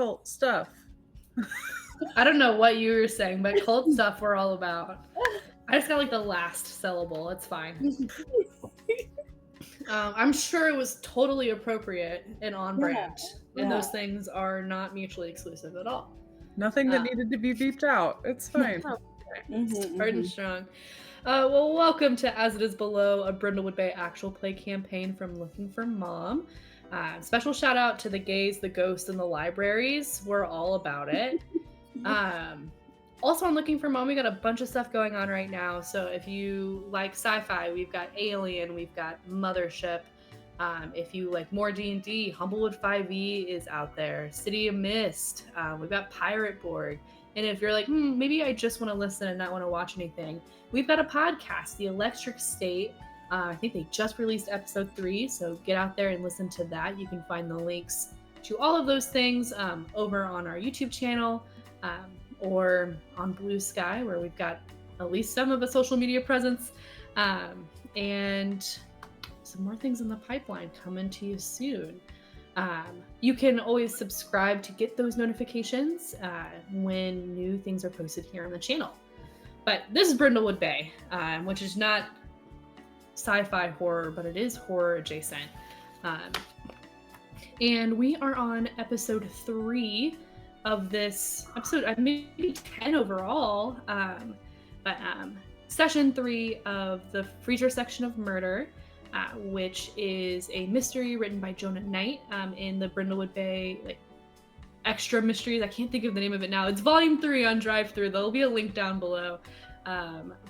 cult stuff. I don't know what you were saying, but cult stuff we're all about. I just got like the last syllable. It's fine. I'm sure it was totally appropriate and on brand, and those things are not mutually exclusive at all. Nothing that needed to be beeped out. It's fine. Hard and strong. Well, welcome to As It Is Below, a Brindlewood Bay actual play campaign from Looking for Mom. Special shout out to the gays, the ghosts, and the libraries. We're all about it. Also on Looking for Mom, we got a bunch of stuff going on right now. So if you like sci-fi, we've got Alien, we've got Mothership. If you like more D&D, Humblewood 5e is out there. City of Mist. We've got Pirate Board. And if you're like, maybe I just want to listen and not want to watch anything, we've got a podcast, The Electric State. I think they just released episode 3, so get out there and listen to that. You can find the links to all of those things over on our YouTube channel or on Blue Sky, where we've got at least some of a social media presence. And some more things in the pipeline coming to you soon. You can always subscribe to get those notifications when new things are posted here on the channel. But this is Brindlewood Bay, which is not sci-fi horror, but it is horror adjacent. And we are on episode 3 of this episode, maybe 10 overall, but session 3 of the Freezer Section of Murder, which is a mystery written by Jonah Knight in the Brindlewood Bay extra mysteries. I can't think of the name of it now. It's volume 3 on Drive-Thru. There'll be a link down below.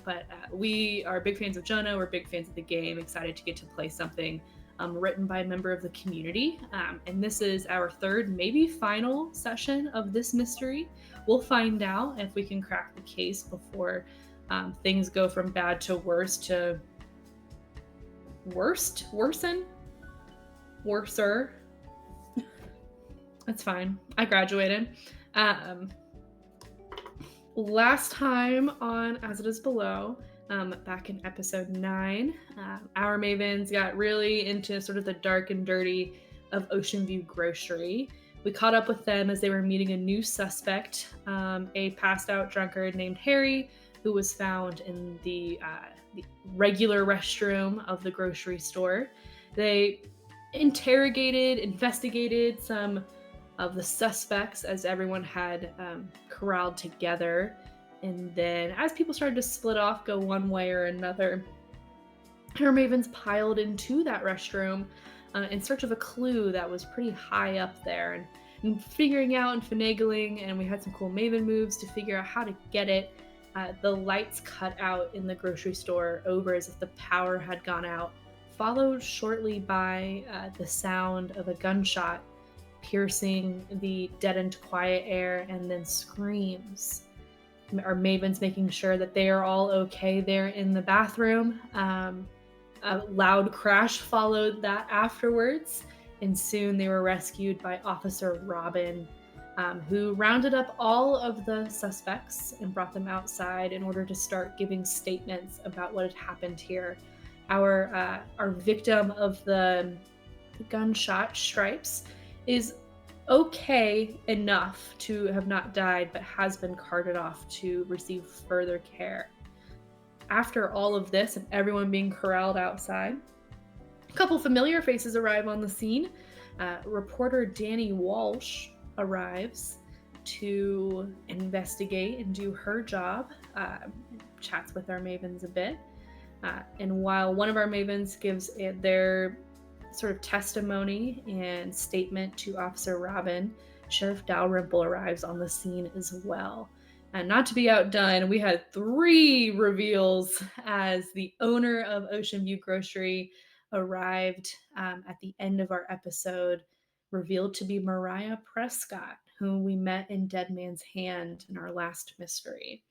But we are big fans of Jonah. We're big fans of the game. Excited to get to play something written by a member of the community. And this is our third, maybe final session of this mystery. We'll find out if we can crack the case before things go from bad to worse to worser. That's fine. I graduated. Last time on As It Is Below, back in episode 9, our mavens got really into sort of the dark and dirty of Ocean View Grocery. We caught up with them as they were meeting a new suspect, a passed out drunkard named Harry, who was found in the regular restroom of the grocery store. They investigated some of the suspects as everyone had corralled together. And then as people started to split off, go one way or another, our mavens piled into that restroom in search of a clue that was pretty high up there, and figuring out and finagling, and we had some cool maven moves to figure out how to get it. The lights cut out in the grocery store over as if the power had gone out, followed shortly by the sound of a gunshot piercing the deadened quiet air, and then screams. Our mavens making sure that they are all okay there in the bathroom. A loud crash followed that afterwards, and soon they were rescued by Officer Robin, who rounded up all of the suspects and brought them outside in order to start giving statements about what had happened here. Our victim of the gunshot stripes is okay enough to have not died, but has been carted off to receive further care. After all of this and everyone being corralled outside, a couple familiar faces arrive on the scene. Reporter Danny Walsh arrives to investigate and do her job, chats with our mavens a bit. And while one of our mavens gives their sort of testimony and statement to Officer Robin, Sheriff Dalrymple arrives on the scene as well. And not to be outdone, we had 3 reveals as the owner of Ocean View Grocery arrived at the end of our episode, revealed to be Mariah Prescott, whom we met in Dead Man's Hand in our last mystery.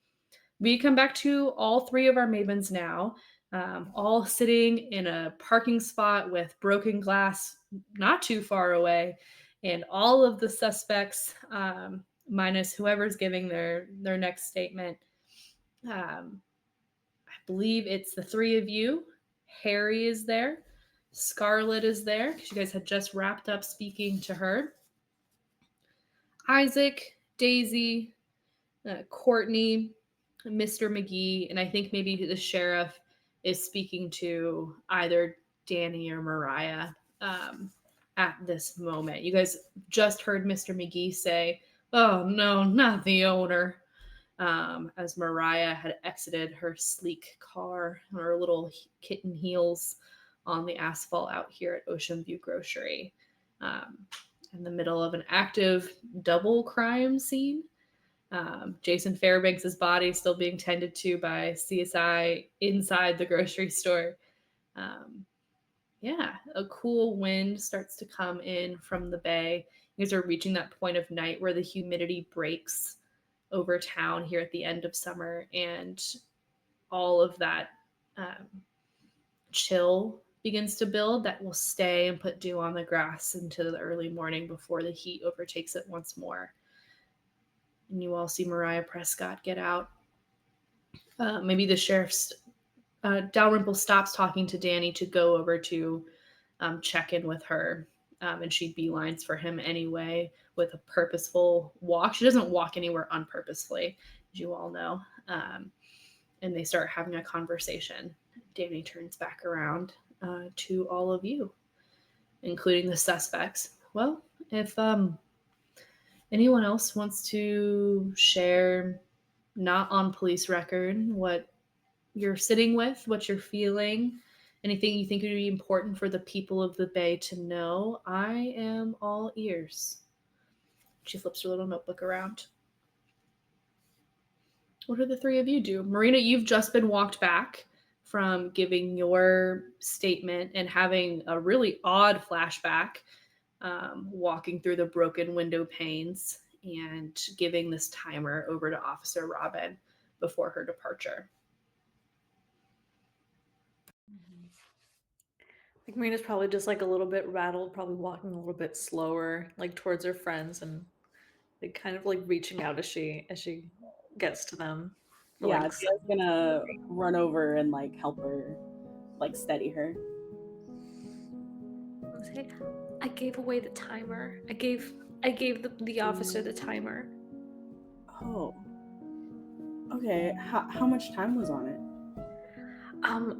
We come back to all 3 of our mavens now, all sitting in a parking spot with broken glass not too far away, and all of the suspects, minus whoever's giving their next statement. I believe it's the 3 of you. Harry is there. Scarlett is there, because you guys had just wrapped up speaking to her. Isaac, Daisy, Courtney, Mr. McGee, and I think maybe the sheriff is speaking to either Danny or Mariah at this moment. You guys just heard Mr. McGee say, "Oh no, not the owner," as Mariah had exited her sleek car on her little kitten heels on the asphalt out here at Ocean View Grocery, in the middle of an active double crime scene. Jason Fairbanks' body still being tended to by CSI inside the grocery store. Yeah, a cool wind starts to come in from the bay. You guys are reaching that point of night where the humidity breaks over town here at the end of summer, and all of that chill begins to build that will stay and put dew on the grass into the early morning before the heat overtakes it once more. And you all see Mariah Prescott get out. Maybe the sheriff's Dalrymple stops talking to Danny to go over to check in with her, and she beelines for him anyway with a purposeful walk. She doesn't walk anywhere unpurposefully, as you all know. And they start having a conversation. Danny turns back around to all of you, including the suspects. Well, if anyone else wants to share, not on police record, what you're sitting with, what you're feeling, anything you think would be important for the people of the Bay to know, I am all ears. She flips her little notebook around. What do the three of you do? Marina, you've just been walked back from giving your statement and having a really odd flashback, walking through the broken window panes and giving this timer over to Officer Robin before her departure. I think Marina's probably just like a little bit rattled, probably walking a little bit slower, like towards her friends, and like kind of like reaching out as she gets to them. Yeah, Like, Thea's gonna run over and like help her, like steady her. I gave away the timer. I gave the officer the timer. Oh. Okay. How much time was on it?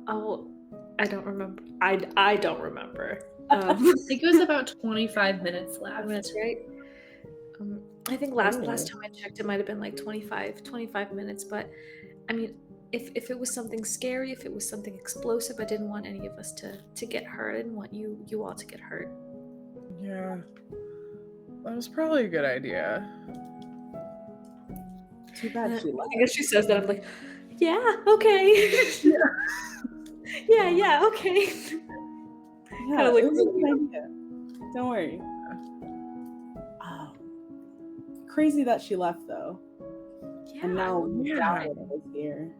Oh, I don't remember. I don't remember. I think it was about 25 minutes left. That's right. I think last time I checked, it might have been like 25 minutes. But I mean, if it was something scary, if it was something explosive, I didn't want any of us to get hurt. I didn't want you all to get hurt. Yeah, that was probably a good idea. Too bad she left. I guess she says that. I'm like, yeah, okay. yeah, okay. Yeah, Kinda like, it was a good idea. Don't worry. Crazy that she left though. Yeah. And now Yeah. Gauntlet is here.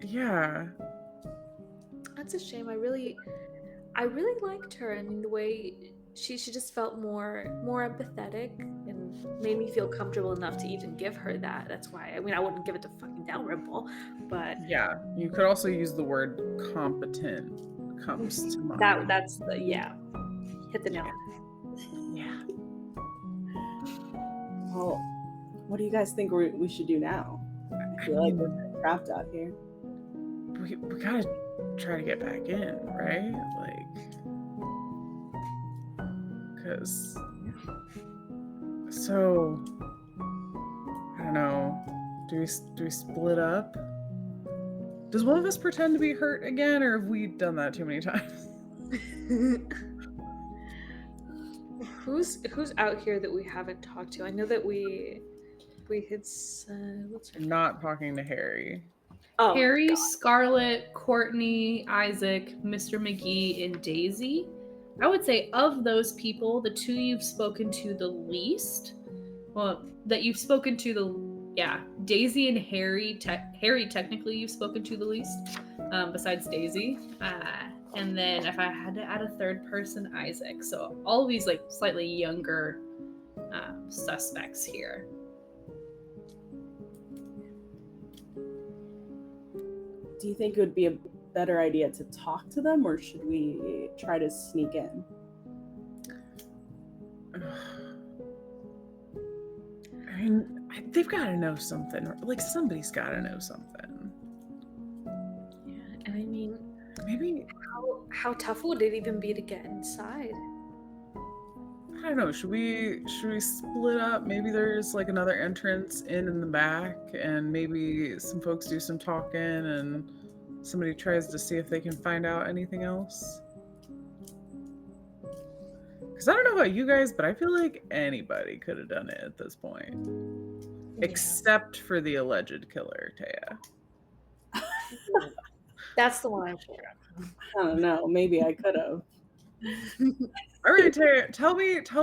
Yeah. That's a shame. I really liked her. I mean, the way she just felt more empathetic and made me feel comfortable enough to even give her that. That's why. I mean, I wouldn't give it to fucking Dalrymple, but Yeah. You could also use the word competent. Comes to mind. that's the hit the nail. Yeah. Well, what do you guys think we should do now? I feel like we're kind of trapped out here. We gotta try to get back in, right? Because so I don't know. Do we split up? Does one of us pretend to be hurt again, or have we done that too many times? Who's out here that we haven't talked to? I know that we had what's her name? Not talking to Harry. Oh, Harry, God. Scarlett, Courtney, Isaac, Mr. McGee, and Daisy. I would say of those people, the two you've spoken to the least, Daisy and Harry. Harry, technically, you've spoken to the least, besides Daisy. And then if I had to add a third person, Isaac. So all of these like slightly younger suspects here. Do you think it would be a better idea to talk to them, or should we try to sneak in? mean, they've got to know something. Like, somebody's got to know something. Yeah, and I mean, Maybe, how tough would it even be to get inside? I don't know. Should we split up? Maybe there's like another entrance in the back, and maybe some folks do some talking, and somebody tries to see if they can find out anything else. Because I don't know about you guys, but I feel like anybody could have done it at this point, except for the alleged killer, Taya. That's the one I'm sure of. I don't know. Maybe I could have. All right, Taya, tell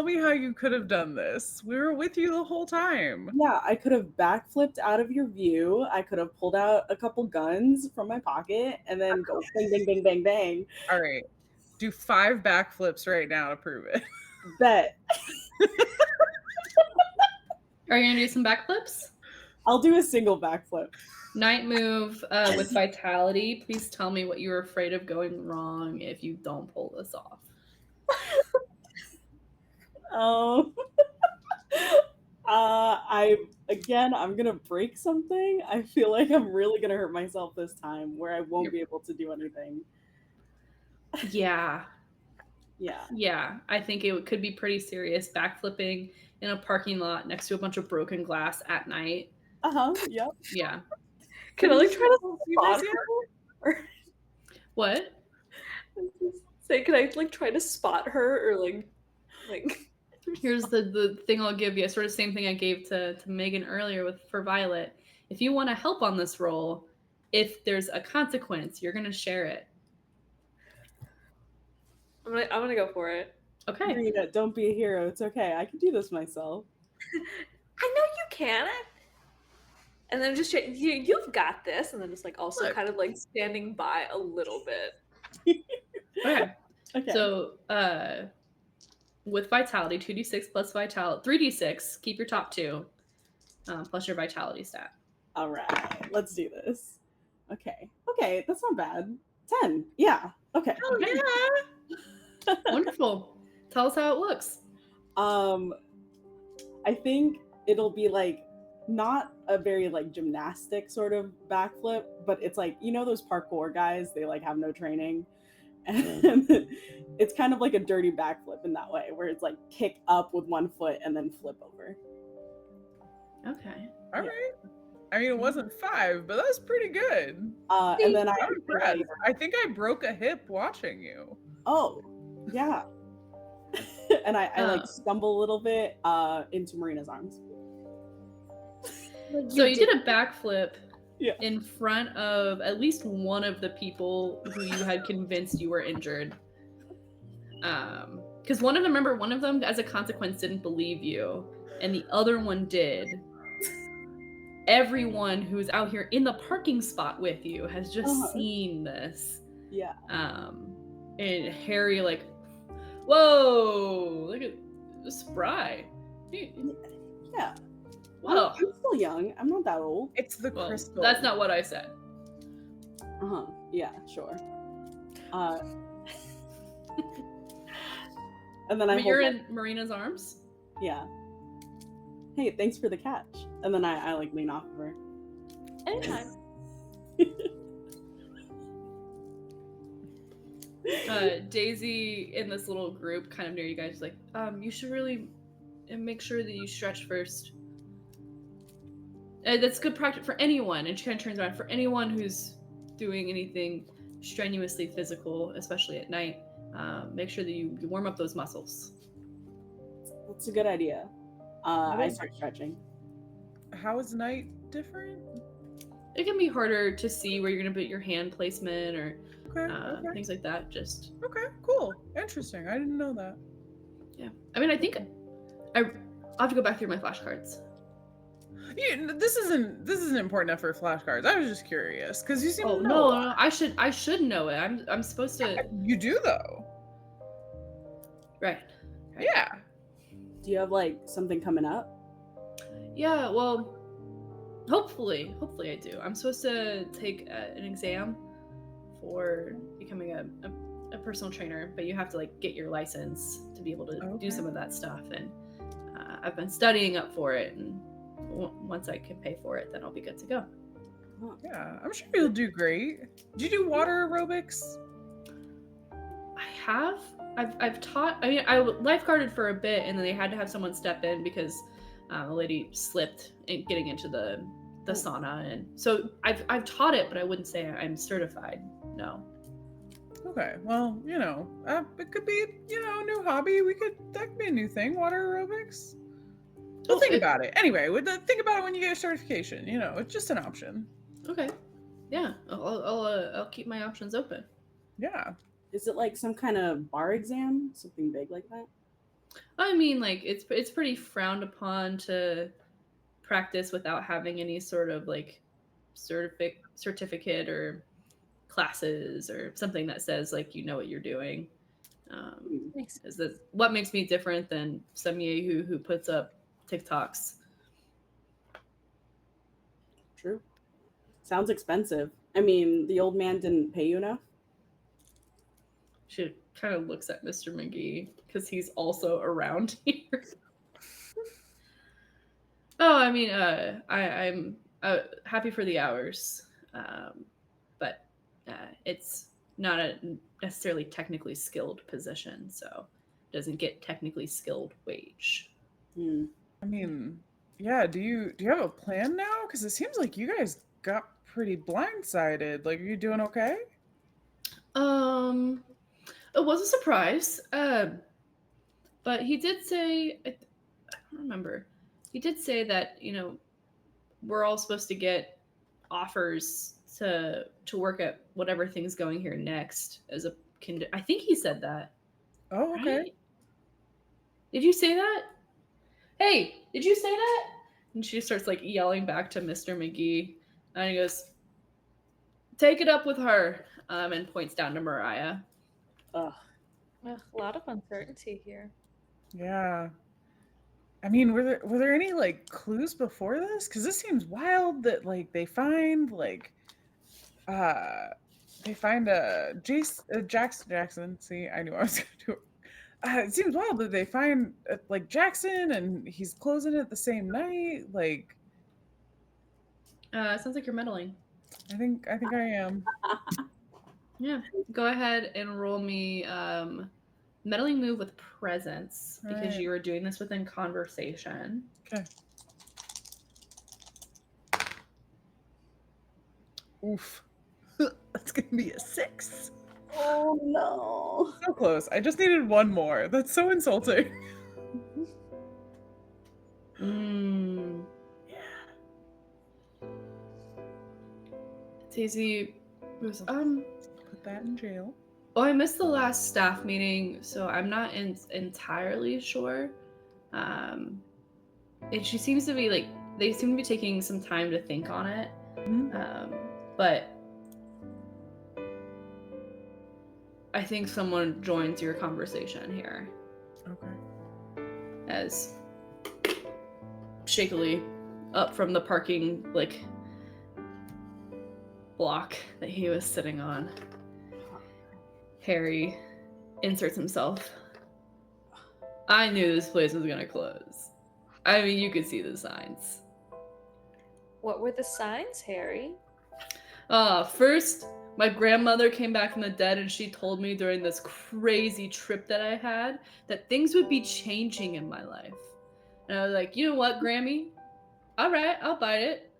me how you could have done this. We were with you the whole time. Yeah, I could have backflipped out of your view. I could have pulled out a couple guns from my pocket and then go bang, bang, bang, bang, bang. All right, do 5 backflips right now to prove it. Bet. Are you gonna do some backflips? I'll do a single backflip. Night move with vitality. Please tell me what you're afraid of going wrong if you don't pull this off. I'm gonna break something. I feel like I'm really gonna hurt myself this time, where I won't be able to do anything. Yeah. Yeah. I think it could be pretty serious. Backflipping in a parking lot next to a bunch of broken glass at night. Yep. Yeah. Can I like try to spot yet? her? What? Say, can I like try to spot her or like? Here's the thing I'll give you. Sort of same thing I gave to Megan earlier for Violet. If you want to help on this roll, if there's a consequence, you're gonna share it. I'm gonna go for it. Okay. Marina, don't be a hero. It's okay. I can do this myself. I know you can. And then just you've got this, and then just like also Look. kind of like standing by a little bit. Okay. Okay. So with vitality, 2d6 plus vitality, 3d6. Keep your top 2, plus your vitality stat. All right. Let's do this. Okay. That's not bad. 10. Yeah. Okay. Oh yeah. Wonderful. Tell us how it looks. I think it'll be like not a very like gymnastic sort of backflip, but it's like, you know, those parkour guys, they like have no training. And it's kind of like a dirty backflip in that way, where it's like kick up with one foot and then flip over. Okay. All right. I mean, it wasn't 5, but that's pretty good. And then I'm impressed. I think I broke a hip watching you. Oh, yeah. And I like stumble a little bit into Marina's arms. So you did a backflip Yeah. in front of at least one of the people who you had convinced you were injured. Because one of them, as a consequence, didn't believe you, and the other one did. Everyone who's out here in the parking spot with you has just seen this. Yeah. And Harry, like, whoa, look at spry. Yeah. Whoa. I'm still young. I'm not that old. It's the crystal. That's not what I said. Yeah, sure. And then But you're in Marina's arms? Yeah. Hey, thanks for the catch. And then I like lean off of her. Anytime. Daisy in this little group kind of near you guys, like, you should really make sure that you stretch first. That's good practice for anyone. And she kind of turns around, for anyone who's doing anything strenuously physical, especially at night. Make sure that you warm up those muscles. That's a good idea. I start stretching. How is night different? It can be harder to see where you're going to put your hand placement or Okay. things like that. Just Okay, cool. Interesting. I didn't know that. yeah. I mean, I think I'll have to go back through my flashcards. Yeah, this isn't important enough for flashcards. I was just curious because you seem Oh to know. no, I should know it. I'm supposed to. You do though. Right. Yeah. Do you have like something coming up? Yeah. Well, hopefully I do. I'm supposed to take an exam for becoming a personal trainer, but you have to like get your license to be able to do some of that stuff. And I've been studying up for it, and once I can pay for it, then I'll be good to go. Yeah, I'm sure you'll do great. Do you do water aerobics? I've taught. I mean, I lifeguarded for a bit, and then they had to have someone step in because a lady slipped in getting into the sauna, and so I've taught it, but I wouldn't say I'm certified. No. Okay, well, it could be, a new hobby. That could be a new thing, water aerobics. We'll think about it. Anyway, think about it when you get your certification. It's just an option. Okay. Yeah, I'll keep my options open. Yeah. Is it like some kind of bar exam? Something big like that? I mean, like, it's pretty frowned upon to practice without having any sort of, like, certificate or classes or something that says, like, you know what you're doing. Is this what makes me different than some yahoo who puts up TikToks? True. Sounds expensive. I mean, the old man didn't pay you enough? She kind of looks at Mr. McGee because he's also around here. Oh, I mean, I'm happy for the hours, but it's not a necessarily technically skilled position, so it doesn't get technically skilled wage. I mean, yeah. Do you have a plan now? Because it seems like you guys got pretty blindsided. Like, are you doing okay? It was a surprise, but he did say, I don't remember. He did say that we're all supposed to get offers to work at whatever thing's going here next as a I think he said that. Oh, okay. Right? Did you say that? Hey, did you say that? And she starts like yelling back to Mr. McGee, and he goes, "Take it up with her," and points down to Mariah. Ugh, a lot of uncertainty here. Yeah. I mean, were there any like clues before this? Because this seems wild that like they find Jackson. See, I knew I was gonna do it. It seems wild that they find like Jackson and he's closing it the same night. Like, Sounds like you're meddling. I think I am. Yeah, go ahead and roll me meddling move with presence because you are doing this within conversation. Okay. Oof. That's gonna be a 6. Oh no. So close. I just needed one more. That's so insulting. Yeah. Daisy was put that in jail. Oh, I missed the last staff meeting, so I'm not entirely sure. And she seems to be like, they seem to be taking some time to think on it. Mm-hmm. But I think someone joins your conversation here. Okay. As shakily up from the parking like block that he was sitting on, Harry inserts himself. I knew this place was gonna close. I mean, you could see the signs. What were the signs, Harry? First, my grandmother came back from the dead and she told me during this crazy trip that I had that things would be changing in my life. And I was like, you know what, Grammy? All right, I'll bite it.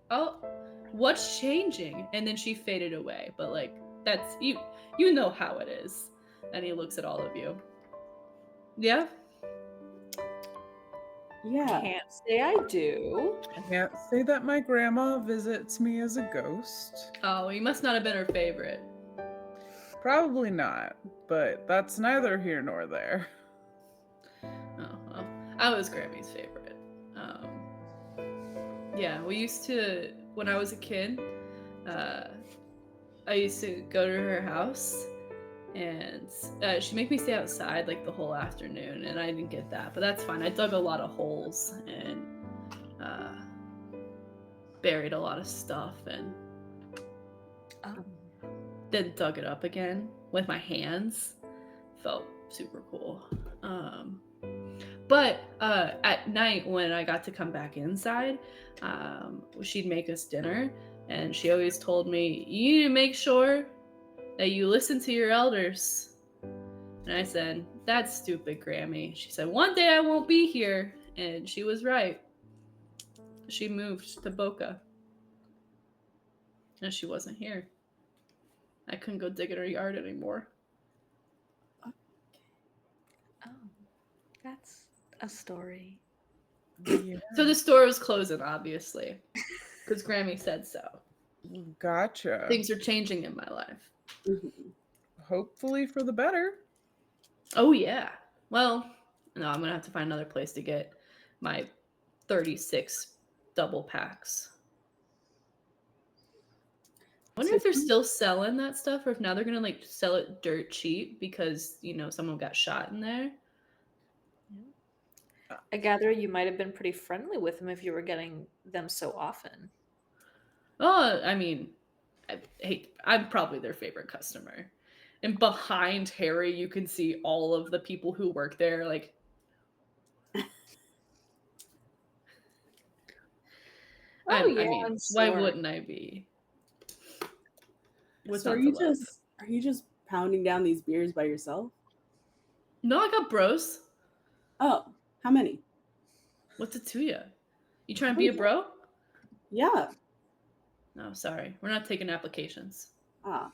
What's changing? And then she faded away. But like, that's, you know how it is. And he looks at all of you. Yeah? Yeah. Can't say I do. I can't say that my grandma visits me as a ghost. Oh, he must not have been her favorite. Probably not, but that's neither here nor there. Oh, well, I was Grammy's favorite. Yeah, we used to, when I was a kid, I used to go to her house and she'd make me stay outside like the whole afternoon, and I didn't get that, but that's fine. I dug a lot of holes and buried a lot of stuff and then dug it up again with my hands. Felt super cool. But at night when I got to come back inside, she'd make us dinner, and she always told me, "You need to make sure that you listen to your elders." And I said, "That's stupid, Grammy." She said, "One day I won't be here," and she was right. She moved to Boca, and she wasn't here. I couldn't go dig in her yard anymore. Oh, that's a story. Yeah. So the store was closing, obviously, because Grammy said so. Gotcha. Things are changing in my life. Mhm. Hopefully for the better. Oh, yeah. Well, no, I'm going to have to find another place to get my 36 double packs. I wonder if they're still selling that stuff, or if now they're going to like sell it dirt cheap because, you know, someone got shot in there. I gather you might have been pretty friendly with them if you were getting them so often. Oh, I mean, I'm probably their favorite customer. And behind Harry, you can see all of the people who work there, like. I mean, I'm why sure. wouldn't I be? What's So not are to you love? just pounding down these beers by yourself? No, I got bros. Oh, how many? What's it to you? You trying to be a bro? Yeah. No, sorry. We're not taking applications. Ah,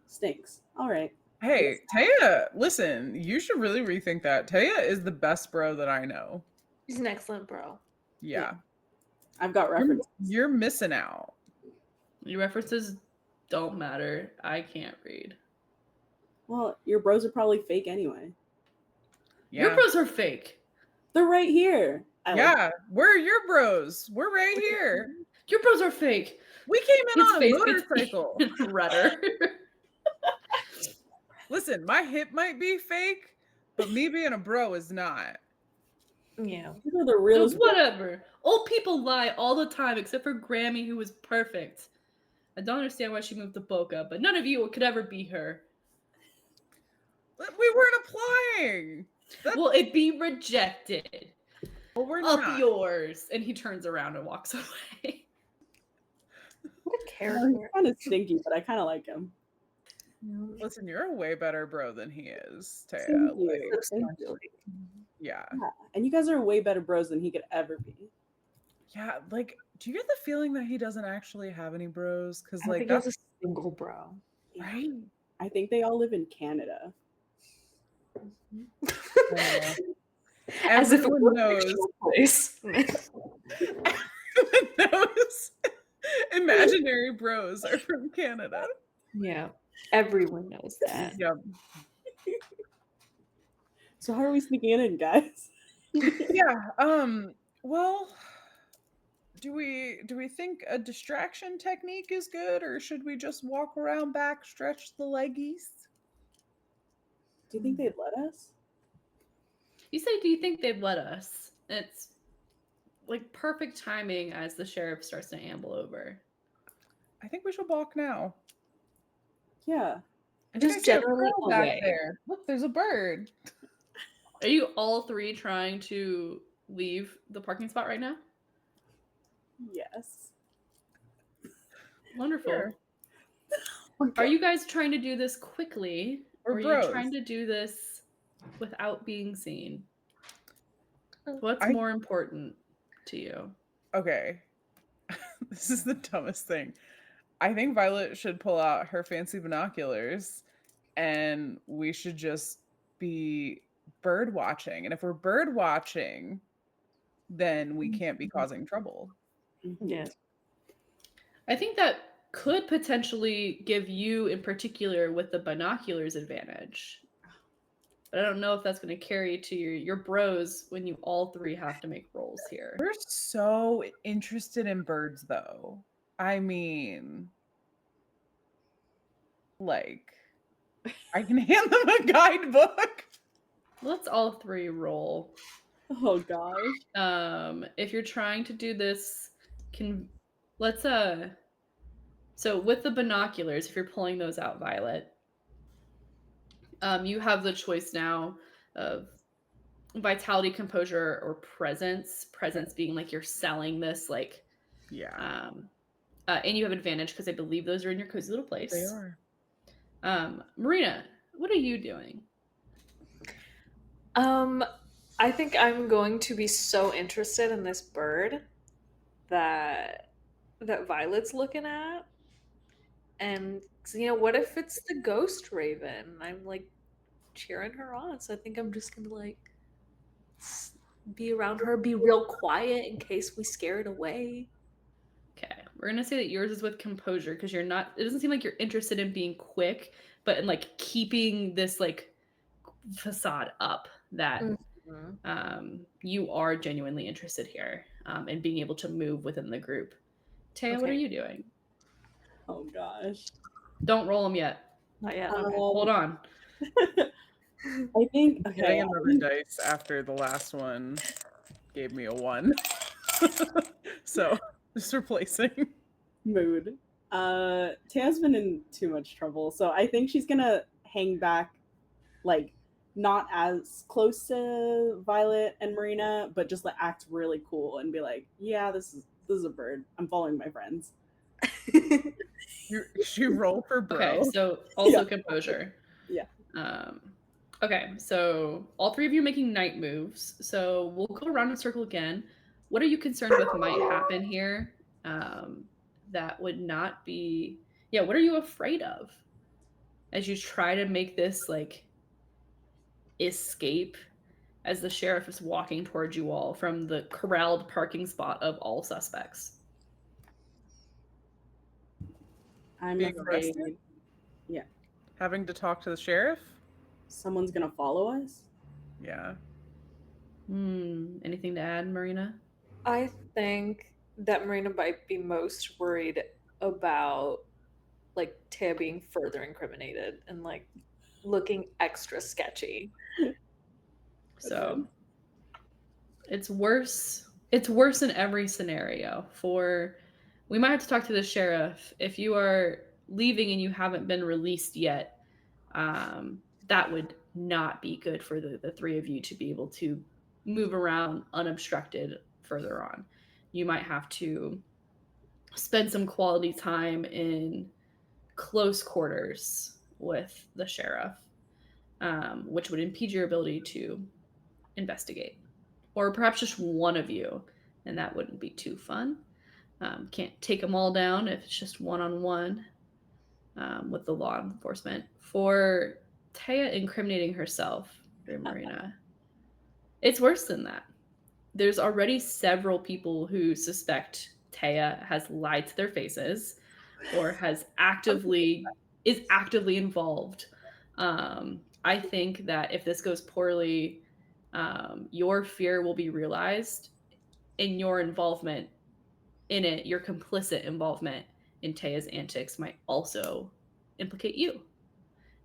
stinks. All right. Hey, Thea, listen, you should really rethink that. Thea is the best bro that I know. He's an excellent bro. Yeah. I've got You're, references. you're missing out. Your references don't matter. I can't read. Well, your bros are probably fake anyway. Yeah. Your bros are fake. They're right here. Yeah, we're your bros. We're right here. Your bros are fake. We came in His on a face gets motorcycle. redder. Listen, my hip might be fake, but me being a bro is not. Yeah. These are the realest. Whatever. Old people lie all the time, except for Grammy, who was perfect. I don't understand why she moved to Boca, but none of you could ever be her. We weren't applying. Will it be rejected? Well, we're Up not. yours. And he turns around and walks away. What a He's character. kind of stinky, but I kind of like him. Listen, you're a way better bro than he is, Thea. Thank you. Like, Thank you. yeah. Yeah, and you guys are way better bros than he could ever be. Yeah, like, do you get the feeling that he doesn't actually have any bros? Because, I like, think that's he's a single bro. right. I think they all live in Canada. As if it Everyone were a knows. fictional place. Everyone knows. Imaginary bros are from Canada. Yeah. Everyone knows that. Yep. So how are we sneaking in, guys? Yeah. Well, do we think a distraction technique is good, or should we just walk around back, stretch the leggies? Do you think they'd let us? You say, do you think they'd let us? It's like perfect timing as the sheriff starts to amble over. I think we should walk now. Yeah. And Just you guys see a generally bird back away. there. Look, there's a bird. Are you all three trying to leave the parking spot right now? Yes. Wonderful. Sure. Are you guys trying to do this quickly, or are bros. you trying to do this without being seen? Oh. What's I- more important to you? Okay. This is the dumbest thing. I think Violet should pull out her fancy binoculars and we should just be bird watching. And if we're bird watching, then we can't be causing trouble. Yeah. I think that could potentially give you, in particular, with the binoculars advantage. But I don't know if that's going to carry to your bros when you all three have to make rolls here. We're so interested in birds, though. I mean, like, I can hand them a guidebook. Let's all three roll. Oh gosh. If you're trying to do this, so with the binoculars, if you're pulling those out, Violet, you have the choice now of vitality, composure, or presence. Presence being like you're selling this, like, Yeah, and you have advantage because I believe those are in your cozy little place. they are. Marina, what are you doing? I think I'm going to be so interested in this bird that Violet's looking at. And what if it's the ghost raven? I'm like cheering her on. So I think I'm just gonna like be around her, be real quiet in case we scare it away. Okay, we're gonna say that yours is with composure because you're not. It doesn't seem like you're interested in being quick, but in like keeping this like facade up that you are genuinely interested here and being able to move within the group. Thea, what are Okay. you doing? Oh gosh. Don't roll them yet. Not yet. Okay. Hold on. I think Getting okay. another dice after the last one gave me a 1. So just replacing. Mood. Taya's been in too much trouble, so I think she's gonna hang back, like not as close to Violet and Marina, but just like act really cool and be like, "Yeah, this is a bird. I'm following my friends." She roll for bro. Okay, so also Yeah. composure. Yeah. Okay, so all three of you making night moves. So we'll go around in circle again. What are you concerned with might happen here? That would not be. Yeah, what are you afraid of as you try to make this like escape as the sheriff is walking towards you all from the corralled parking spot of all suspects? I'm Being afraid arrested? Having to talk to the sheriff? someone's gonna follow us. Yeah. Anything to add, Marina? I think that Marina might be most worried about like Taya being further incriminated and like looking extra sketchy. So it's worse. It's worse in every scenario. We might have to talk to the sheriff if you are leaving and you haven't been released yet. That would not be good for the three of you to be able to move around unobstructed further on. You might have to spend some quality time in close quarters with the sheriff, which would impede your ability to investigate. Or perhaps just one of you, and that wouldn't be too fun. Can't take them all down if it's just one-on-one with the law enforcement. For Thea incriminating herself, Marina, it's worse than that. There's already several people who suspect Thea has lied to their faces or is actively involved. I think that if this goes poorly, your fear will be realized, and your involvement in it, your complicit involvement in Taya's antics, might also implicate you.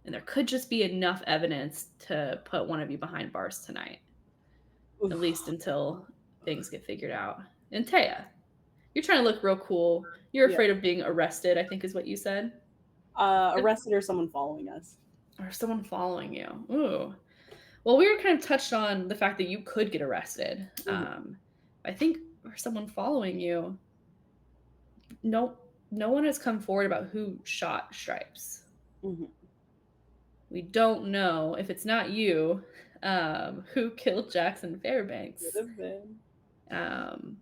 And there could just be enough evidence to put one of you behind bars tonight, at least until things get figured out. And Taya, you're trying to look real cool. You're afraid of being arrested, I think is what you said. Arrested or someone following us. Or someone following you. Ooh. Well, we were kind of touched on the fact that you could get arrested. I think for someone following you, no one has come forward about who shot Stripes. We don't know if it's not you who killed Jackson Fairbanks. Could have been.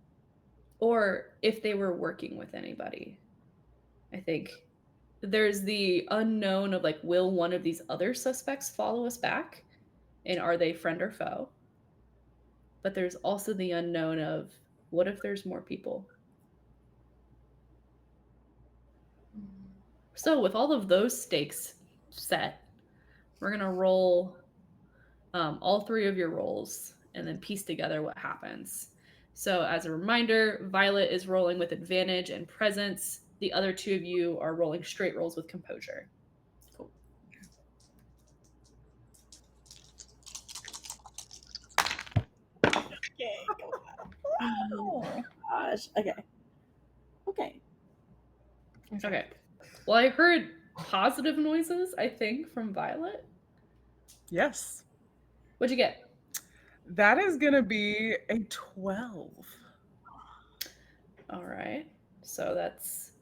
Or if they were working with anybody. I think there's the unknown of like, will one of these other suspects follow us back? And are they friend or foe? But there's also the unknown of, what if there's more people? So with all of those stakes set, we're going to roll all three of your rolls and then piece together what happens. So as a reminder, Violet is rolling with advantage and presence. The other two of you are rolling straight rolls with composure. Cool. Okay. Oh gosh. Okay. Okay. Well, I heard positive noises, I think, from Violet. Yes. What'd you get? That is going to be a 12. All right. So that's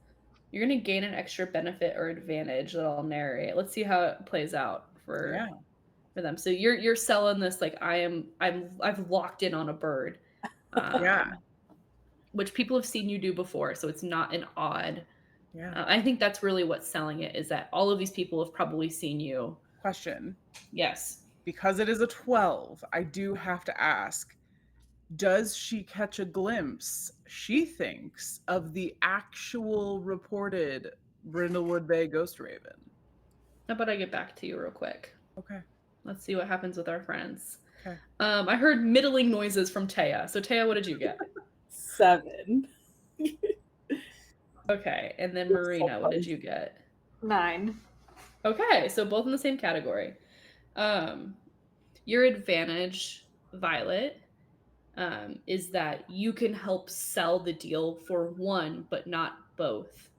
you're gonna gain an extra benefit or advantage that I'll narrate. Let's see how it plays out Yeah. for them. So you're selling this like I've locked in on a bird. Yeah. Which people have seen you do before, so it's not an odd. Yeah. I think that's really what's selling it is that all of these people have probably seen you. Question. Yes. Because it is a 12, I do have to ask, does she catch a glimpse, she thinks, of the actual reported Brindlewood Bay ghost raven? How about I get back to you real quick? Okay. Let's see what happens with our friends. Okay. I heard middling noises from Thea. So Thea, what did you get? 7. Okay, and then That's so Marina, what did funny. you get? 9. Okay, so both in the same category. Your advantage, Violet, is that you can help sell the deal for one, but not both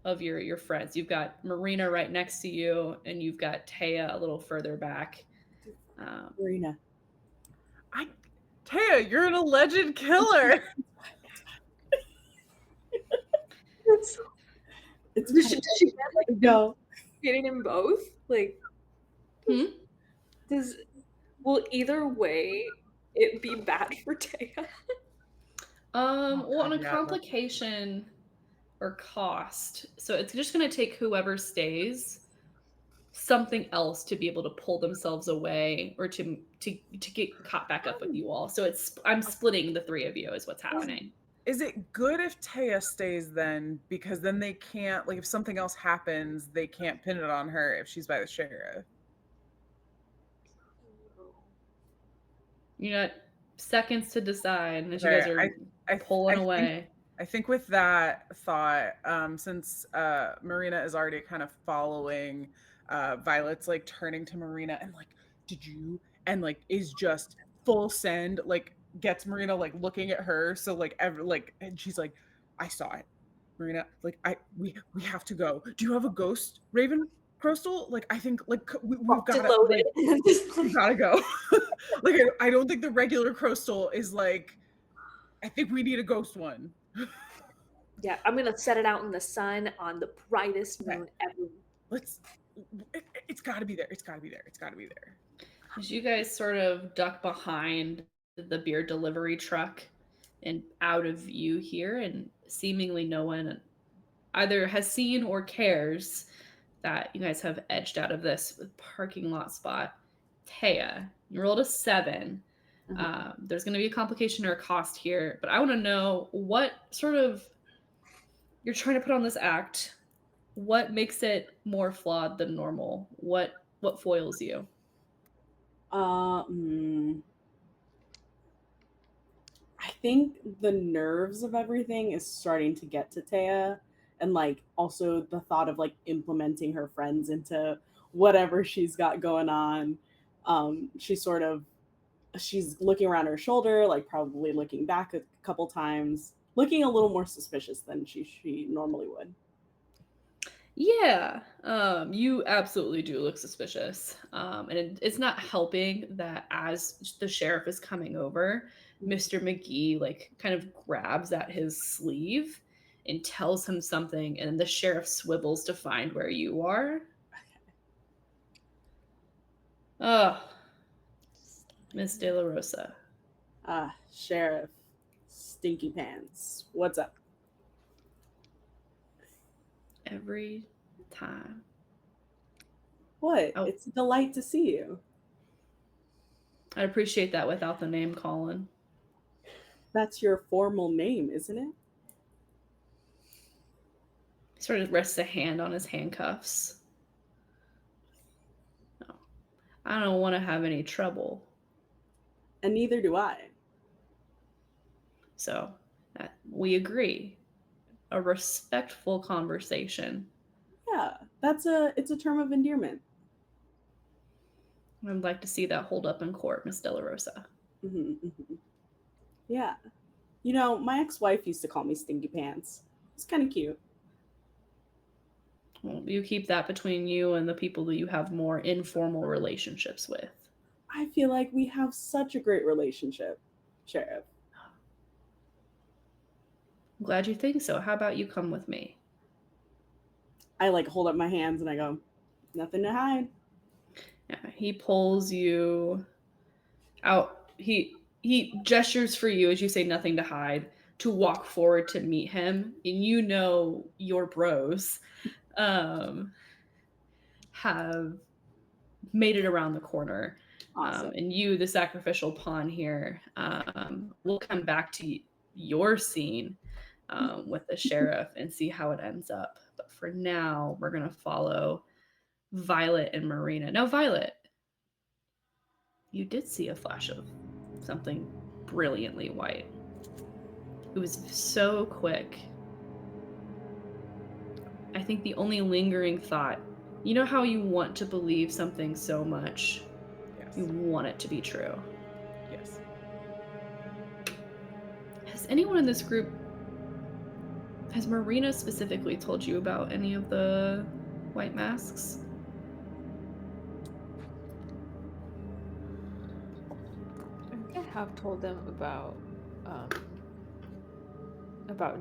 of your friends. You've got Marina right next to you, and you've got Thea a little further back. Marina. Thea, you're an alleged killer. It's Does she get like go. getting them both? Like, will either way it be bad for Thea? Well, on a yeah, complication or cost, so it's just going to take whoever stays something else to be able to pull themselves away or to get caught back up with you all. So I'm splitting the three of you is what's happening. Is it good if Thea stays then? Because then they can't, like, if something else happens, they can't pin it on her if she's by the sheriff. You got seconds to decide as you Okay, guys are pulling away. I think with that thought, since Marina is already kind of following, Violet's like turning to Marina and like, did you? And like is just full send, like gets Marina like looking at her. So like and she's like, I saw it, Marina. Like we have to go. Do you have a ghost raven crystal? Like I think like we've got to loaded. like, we gotta go. Like I don't think the regular crystal is like. I think we need a ghost one. Yeah, I'm gonna set it out in the sun on the brightest moon ever. It's got to be there. It's got to be there. It's got to be there. As you guys sort of duck behind the beer delivery truck and out of view here, and seemingly no one either has seen or cares that you guys have edged out of this parking lot spot. Thea, you rolled a 7. There's going to be a complication or a cost here, but I want to know what sort of you're trying to put on this act. What makes it more flawed than normal? What foils you? I think the nerves of everything is starting to get to Thea, and like also the thought of like implementing her friends into whatever she's got going on. She's looking around her shoulder, like probably looking back a couple times, looking a little more suspicious than she normally would. Yeah, you absolutely do look suspicious. And it's not helping that as the sheriff is coming over, Mr. McGee like kind of grabs at his sleeve and tells him something, and the sheriff swivels to find where you are. Oh, Miss De La Rosa. Sheriff Stinky Pants, what's up? Every time. What? Oh. It's a delight to see you. I'd appreciate that without the name Colin. That's your formal name, isn't it? He sort of rests a hand on his handcuffs. No, I don't want to have any trouble. And neither do I. So we agree. A respectful conversation. Yeah, it's a term of endearment. I'd like to see that hold up in court, Miss De La Rosa. Yeah. You know, my ex-wife used to call me Stinky Pants. It's kind of cute. Well, you keep that between you and the people that you have more informal relationships with. I feel like we have such a great relationship, Sheriff. I'm glad you think so. How about you come with me? I like hold up my hands and I go, nothing to hide. Yeah, he pulls you out. He gestures for you as you say nothing to hide to walk forward to meet him, and you know your bros have made it around the corner. Awesome. And you, the sacrificial pawn here, will come back to your scene with the sheriff and see how it ends up. But for now, we're going to follow Violet and Marina. Now, Violet, you did see a flash of something brilliantly white. It was so quick. I think the only lingering thought, you know how you want to believe something so much, Yes. you want it to be true. Yes. Has anyone in this group, has Marina specifically told you about any of the white masks? I think I have told them about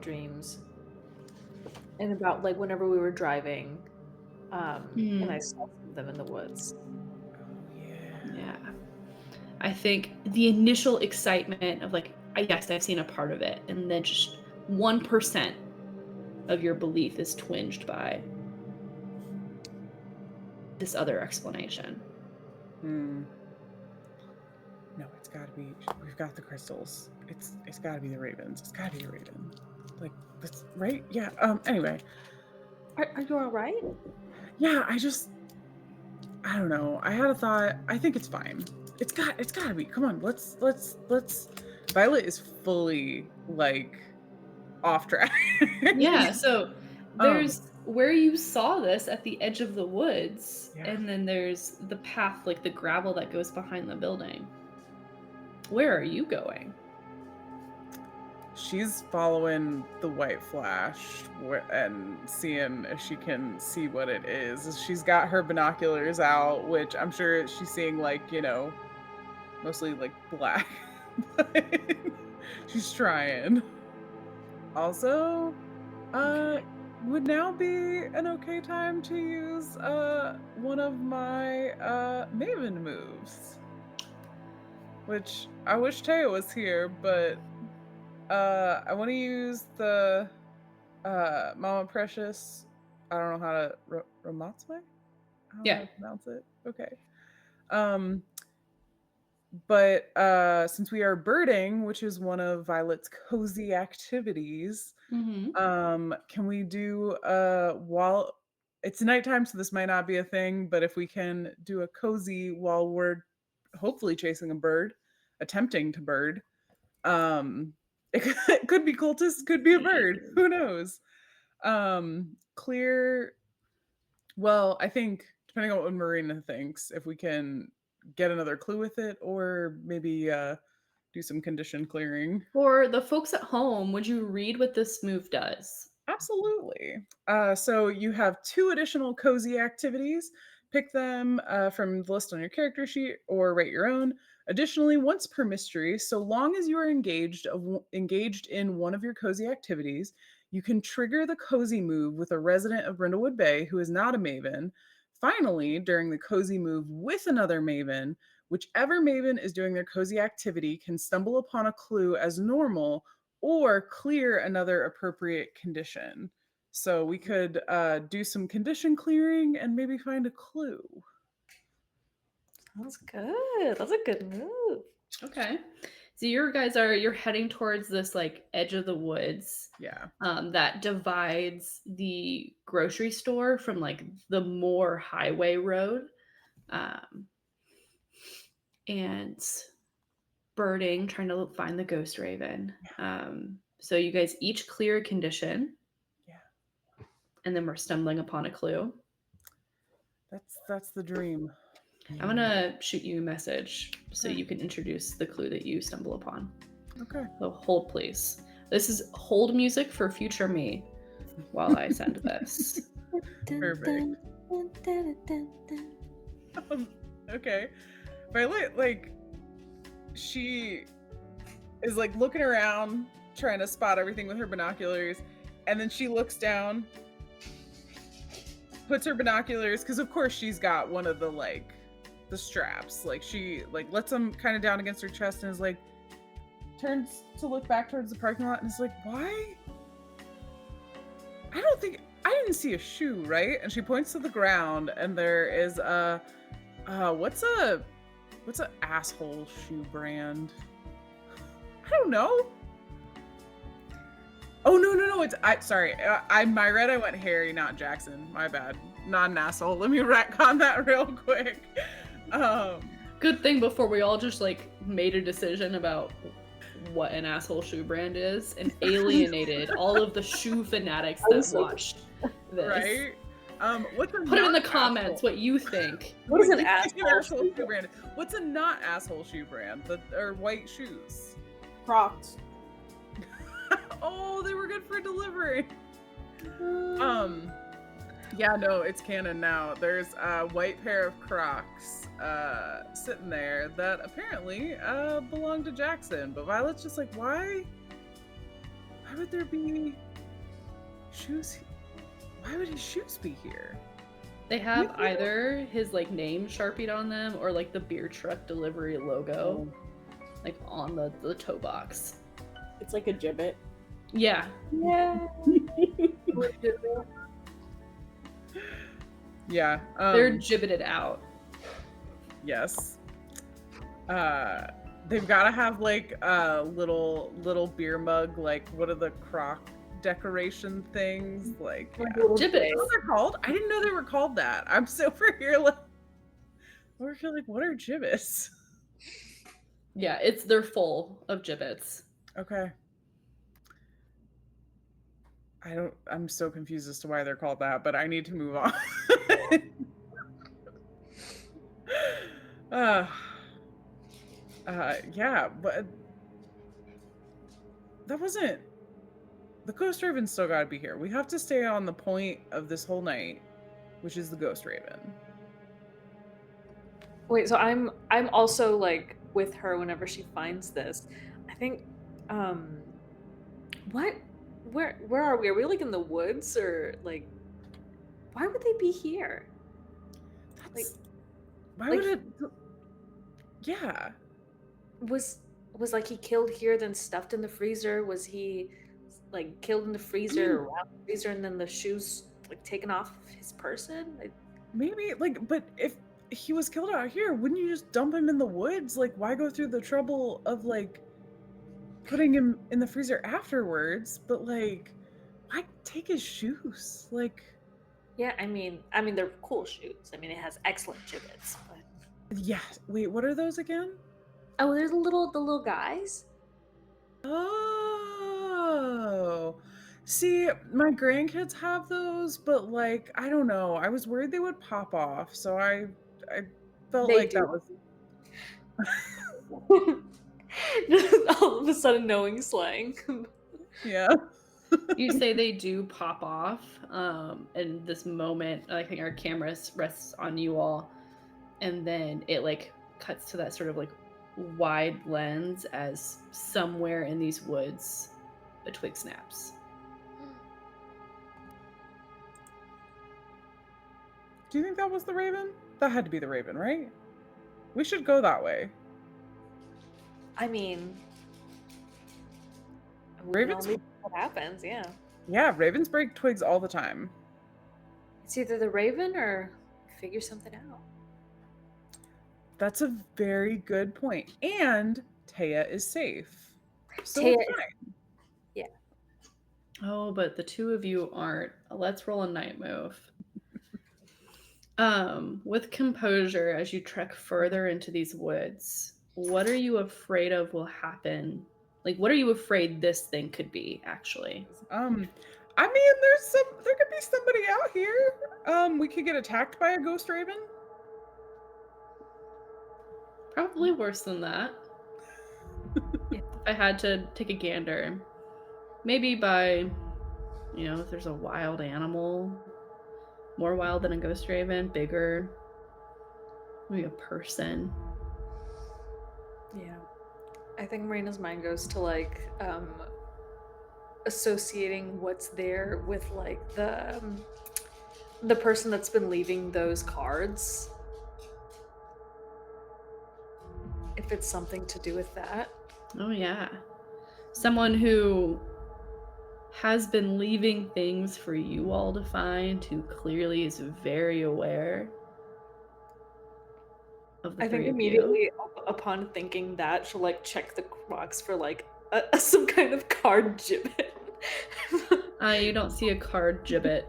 dreams and about like whenever we were driving, and I saw them in the woods. Yeah. I think the initial excitement of like, yes, I've seen a part of it, and then just 1% of your belief is twinged by this other explanation. No, it's gotta be. We've got the crystals. It's gotta be the ravens. It's gotta be a raven. Like that's right. Yeah. Anyway. Are you all right? Yeah. I don't know. I had a thought. I think it's fine. It's gotta be. Come on. Let's. Violet is fully like off track. Yeah. So there's where you saw this at the edge of the woods, Yeah. and then there's the path, like the gravel that goes behind the building. Where are you going? She's following the white flash and seeing if she can see what it is. She's got her binoculars out, which I'm sure she's seeing like, mostly like black. She's trying. Also, would now be an okay time to use one of my maven moves. Which I wish Thea was here, but I want to use the Mama Precious. I don't know how to Romatswe? I don't know how to pronounce it. Okay. But since we are birding, which is one of Violet's cozy activities, can we do while it's nighttime, so this might not be a thing, but if we can do a cozy while we're hopefully chasing a bird, attempting to bird. It could be cultists, could be a bird. Who knows? Clear. Well, I think depending on what Marina thinks, if we can get another clue with it, or maybe do some condition clearing. For the folks at home, would you read what this move does? Absolutely. So you have 2 additional cozy activities. Pick them from the list on your character sheet or write your own. Additionally, once per mystery, so long as you are engaged in one of your cozy activities, you can trigger the cozy move with a resident of Brindlewood Bay who is not a maven. Finally, during the cozy move with another maven, whichever maven is doing their cozy activity can stumble upon a clue as normal or clear another appropriate condition. So we could do some condition clearing and maybe find a clue. Sounds good. That's a good move. Okay. So you're heading towards this like edge of the woods. Yeah. That divides the grocery store from like the more highway road. And birding, trying to find the ghost raven. So you guys each clear a condition. Yeah. And then we're stumbling upon a clue. That's the dream. I'm gonna shoot you a message so you can introduce the clue that you stumble upon. Okay. So hold, please. This is hold music for future me while I send this. Perfect. Okay. Violet, like, she is like looking around, trying to spot everything with her binoculars, and then she looks down, puts her binoculars, because of course she's got one of the like the straps. Like she like lets them kind of down against her chest and is like turns to look back towards the parking lot and is like, why? I didn't see a shoe, right? And she points to the ground and there is a what's a asshole shoe brand? I don't know. Oh no, it's my red, I went Harry, not Jackson. My bad. Not an asshole. Let me retcon that real quick. Good thing before we all just like made a decision about what an asshole shoe brand is and alienated all of the shoe fanatics that watched this. Right? What's a Put it in the not comments asshole? what you think. What is an An asshole? shoe brand? What's a not asshole shoe brand? Or white shoes. Crocs. Oh, they were good for delivery. Yeah, no, it's canon now. There's a white pair of Crocs sitting there that apparently belong to Jackson. But Violet's just like, why would there be shoes? Why would his shoes be here? They have either his like name sharpied on them or like the beer truck delivery logo like on the toe box. It's like a gibbet. Yeah. Yeah. Yeah. They're gibbeted out. Yes. They've got to have like a little beer mug, like what are the croc decoration things? Like, yeah. Gibbets. What they're called? I didn't know they were called that. I'm so over here like, what are gibbets? Yeah, they're full of gibbets. Okay. I'm so confused as to why they're called that, but I need to move on. Yeah, but that wasn't the Ghost Raven still gotta be here. We have to stay on the point of this whole night, which is the Ghost Raven. Wait, so I'm also like with her whenever she finds this. I think where are we? Are we like in the woods or like why would they be here? Like Why like- would it? Yeah. Was like he killed here then stuffed in the freezer? Was he like killed in the freezer around the freezer and then the shoes like taken off his person? Like, Maybe like, but if he was killed out here, wouldn't you just dump him in the woods? Like, why go through the trouble of like putting him in the freezer afterwards? But like, why take his shoes? Like, yeah, I mean they're cool shoes. I mean it has excellent gibbets, but yeah. Wait, what are those again? oh, there's the little guys. Oh, see, my grandkids have those, but like, I don't know. I was worried they would pop off, so I felt They like do. that was All of a sudden knowing slang. yeah. You say they do pop off, and this moment, I think our camera rests on you all, and then it like cuts to that sort of like wide lens as somewhere in these woods a twig snaps. Do you think that was the Raven? That had to be the Raven, right? We should go that way. I mean, Ravens- what happens, yeah. Yeah, ravens break twigs all the time. It's either the raven or figure something out. That's a very good point. And Thea is safe. So Thea we're is- fine. Oh, but the two of you aren't. Let's roll a night move. With composure, as you trek further into these woods, what are you afraid of will happen? Like, what are you afraid this thing could be, actually? I mean, there could be somebody out here. We could get attacked by a ghost raven. Probably worse than that. If I had to take a gander. Maybe by, if there's a wild animal, more wild than a ghost raven, bigger, maybe a person. Yeah. I think Marina's mind goes to like associating what's there with like the person that's been leaving those cards. If it's something to do with that. Oh yeah. Someone who has been leaving things for you all to find, who clearly is very aware of the I think three of you. immediately upon thinking that, she'll like check the box for like some kind of card gibbet. You don't see a card gibbet,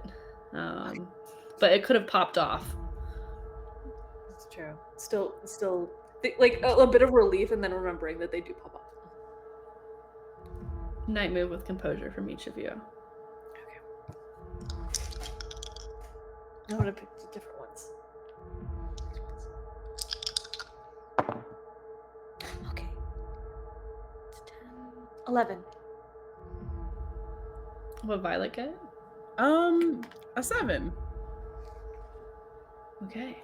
but it could have popped off. That's true. Still, like a bit of relief, and then remembering that they do pop off. Night move with composure from each of you. I want to pick different ones. Okay. It's 10, 11. What Violet get? A 7. Okay.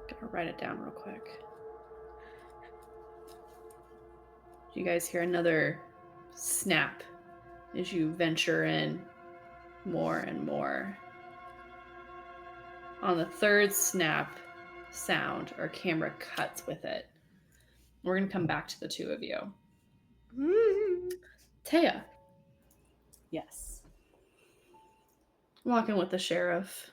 Gotta write it down real quick. You guys hear another snap as you venture in more and more. On the third snap sound, our camera cuts with it. We're gonna come back to the two of you. Thea, Yes. walking with the sheriff.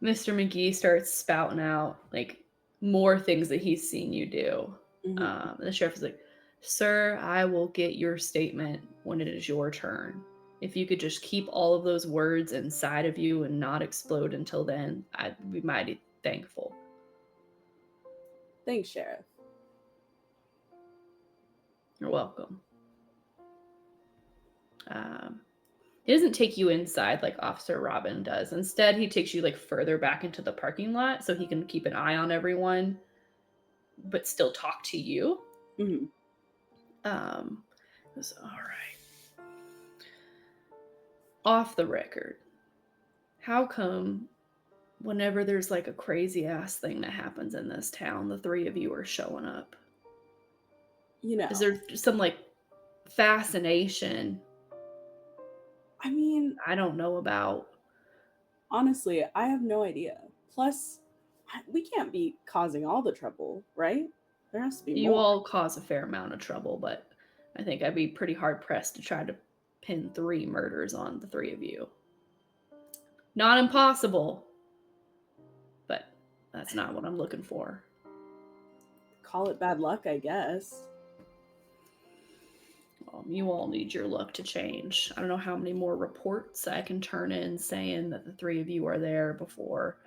Mr. McGee starts spouting out like more things that he's seen you do. The sheriff is like, "Sir, I will get your statement when it is your turn. If you could just keep all of those words inside of you and not explode until then, I'd be mighty thankful." Thanks, Sheriff. You're welcome. He doesn't take you inside like Officer Robin does. Instead, he takes you like further back into the parking lot so he can keep an eye on everyone, but still talk to you. Mm-hmm. It was all right. Off the record, how come whenever there's like a crazy ass thing that happens in this town, the three of you are showing up? You know. Is there some like fascination? I mean, I don't know about. honestly, I have no idea. Plus, we can't be causing all the trouble, right? There has to be You more. all cause a fair amount of trouble, but I think I'd be pretty hard pressed to try to pin 3 murders on the 3 of you. Not impossible, but that's not what I'm looking for. Call it bad luck, I guess. You all need your luck to change. I don't know how many more reports I can turn in saying that the 3 of you are there before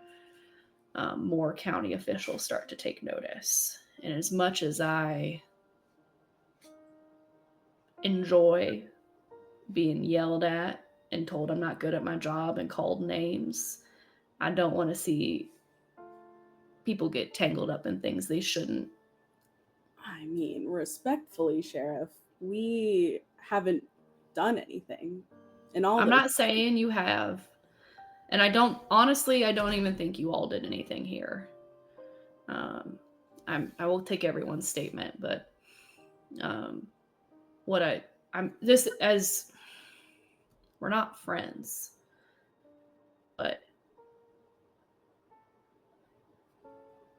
more county officials start to take notice. And as much as I enjoy being yelled at and told I'm not good at my job and called names, I don't want to see people get tangled up in things they shouldn't. I mean, respectfully, Sheriff, we haven't done anything. I'm not saying you have. And I don't even think you all did anything here. I will take everyone's statement, but I'm just as we're not friends, but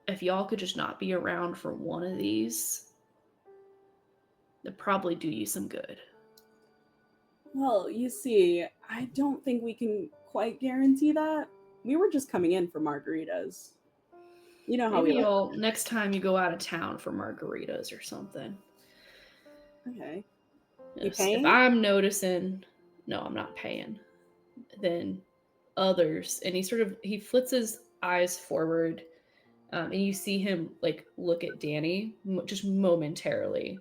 if y'all could just not be around for one of these, it'd probably do you some good. Well, you see, I don't think we can quite guarantee that. We were just coming in for margaritas. You know how Maybe we you'll next time you go out of town for margaritas or something. Okay. Yes, You paying? if I'm noticing, no, I'm not paying. Then others, and he flits his eyes forward, and you see him like look at Danny just momentarily.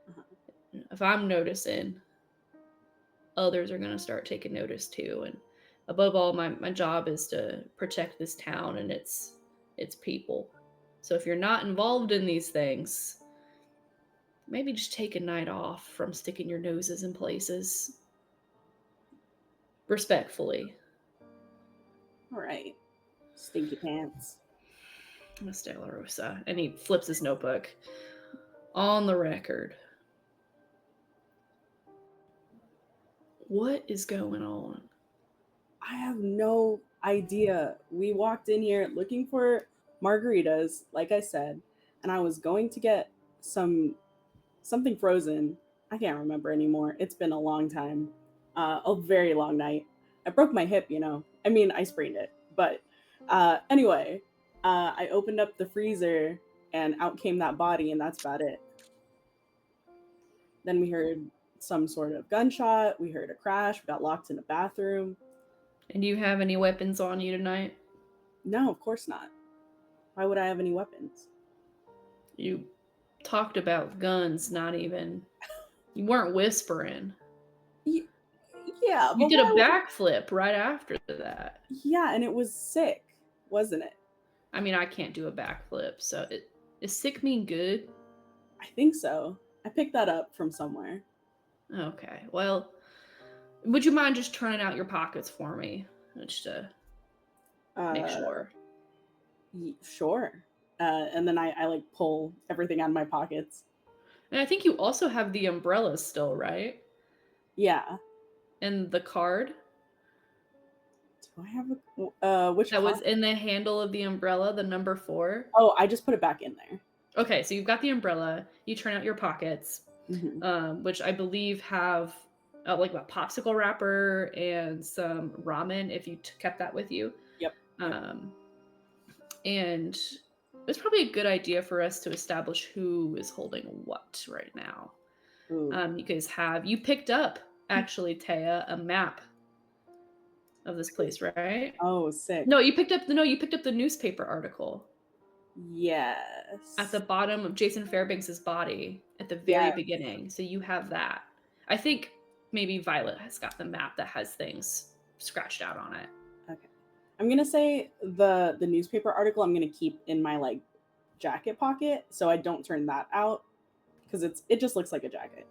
Uh-huh. If I'm noticing, others are gonna start taking notice too. And above all, my job is to protect this town and its people. So if you're not involved in these things, maybe just take a night off from sticking your noses in places. Respectfully. All right. Stinky pants. Miss De La Rosa. And he flips his notebook. On the record. What is going on? I have no idea. We walked in here looking for margaritas, like I said, and I was going to get something frozen. I can't remember anymore. It's been a long time. A very long night. I broke my hip, you know. I mean, I sprained it. But anyway, I opened up the freezer and out came that body, and that's about it. Then we heard some sort of gunshot. We heard a crash. We got locked in a bathroom. And do you have any weapons on you tonight? No, of course not. Why would I have any weapons? You talked about guns, not even. You weren't whispering. Yeah, You but did a why would- backflip right after that. Yeah, and it was sick, wasn't it? I mean, I can't do a backflip, so does sick mean good? I think so. I picked that up from somewhere. Okay, well, would you mind just turning out your pockets for me? Just to make sure. Sure. And then I like pull everything out of my pockets. And I think you also have the umbrella still, right? Yeah. And the card Do I have which that was card? in the handle of the umbrella, the number 4. Oh, I just put it back in there. Okay, so you've got the umbrella. You turn out your pockets, which I believe have like a popsicle wrapper and some ramen if you kept that with you. Yep. And it's probably a good idea for us to establish who is holding what right now. Ooh. You guys you picked up, actually, Thea, a map of this place, right? Oh, sick. No, you picked up the newspaper article. Yes. At the bottom of Jason Fairbanks's body at the very beginning. So you have that. I think maybe Violet has got the map that has things scratched out on it. Okay. I'm gonna say the newspaper article I'm gonna keep in my like jacket pocket so I don't turn that out because it just looks like a jacket.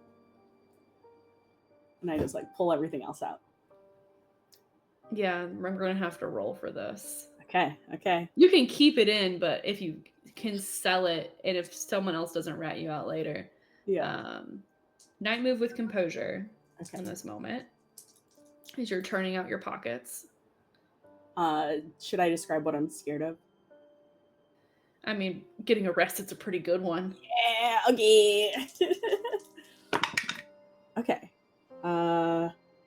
And I just like pull everything else out. Yeah, we're gonna have to roll for this. Okay. You can keep it in, but if you can sell it, and if someone else doesn't rat you out later. Yeah. Night move with composure Okay. in this moment. As you're turning out your pockets. Should I describe what I'm scared of? I mean, getting arrested's a pretty good one. Yeah, okay. Okay.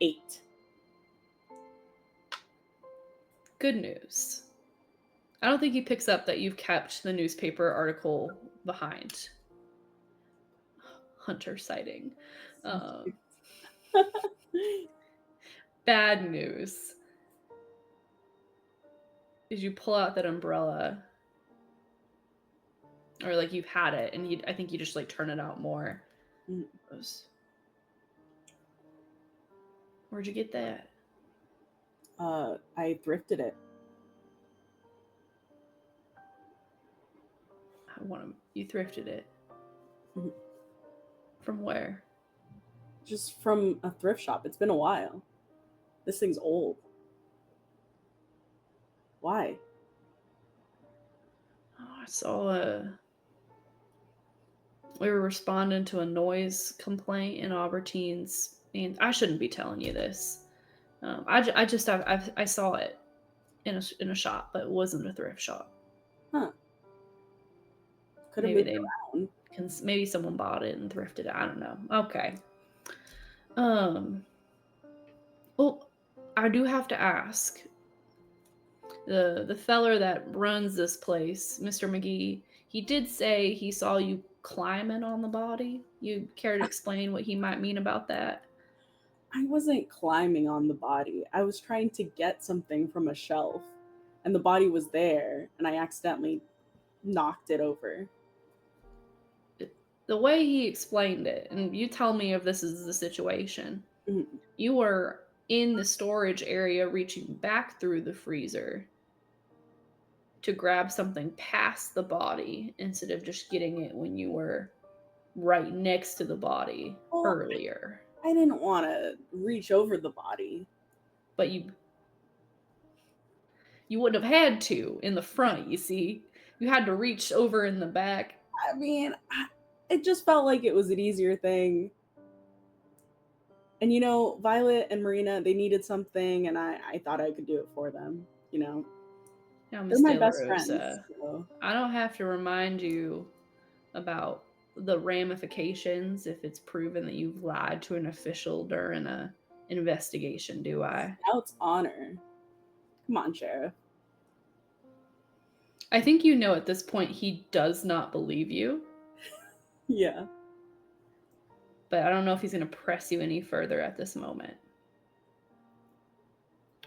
8. Good news. I don't think he picks up that you've kept the newspaper article behind. Hunter sighting. Bad news is you pull out that umbrella, or like you've had it, and I think you just like turn it out more. Where'd you get that? I thrifted it. You thrifted it. Mhm. From where? Just from a thrift shop. It's been a while. This thing's old. Why? Oh, I saw we were responding to a noise complaint in Albertine's, and I shouldn't be telling you this. I saw it in a shop, but it wasn't a thrift shop. Huh. Could have been around. Maybe someone bought it and thrifted it. I don't know. Okay. Well, I do have to ask. The feller that runs this place, Mr. McGee, he did say he saw you climbing on the body. You care to explain what he might mean about that? I wasn't climbing on the body. I was trying to get something from a shelf, and the body was there, and I accidentally knocked it over. The way he explained it, and you tell me if this is the situation, you were in the storage area reaching back through the freezer to grab something past the body instead of just getting it when you were right next to the body earlier. I didn't want to reach over the body. But you wouldn't have had to in the front, you see. You had to reach over in the back. I mean, it just felt like it was an easier thing. And you know, Violet and Marina, they needed something, and I thought I could do it for them. You know, Now, they're Miss my De La best friends. Rosa, So. I don't have to remind you about the ramifications if it's proven that you've lied to an official during a investigation, do I? Scout's honor. Come on, Sheriff. I think you know at this point he does not believe you, Yeah. but I don't know if he's going to press you any further at this moment.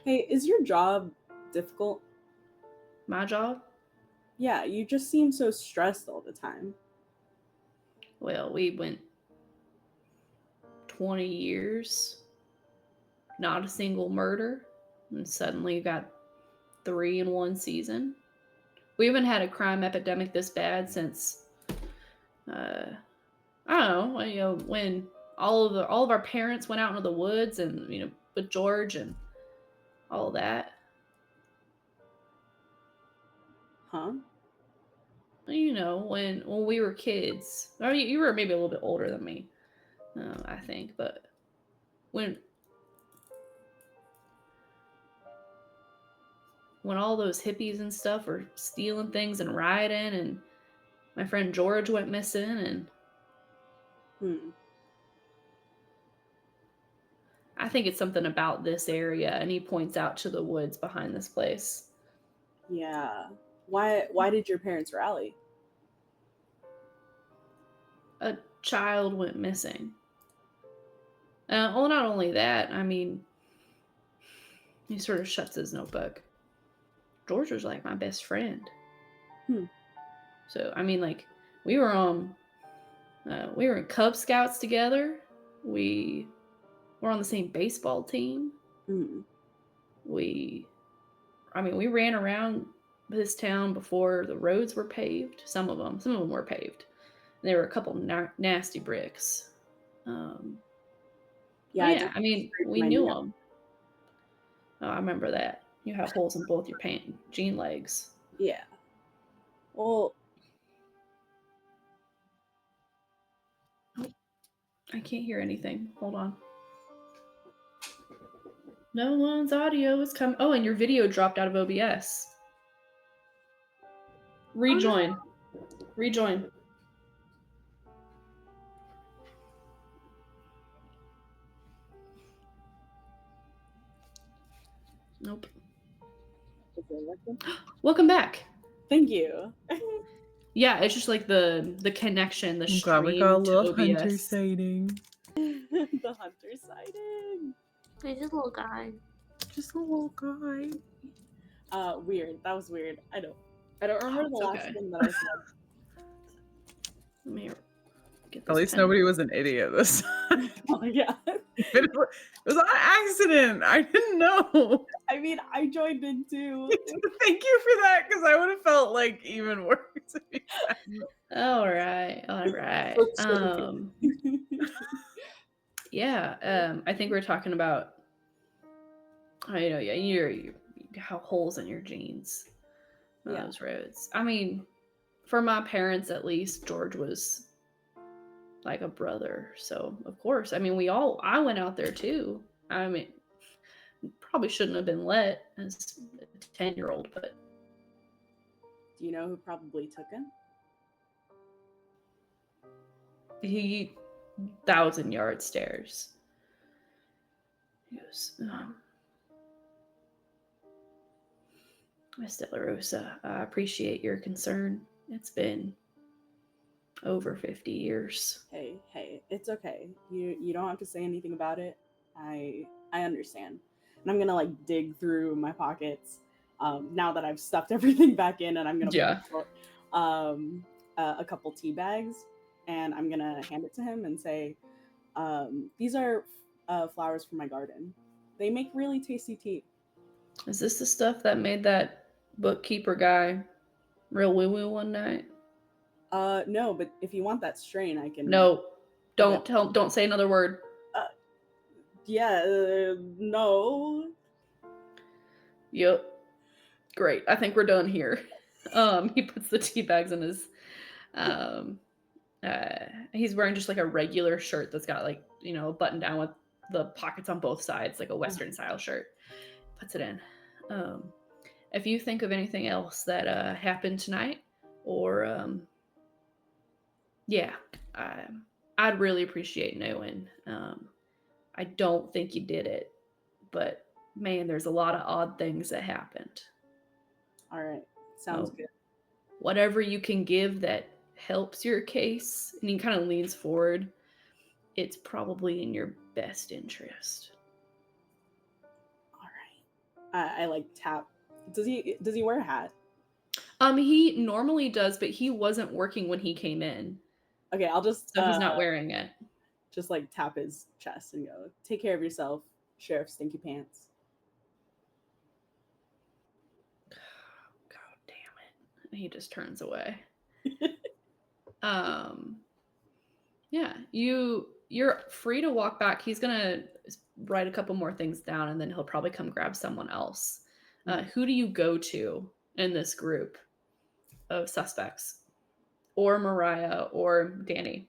Hey, is your job difficult? My job? Yeah, you just seem so stressed all the time. Well, we went 20 years, not a single murder, and suddenly you got 3 in one season. We haven't had a crime epidemic this bad since, I don't know, when all of our parents went out into the woods and, with George and all that. Huh? When we were kids. I mean, you were maybe a little bit older than me, I think, but when all those hippies and stuff were stealing things and rioting, and my friend George went missing, and I think it's something about this area, and he points out to the woods behind this place. Yeah. Why did your parents rally? A child went missing. Well, not only that, I mean, he sort of shuts his notebook. George was like my best friend. So, I mean, like, we were in Cub Scouts together. We were on the same baseball team. We ran around this town before the roads were paved. Some of them were paved. And there were a couple nasty bricks. Yeah, I mean, we knew them. Oh, I remember that. You have holes in both your jean legs. Yeah. Well, I can't hear anything. Hold on. No one's audio is coming. Oh, and your video dropped out of OBS. Rejoin. Oh, no. Rejoin. Nope. Welcome back. Thank you. Yeah, it's just like the connection, the stream. God, we got a little OBS. hunter sighting. The hunter sighting. He's just a little guy. Just a little guy. Weird. That was weird. I don't remember the last thing that I said. Let me get this. At least nobody was an idiot this time. Oh, yeah. It was on accident. I didn't know. I mean, I joined in too. Thank you for that, because I would have felt like even worse. All right. Yeah. I think we're talking about. You have holes in your jeans. Those roads. I mean, for my parents at least, George was like a brother. So of course, I mean, I went out there too. I mean, probably shouldn't have been let as a 10-year-old, but. Do you know who probably took him? He 1,000-yard stairs. He goes, Miss De La Rosa, I appreciate your concern. It's been over 50 years. Hey, it's okay. You don't have to say anything about it. I understand. And I'm gonna like dig through my pockets now that I've stuffed everything back in, and I'm gonna put a couple tea bags, and I'm gonna hand it to him and say, these are flowers from my garden. They make really tasty tea. Is this the stuff that made that bookkeeper guy real woo-woo one night? No, but if you want that strain, I can. No, don't say another word. No. Yep. Great. I think we're done here. He puts the tea bags in his um he's wearing just like a regular shirt that's got like, a button down with the pockets on both sides, like a Western style shirt. Puts it in. If you think of anything else that happened tonight, or yeah, I'd really appreciate knowing. I don't think you did it, but man, there's a lot of odd things that happened. All right. Sounds So, good. whatever you can give that helps your case, and he kind of leans forward, it's probably in your best interest. All right. I like tap. Does he wear a hat? He normally does, but he wasn't working when he came in, Okay, I'll just so he's not wearing it. just like tap his chest and go, "Take care of yourself, Sheriff Stinky Pants." God damn it. And he just turns away. Yeah, you're free to walk back. He's gonna write a couple more things down, and then he'll probably come grab someone else. Who do you go to in this group of suspects? Or Mariah or Danny?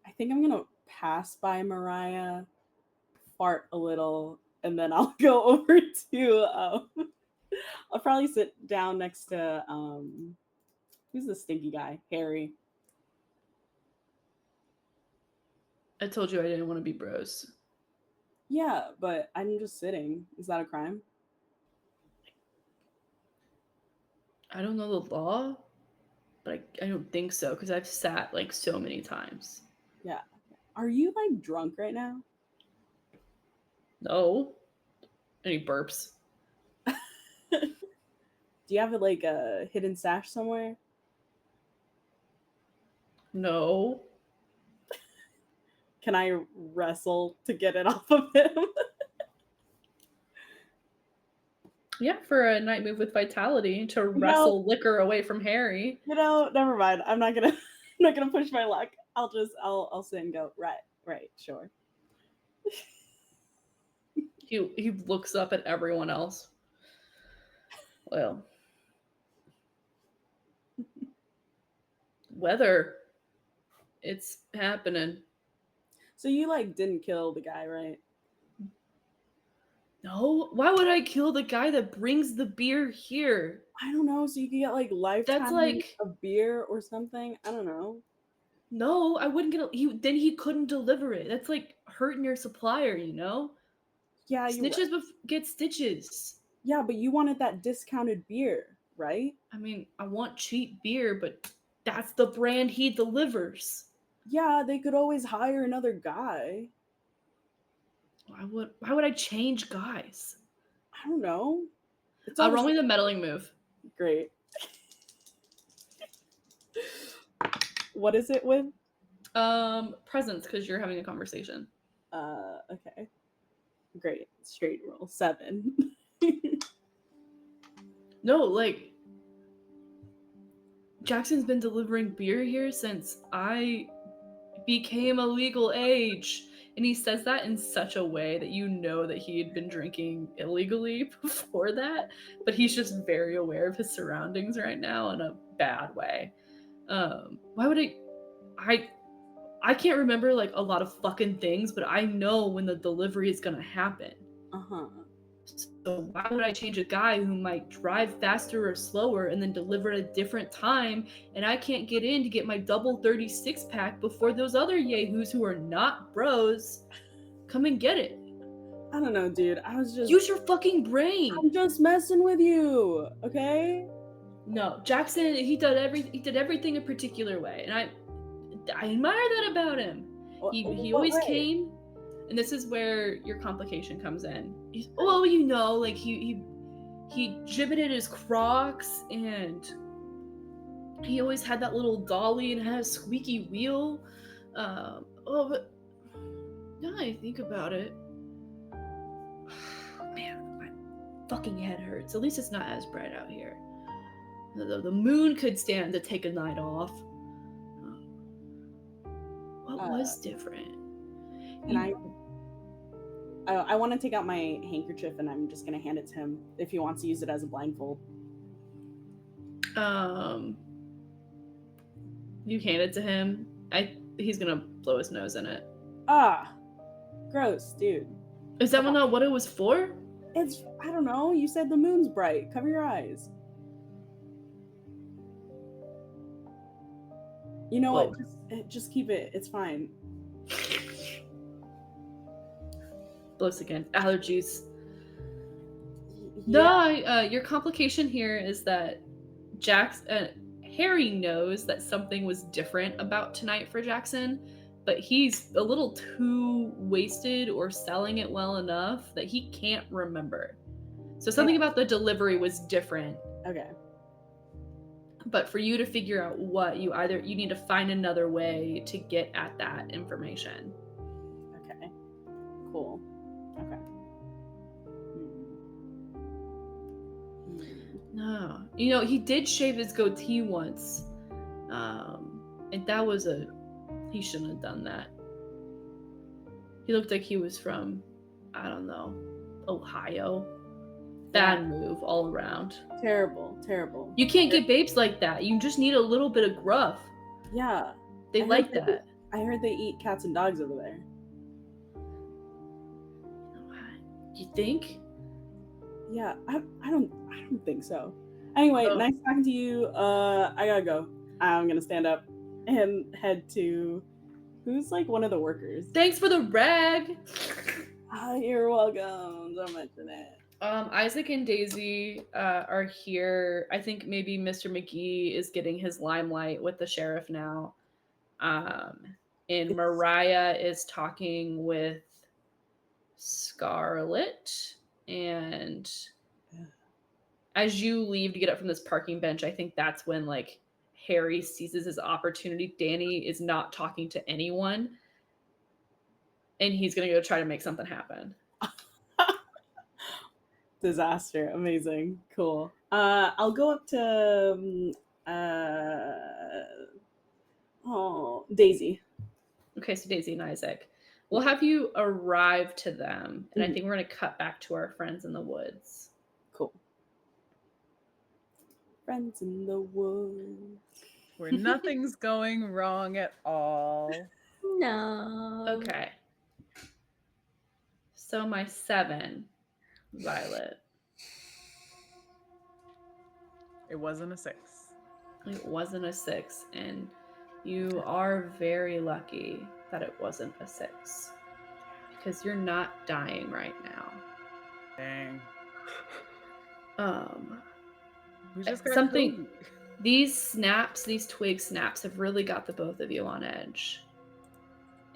I think I'm gonna pass by Mariah, fart a little, and then I'll go over to I'll probably sit down next to who's the stinky guy? Harry. I told you I didn't want to be bros. Yeah, but I'm just sitting. Is that a crime? I don't know the law, but I don't think so, because I've sat like so many times. Yeah. Are you like drunk right now? No. And he burps. Do you have like a hidden stash somewhere? No. Can I wrestle to get it off of him? Yeah, for a night move with vitality to wrestle liquor away from Harry. Never mind. I'm not gonna push my luck. I'll sit and go, right, sure. He looks up at everyone else. Well, weather, it's happening. So you like didn't kill the guy, right? No, why would I kill the guy that brings the beer here? I don't know. So you could get like lifetime like- of beer or something. I don't know. No, I wouldn't get then he couldn't deliver it. That's like hurting your supplier, you know? Yeah, Snitches get stitches. Yeah, but you wanted that discounted beer, right? I mean, I want cheap beer, but that's the brand he delivers. Yeah, they could always hire another guy. Why would I change guys? I don't know. Roll me the meddling move. Great. What is it with? Presence, because you're having a conversation. Okay. Great. Straight roll. 7. No, like, Jackson's been delivering beer here since I became a legal age. And he says that in such a way that you know that he had been drinking illegally before that, but he's just very aware of his surroundings right now in a bad way. Why would I can't remember like a lot of fucking things, but I know when the delivery is gonna happen. Uh-huh. So why would I change a guy who might drive faster or slower and then deliver at a different time, and I can't get in to get my double 36 pack before those other yahoos who are not bros come and get it? I don't know, dude. I was just Use your fucking brain. I'm just messing with you, okay? No, Jackson, he did everything a particular way, and I admire that about him. He always came, and this is where your complication comes in. Like he gibbeted his Crocs, and he always had that little dolly and had a squeaky wheel. But now I think about it, man, my fucking head hurts. At least it's not as bright out here. The moon could stand to take a night off. What was different? And I want to take out my handkerchief and I'm just gonna hand it to him if he wants to use it as a blindfold. You hand it to him. He's gonna blow his nose in it. Ah, gross, dude. Is that not what it was for? It's, I don't know. You said the moon's bright. Cover your eyes. You know what? Just keep it. It's fine. Blows again. Allergies. Yeah. No, your complication here is that Harry knows that something was different about tonight for Jackson, but he's a little too wasted or selling it well enough that he can't remember. So something about the delivery was different. Okay. But for you to figure out what, you need to find another way to get at that information. Okay. Cool. Okay. No. He did shave his goatee once. And that was he shouldn't have done that. He looked like he was from, I don't know, Ohio. Bad move all around. Terrible. You can't get babes like that. You just need a little bit of gruff. Yeah. They like that. I heard they eat cats and dogs over there. You think? Yeah, I don't think so. Anyway, nice talking to you. I gotta go. I'm gonna stand up and head to who's like one of the workers. Thanks for the rag. You're welcome. Don't mention it. Isaac and Daisy are here. I think maybe Mr. McGee is getting his limelight with the sheriff now. And Mariah is talking with Scarlett. And as you leave to get up from this parking bench, I think that's when like Harry seizes his opportunity. Danny is not talking to anyone. And he's going to go try to make something happen. Disaster. Amazing. Cool. I'll go up to Daisy. Okay, so Daisy and Isaac. We'll have you arrive to them, and I think we're going to cut back to our friends in the woods. Cool. Friends in the woods. Where nothing's going wrong at all. No. Okay. So my 7, Violet. It wasn't a 6. It wasn't a 6, and you are very lucky that it wasn't a 6. Because you're not dying right now. Dang. We just got something. These twig snaps have really got the both of you on edge.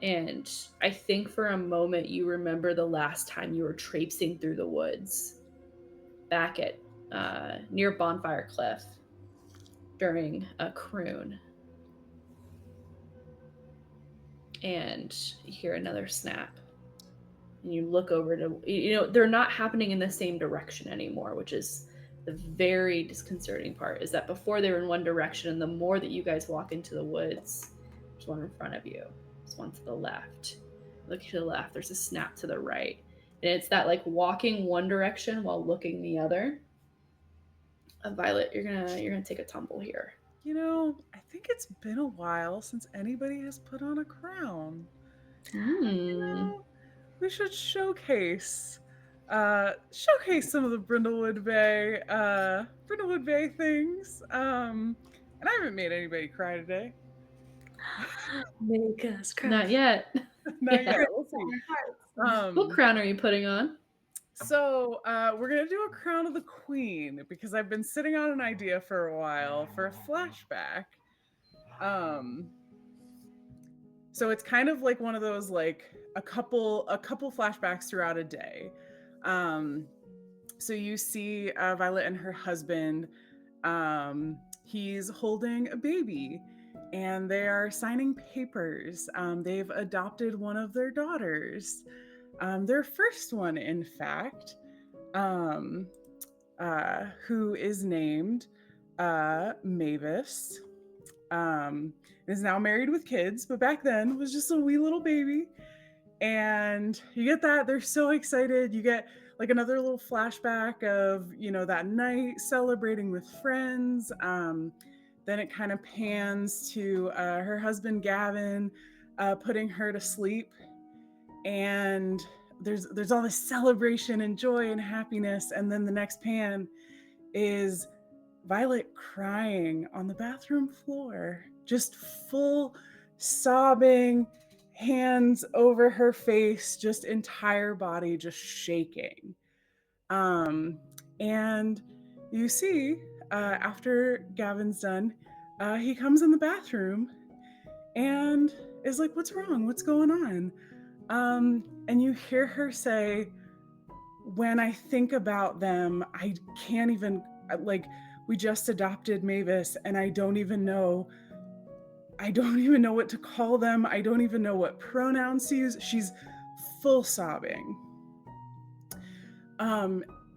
And I think for a moment you remember the last time you were traipsing through the woods back at near Bonfire Cliff during a croon. And you hear another snap. And you look over to, they're not happening in the same direction anymore, which is the very disconcerting part, is that before they were in one direction, and the more that you guys walk into the woods, there's one in front of you. There's one to the left. Look to the left, there's a snap to the right. And it's that like walking one direction while looking the other. Violet, you're gonna take a tumble here. I think it's been a while since anybody has put on a crown. We should showcase some of the Brindlewood Bay things. And I haven't made anybody cry today. Make us cry. Not yet. Not yet. We'll see. What crown are you putting on? So we're gonna do a Crown of the Queen because I've been sitting on an idea for a while for a flashback. So it's kind of like one of those like a couple flashbacks throughout a day. So you see Violet and her husband. He's holding a baby, and they are signing papers. They've adopted one of their daughters. Their first one, in fact, who is named Mavis, is now married with kids, but back then was just a wee little baby. And you get that. They're so excited. You get like another little flashback of, that night celebrating with friends. Then it kind of pans to her husband, Gavin, putting her to sleep. And there's all this celebration and joy and happiness. And then the next pan is Violet crying on the bathroom floor, just full sobbing, hands over her face, just entire body just shaking. And you see, after Gavin's done, he comes in the bathroom and is like, "What's wrong? What's going on?" And you hear her say, "When I think about them, I can't even, like, we just adopted Mavis and I don't even know what to call them. I don't even know what pronouns to use." She's full sobbing.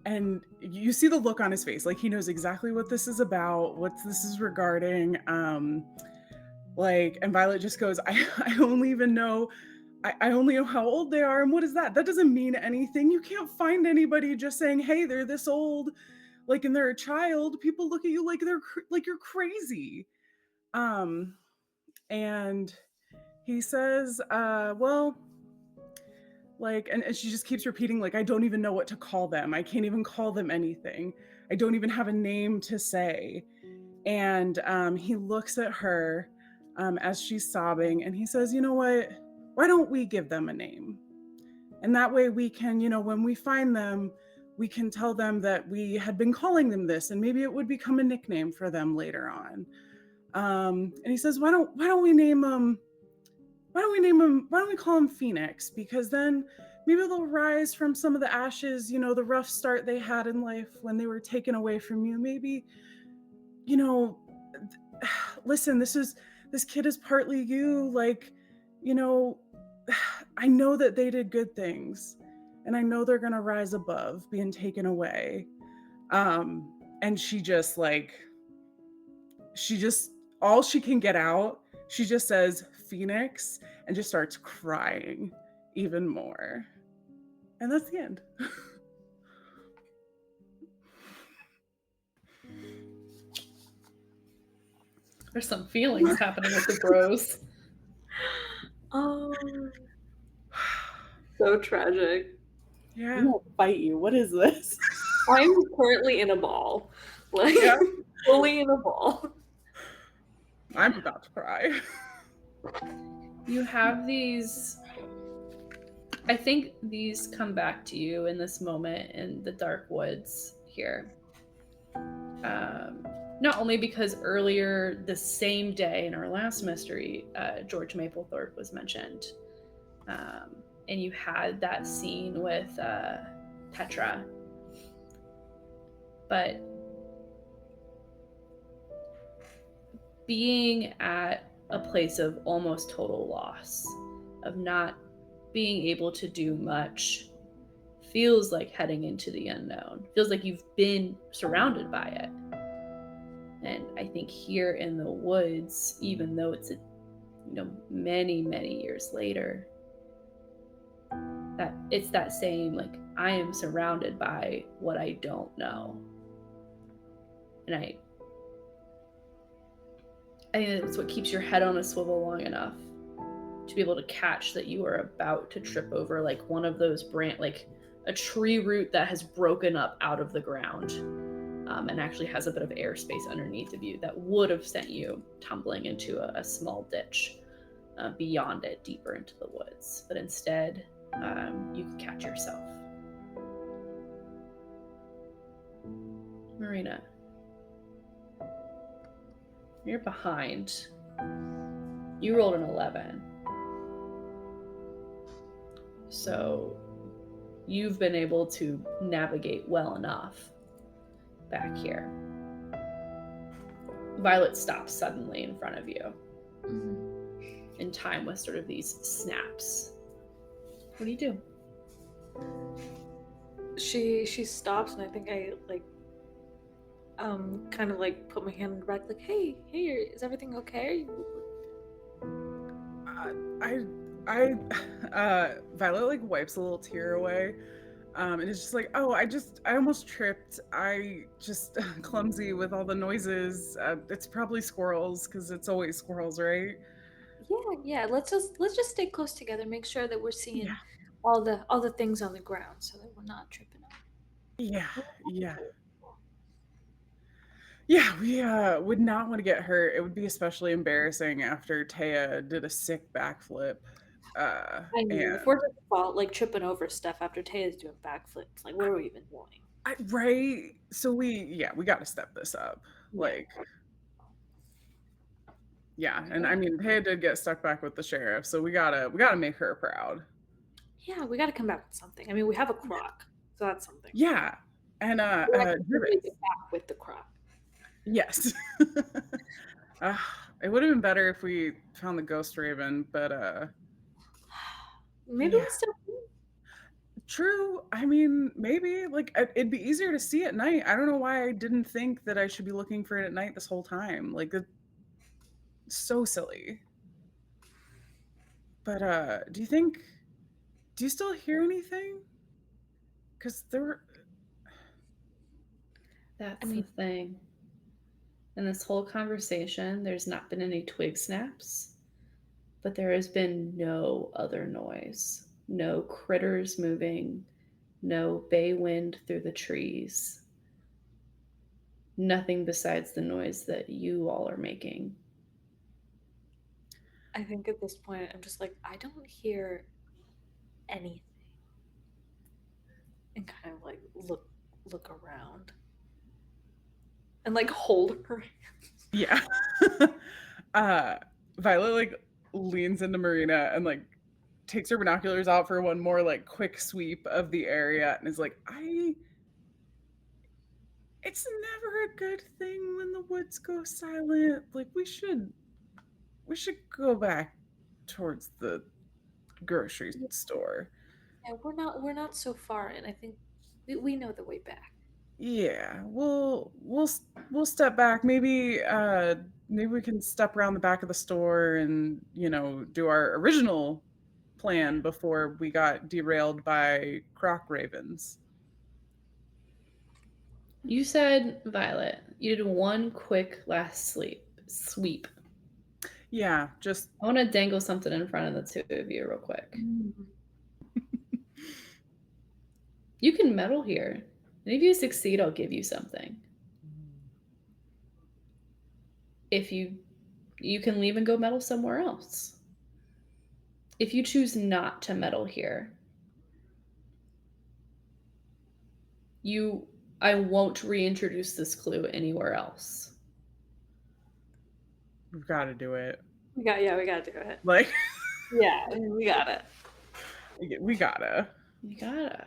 And you see the look on his face, like he knows exactly what this is about, what this is regarding. And Violet just goes, I only even know, I only know how old they are. And what is that? That doesn't mean anything. You can't find anybody just saying, hey, they're this old, like, and they're a child. People look at you like like you're crazy. And he says, well, like, and she just keeps repeating, like, I don't even know what to call them. I can't even call them anything. I don't even have a name to say. And he looks at her as she's sobbing, and he says, you know what? Why don't we give them a name? And that way we can, when we find them, we can tell them that we had been calling them this, and maybe it would become a nickname for them later on. And he says, why don't we name them? Why don't we call them Phoenix? Because then maybe they'll rise from some of the ashes, the rough start they had in life when they were taken away from you. Maybe, listen, this kid is partly you. Like, I know that they did good things, and I know they're gonna rise above being taken away. And she just all she can get out, she just says Phoenix and just starts crying even more. And that's the end. There's some feelings happening with the bros. Oh, so tragic. Yeah. I'm gonna fight you. What is this? I'm currently in a ball. Like, Yeah. fully in a ball. I'm about to cry. You have these, I think these come back to you in this moment in the dark woods here. Not only because earlier the same day in our last mystery, George Maplethorpe was mentioned. And you had that scene with Petra. But being at a place of almost total loss, of not being able to do much, feels like heading into the unknown. Feels like you've been surrounded by it. And I think here in the woods, even though it's many, many years later, that it's that same, like, I am surrounded by what I don't know. And I think that's what keeps your head on a swivel long enough to be able to catch that you are about to trip over like one of those like a tree root that has broken up out of the ground, and actually has a bit of airspace underneath of you that would have sent you tumbling into a small ditch beyond it, deeper into the woods. But instead, you can catch yourself. Marina, you're behind. You rolled an 11. So you've been able to navigate well enough back here. Violet stops suddenly in front of you, in time with sort of these snaps. What do you do? She stops, and I think I kind of like put my hand on the back, like, hey, is everything okay? Violet like wipes a little tear away. And it's just like, oh, I almost tripped. I just clumsy with all the noises. It's probably squirrels because it's always squirrels, right? Yeah. Let's just stay close together. Make sure that we're seeing Yeah. all the things on the ground so that we're not tripping up. Yeah. Yeah. Yeah, we would not want to get hurt. It would be especially embarrassing after Thea did a sick backflip. Uh, I mean, if and we're just like tripping over stuff after Taya's doing backflips, like what are we even doing? right. So we got to step this up. Yeah. Like, yeah, and I mean, Thea did get stuck back with the sheriff, so we gotta make her proud. Yeah, we got to come back with something. I mean, we have a crock, so that's something. Yeah, and We have to really Dribbits. get back with the crock. Yes. uh, it would have been better if we found the ghost raven, but Maybe yeah. we still. True. I mean, maybe like it'd be easier to see at night. I don't know why I didn't think that I should be looking for it at night this whole time. Like it's so silly. But do you still hear anything? Cuz there were That's I mean- the thing. In this whole conversation, there's not been any twig snaps, but there has been no other noise. No critters moving, no bay wind through the trees. Nothing besides the noise that you all are making. I think at this point, I'm just like, I don't hear anything, and kind of like look around, and like hold her. yeah. Violet like leans into Marina and like takes her binoculars out for one more like quick sweep of the area and is like, it's never a good thing when the woods go silent. Like we should go back towards the grocery store. Yeah, we're not so far, and I think we know the way back. Yeah, we'll step back. Maybe we can step around the back of the store and, do our original plan before we got derailed by croc ravens. You said, Violet, you did one quick last sweep. Yeah, just I want to dangle something in front of the two of you real quick. You can meddle here. And if you succeed, I'll give you something. If you can leave and go meddle somewhere else. If you choose not to meddle here, I won't reintroduce this clue anywhere else. we've got to do it. We gotta do it. Like, Yeah, we got it. we gotta. You gotta.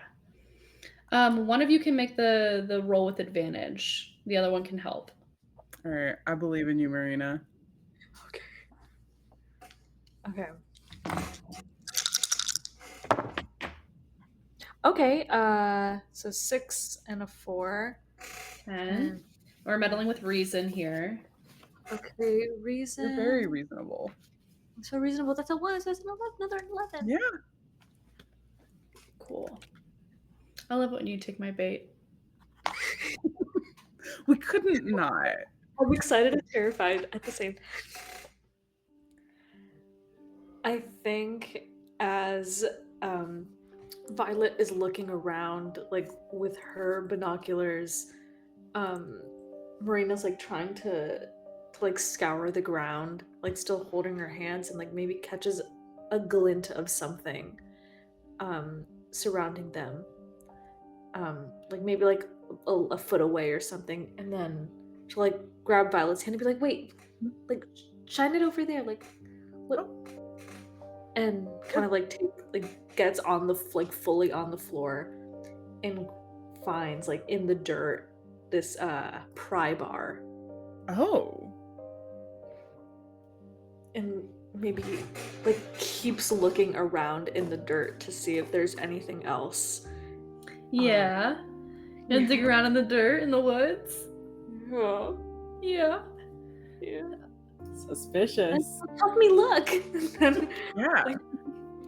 One of you can make the roll with advantage. The other one can help. All right, I believe in you, Marina. Okay, so 6 and a 4. 10. We're meddling with reason here. Okay, reason. You're very reasonable. So reasonable. That's a 1. So that's another 11. Yeah. Cool. I love it when you take my bait. We couldn't not. I'm excited and terrified at the same time. I think as Violet is looking around, like with her binoculars, Marina's like trying to like scour the ground, like still holding her hands, and like maybe catches a glint of something surrounding them, like maybe like a foot away or something, and then she'll like grab Violet's hand and be like, wait, like shine it over there, like look, and kind of like gets on the like fully on the floor and finds like in the dirt this pry bar. Oh. And maybe like keeps looking around in the dirt to see if there's anything else. Yeah. And dig around in the dirt in the woods. Yeah. Yeah. Suspicious. Help me look. Yeah.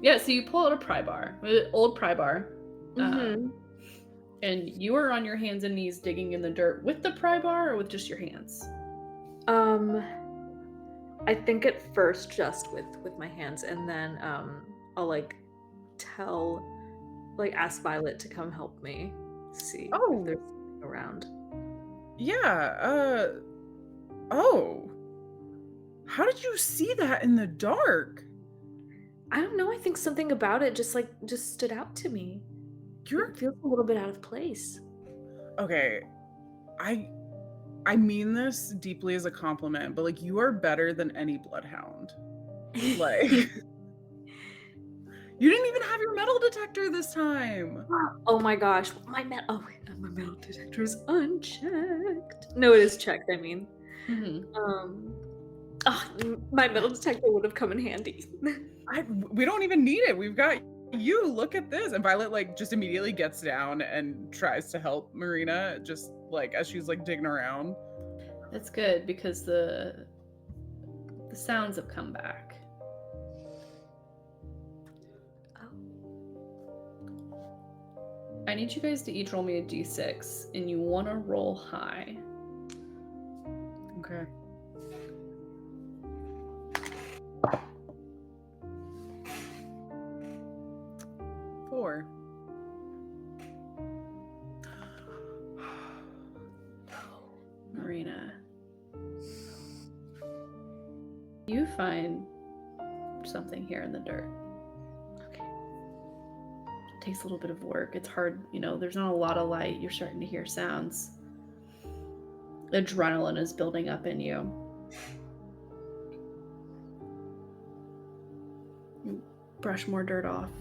Yeah, so you pull out a pry bar, old pry bar, Mm-hmm. and you are on your hands and knees digging in the dirt with the pry bar or with just your hands? I think at first just with my hands, and then I'll like ask Violet to come help me see if there's something around. Yeah, oh. How did you see that in the dark? I don't know, I think something about it just stood out to me. You're It feels a little bit out of place. okay. I mean this deeply as a compliment, but like you are better than any bloodhound. Like you didn't even have your metal detector this time. Oh my gosh, my metal detector is unchecked. No, it is checked, I mean. My metal detector would have come in handy. We don't even need it. We've got you. Look at this. And Violet like just immediately gets down and tries to help Marina, just like as she's like digging around. That's good because the sounds have come back. I need you guys to each roll me a d6, and you want to roll high. Okay. Four. Marina, you find something here in the dirt. Okay. It takes a little bit of work. It's hard, there's not a lot of light. You're starting to hear sounds. Adrenaline is building up in you. You brush more dirt off.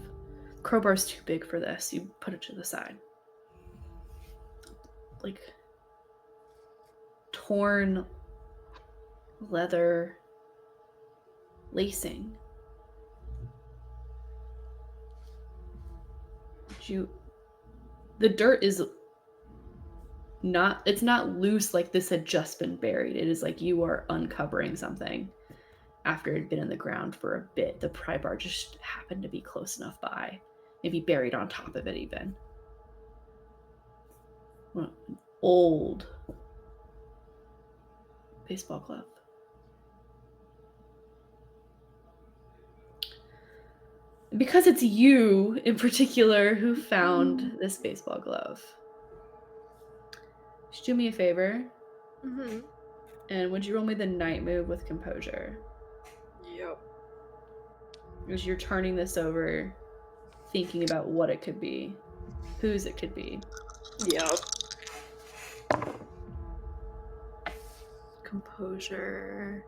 Crowbar's too big for this. You put it to the side. Like torn leather lacing. The dirt is it's not loose like this had just been buried. It is like you are uncovering something after it had been in the ground for a bit. The pry bar just happened to be close enough by. Maybe buried on top of it even. Well, an old baseball glove. Because it's you in particular who found this baseball glove, just do me a favor. Mm-hmm. And would you roll me the night move with composure? Yep. Because you're turning this over, thinking about what it could be, whose it could be. Yep. Composure.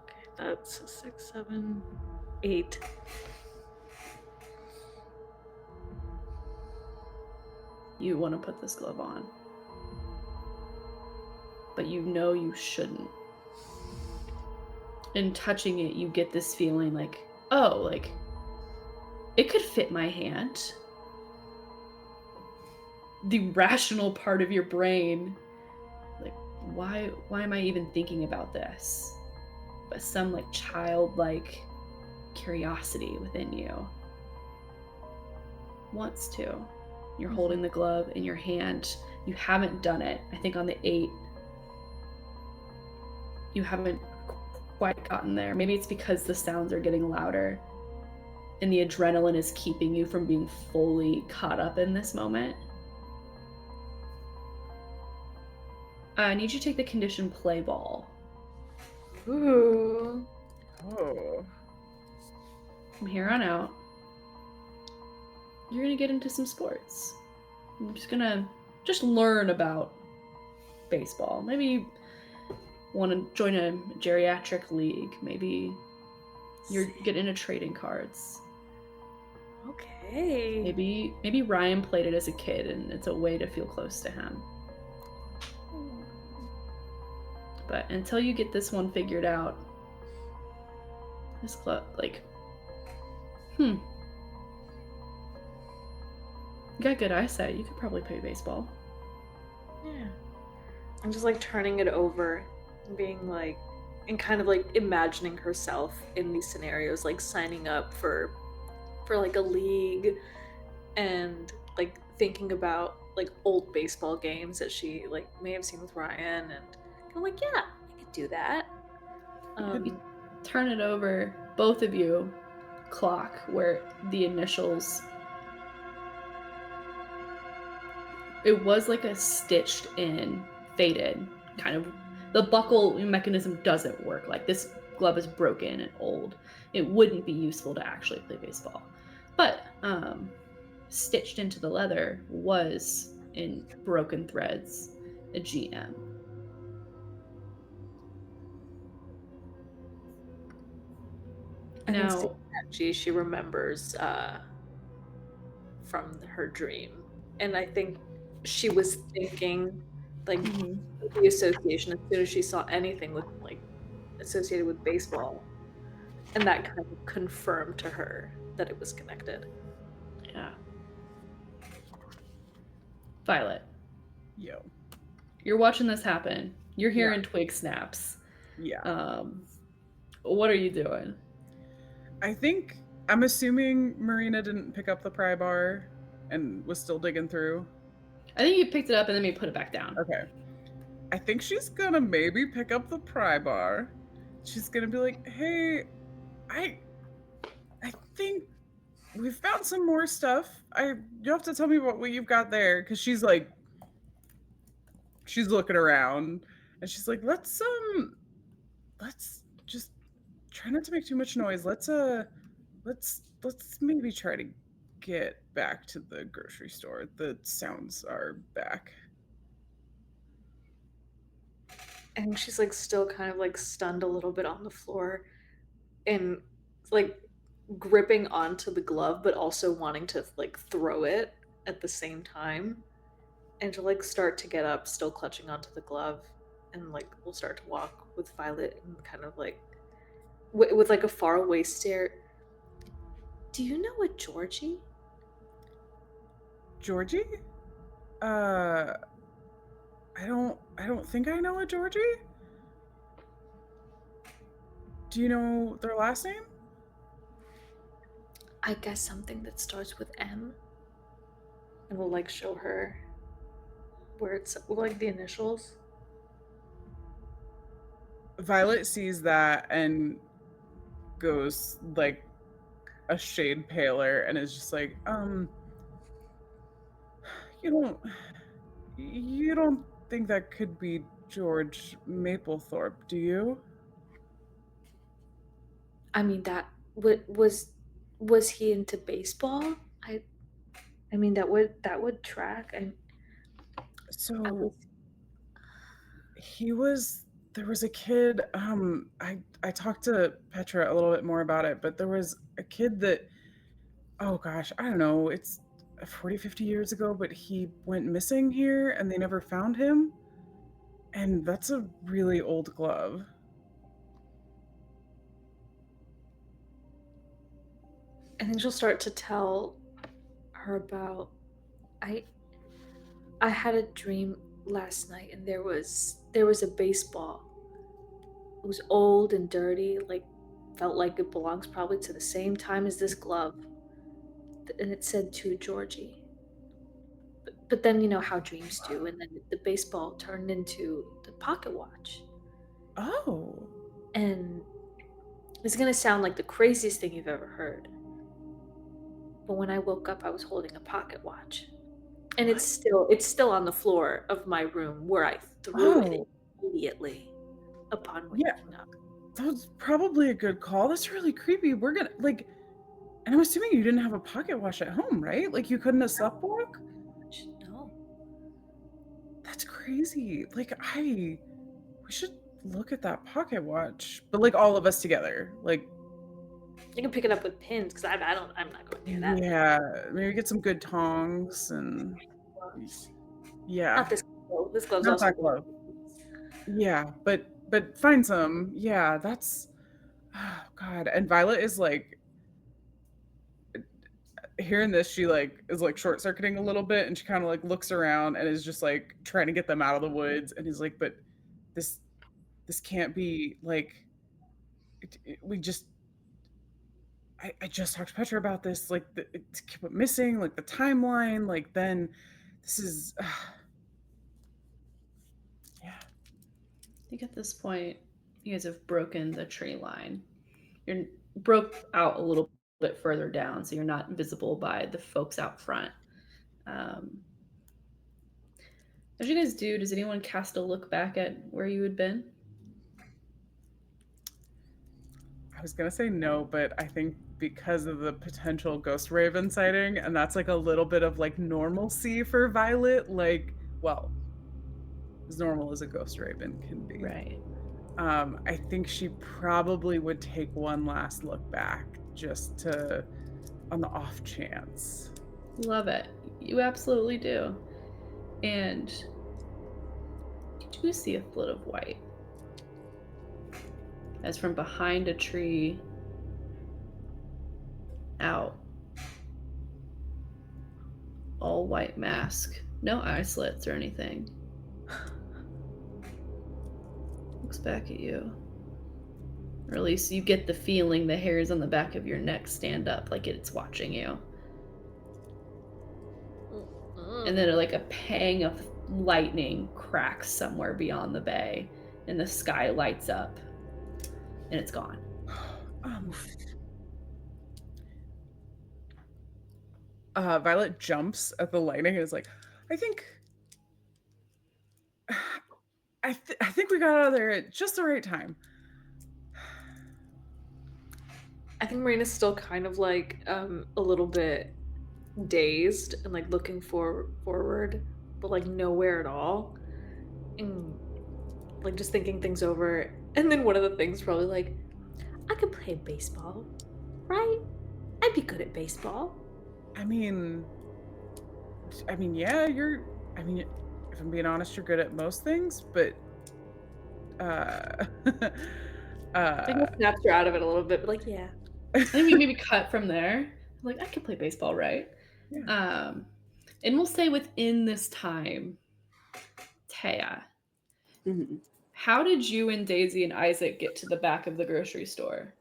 Okay, that's 6, 7, 8. You want to put this glove on, but you know you shouldn't. In touching it, you get this feeling like, oh, like it could fit my hand. The rational part of your brain, like, why am I even thinking about this? But some like childlike curiosity within you wants to. You're holding the glove in your hand. You haven't done it. I think on the 8, you haven't quite gotten there. Maybe it's because the sounds are getting louder and the adrenaline is keeping you from being fully caught up in this moment. I need you to take the condition play ball. Ooh. Oh. From here on out, you're gonna get into some sports. I'm just gonna learn about baseball. Maybe you want to join a geriatric league. Maybe you're getting into trading cards. Okay. Maybe Ryan played it as a kid and it's a way to feel close to him. But until you get this one figured out, this club, like, you got good eyesight. You could probably play baseball. Yeah. I'm just like turning it over and being like, and kind of like imagining herself in these scenarios, like signing up for like a league, and like thinking about like old baseball games that she like may have seen with Ryan, and I'm like, yeah, I could do that. Turn it over, both of you, clock where the initials. It was like a stitched in, faded kind of. The buckle mechanism doesn't work. Like, this glove is broken and old. It wouldn't be useful to actually play baseball. But stitched into the leather was, in broken threads, a GM. Now, she remembers from her dream, and I think she was thinking like the association as soon as she saw anything with like associated with baseball, and that kind of confirmed to her that it was connected. Yeah. Violet. Yo. You're watching this happen. You're hearing twig snaps. Yeah. What are you doing? I'm assuming Marina didn't pick up the pry bar and was still digging through. I think you picked it up and then you put it back down. Okay. I think she's gonna maybe pick up the pry bar. She's gonna be like, hey, I think we found some more stuff. You have to tell me what you've got there, because she's looking around and she's like, let's just try not to make too much noise. Let's maybe try to get back to the grocery store. The sounds are back. And she's like still kind of like stunned a little bit on the floor, and like gripping onto the glove but also wanting to like throw it at the same time, and to like start to get up, still clutching onto the glove, and like we'll start to walk with Violet and kind of like with like a faraway stare. Do you know a Georgie? Georgie? I don't think I know a Georgie. Do you know their last name? I guess something that starts with M. And we'll like show her where it's like the initials. Violet sees that and goes like a shade paler and is just like, you don't think that could be George Maplethorpe, do you? I mean, that was he into baseball? I mean that would track. There was a kid, I talked to Petra a little bit more about it, but there was a kid that, oh gosh, I don't know, it's 40, 50 years ago, but he went missing here and they never found him. And that's a really old glove. And then she'll start to tell her about, I had a dream last night, and there was a baseball. It was old and dirty, like felt like it belongs probably to the same time as this glove. And it said to Georgie. But then you know how dreams do, and then the baseball turned into the pocket watch. Oh. And it's gonna sound like the craziest thing you've ever heard. But when I woke up, I was holding a pocket watch. And it's still on the floor of my room, where I threw it immediately upon waking up. That was probably a good call. That's really creepy. We're gonna and I'm assuming you didn't have a pocket watch at home, right? Like you couldn't have sleptwalk? No. That's crazy. We should look at that pocket watch, but like all of us together. Like, you can pick it up with pins, because I'm not going near that. Yeah, maybe get some good tongs and Not this glove. This glove's not also that glove. Yeah, but find some. Yeah, that's, oh god. And Violet is like, hearing this, she like is like short circuiting a little bit, and she kind of like looks around and is just like trying to get them out of the woods, and he's like, but this this can't be like we just I just talked to Petra about this, like it kept missing, like the timeline, like then this is yeah. I think at this point, you guys have broken the tree line. You're broke out a little bit further down, so you're not visible by the folks out front. As you guys do, does anyone cast a look back at where you had been? I was gonna say no, but I think because of the potential ghost raven sighting, and that's like a little bit of like normalcy for Violet, like, well, as normal as a ghost raven can be. Right. I think she probably would take one last look back just to, on the off chance. Love it. You absolutely do. And you do see a float of white. As from behind a tree out. All white mask. No eye slits or anything. Looks back at you. Or at least you get the feeling the hairs on the back of your neck stand up like it's watching you. And then like a pang of lightning cracks somewhere beyond the bay, and the sky lights up, and it's gone. Violet jumps at the lightning and is like, I think we got out of there at just the right time. I think Marina's still kind of like a little bit dazed and like looking forward, but like nowhere at all, and like just thinking things over. And then one of the things probably like, I could play baseball, right? I'd be good at baseball. I mean, yeah, if I'm being honest, you're good at most things, but I think snaps her out of it a little bit, but like, yeah. I think we maybe cut from there. Like, I could play baseball, right? Yeah. And we'll say within this time, Thea, how did you and Daisy and Isaac get to the back of the grocery store?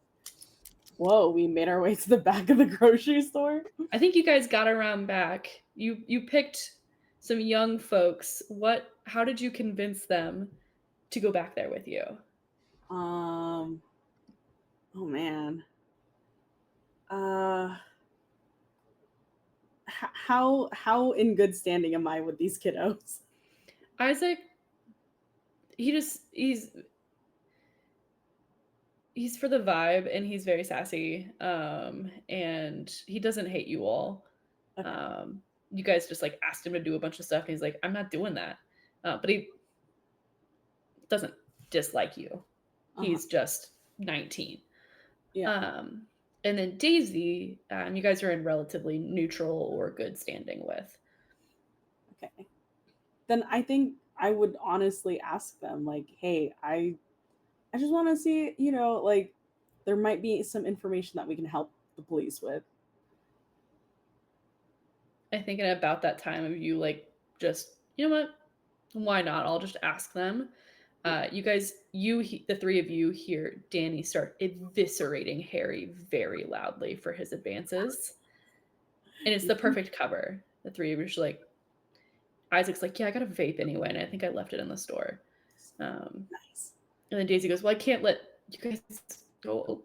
Whoa, we made our way to the back of the grocery store? I think you guys got around back. You picked some young folks. How did you convince them to go back there with you? Oh man. How in good standing am I with these kiddos? Isaac, he's for the vibe, and he's very sassy, and he doesn't hate you all. Okay. You guys just like asked him to do a bunch of stuff, and he's like, I'm not doing that. But he doesn't dislike you. He's just 19. Yeah. And then Daisy, you guys are in relatively neutral or good standing with. Okay. Then I think I would honestly ask them, like, hey, I just want to see, like, there might be some information that we can help the police with. I think at about that time of you, like, just, you know what? Why not? I'll just ask them. You guys, the three of you hear Danny start eviscerating Harry very loudly for his advances. And it's the perfect cover. The three of you are like, Isaac's like, yeah, I got a vape anyway, and I think I left it in the store. Nice. And then Daisy goes, well, I can't let you guys go.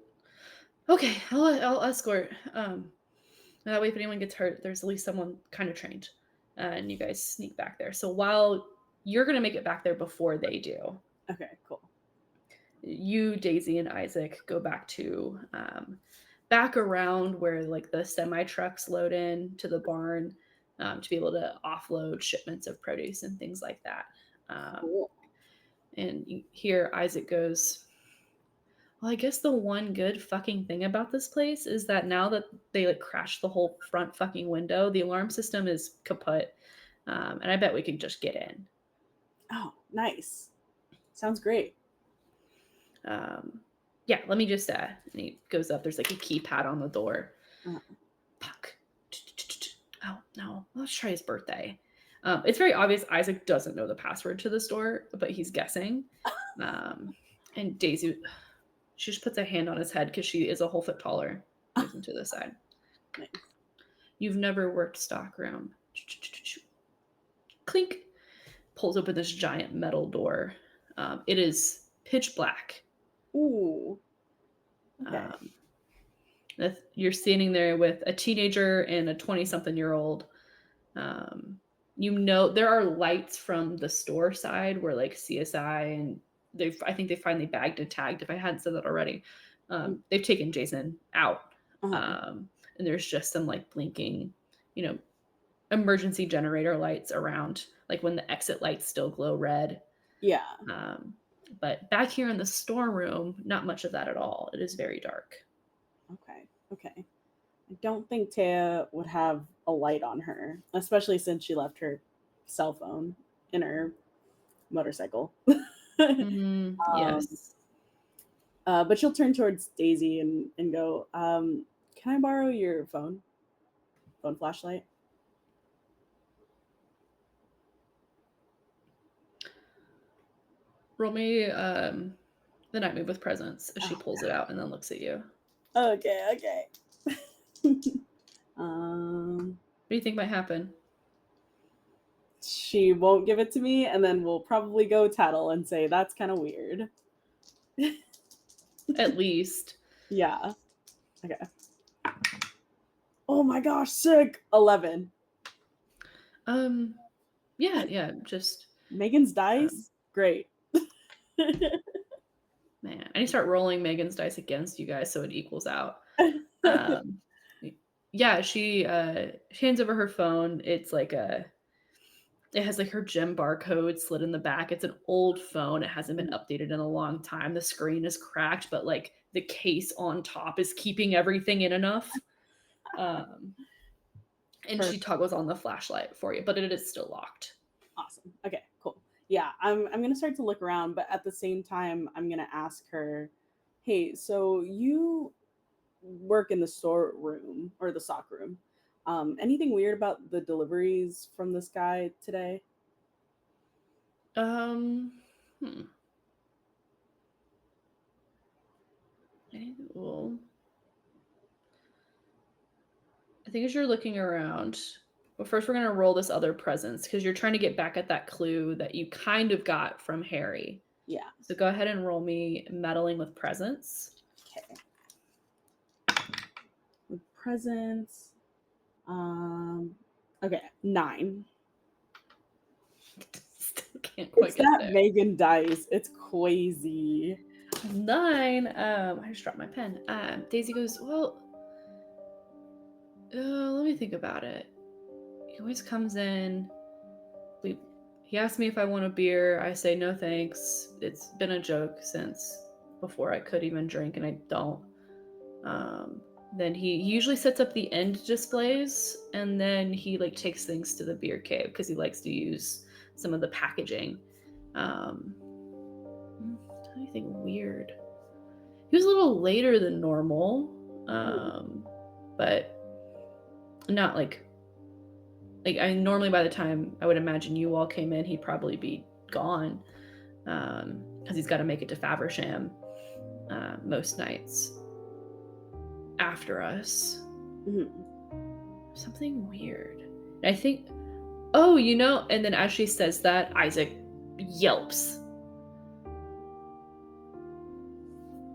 Okay, I'll escort. That way if anyone gets hurt, there's at least someone kind of trained. And you guys sneak back there. So while you're going to make it back there before they do. Okay, cool. You, Daisy, and Isaac go back to back around where like the semi trucks load in to the barn to be able to offload shipments of produce and things like that. Cool. And you hear Isaac goes, well, I guess the one good fucking thing about this place is that now that they like crashed the whole front fucking window, the alarm system is kaput. And I bet we could just get in. Oh, nice. Sounds great. Yeah, let me just, and he goes up. There's like a keypad on the door. Fuck. Oh, no. Let's try his birthday. It's very obvious Isaac doesn't know the password to this door, but he's guessing. And Daisy, she just puts a hand on his head because she is a whole foot taller. Moves him to the side. Nice. You've never worked stockroom. Clink. Pulls open this giant metal door. It is pitch black. Ooh. Okay. You're standing there with a teenager and a 20-something-year-old. You know, there are lights from the store side where like CSI and I think they finally bagged and tagged, if I hadn't said that already. They've taken Jason out. And there's just some like blinking, you know, emergency generator lights around, like when the exit lights still glow red. Yeah. But back here in the storeroom, not much of that at all. It is very dark. Okay. I don't think Thea would have a light on her, especially since she left her cell phone in her motorcycle. Yes. But she'll turn towards Daisy and go, can I borrow your phone flashlight? Roll me the night move with presence as she pulls it out and then looks at you. Okay. What do you think might happen? She won't give it to me, and then we'll probably go tattle and say that's kind of weird. At least. Yeah. Okay. Oh my gosh, sick. 11. Yeah, just Megan's dice? Great. Man, I need to start rolling Megan's dice against you guys so it equals out. Yeah, she hands over her phone. It's like it has like her gem barcode slid in the back. It's an old phone. It hasn't been updated in a long time. The screen is cracked, but like the case on top is keeping everything in enough. And she toggles on the flashlight for you, but it is still locked. Awesome. Okay, cool. Yeah, I'm gonna start to look around, but at the same time, I'm gonna ask her, hey, so you work in the storeroom or the stock room. Anything weird about the deliveries from this guy today? Well, I think as you're looking around, well, first we're gonna roll this other presence because you're trying to get back at that clue that you kind of got from Harry. Yeah. So go ahead and roll me meddling with presence. Okay. With presence. Okay, 9. Still can't quite it's get that there. Megan dice. It's crazy. 9. I just dropped my pen. Daisy goes, well, let me think about it. He always comes in. He asks me if I want a beer. I say no thanks. It's been a joke since before I could even drink, and I don't. Then he usually sets up the end displays, and then he like takes things to the beer cave because he likes to use some of the packaging. Anything weird? He was a little later than normal, but not like I normally by the time I would imagine you all came in, he'd probably be gone because he's got to make it to Faversham most nights after us. Something weird. I think, and then as she says that, Isaac yelps.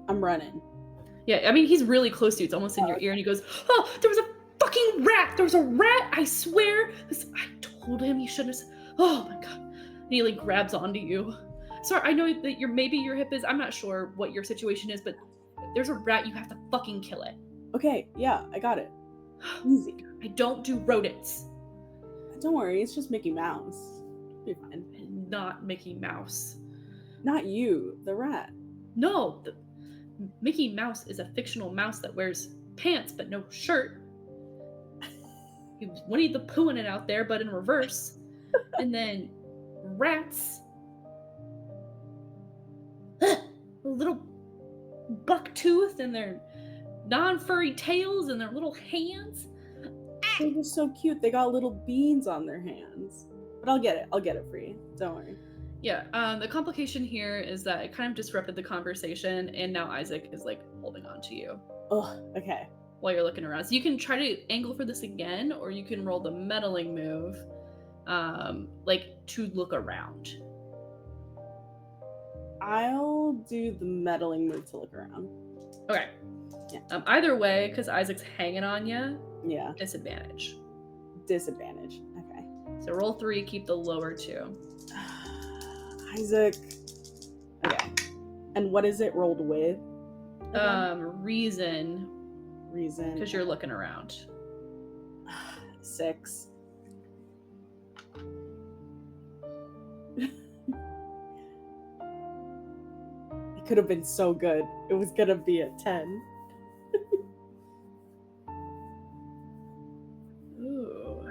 I'm running. Yeah, I mean, he's really close to you. It's almost in your ear, and he goes, oh, there was a fucking rat! There was a rat, I swear! I told him you shouldn't have... Oh my god. And he like grabs onto you. Sorry, I know that maybe your hip is... I'm not sure what your situation is, but there's a rat, you have to fucking kill it. Okay, yeah, I got it. Easy. I don't do rodents. Don't worry, it's just Mickey Mouse. You're fine. Not Mickey Mouse. Not you, the rat. No, Mickey Mouse is a fictional mouse that wears pants but no shirt. He was Winnie the Poohing it out there, but in reverse. And then rats, little buck tooth, and their non-furry tails, and their little hands. They're just so cute. They got little beans on their hands. But I'll get it for you. Don't worry. Yeah, the complication here is that it kind of disrupted the conversation, and now Isaac is like holding on to you Oh, okay. while you're looking around. So you can try to angle for this again, or you can roll the meddling move, like to look around. I'll do the meddling move to look around. Okay. Yeah. Either way, because Isaac's hanging on you, Yeah. disadvantage. Disadvantage. Okay. So roll 3, keep the lower 2. Isaac. Okay. And what is it rolled with? Reason, Reason. because you're looking around. 6. It could have been so good. It was gonna be a 10. Ooh.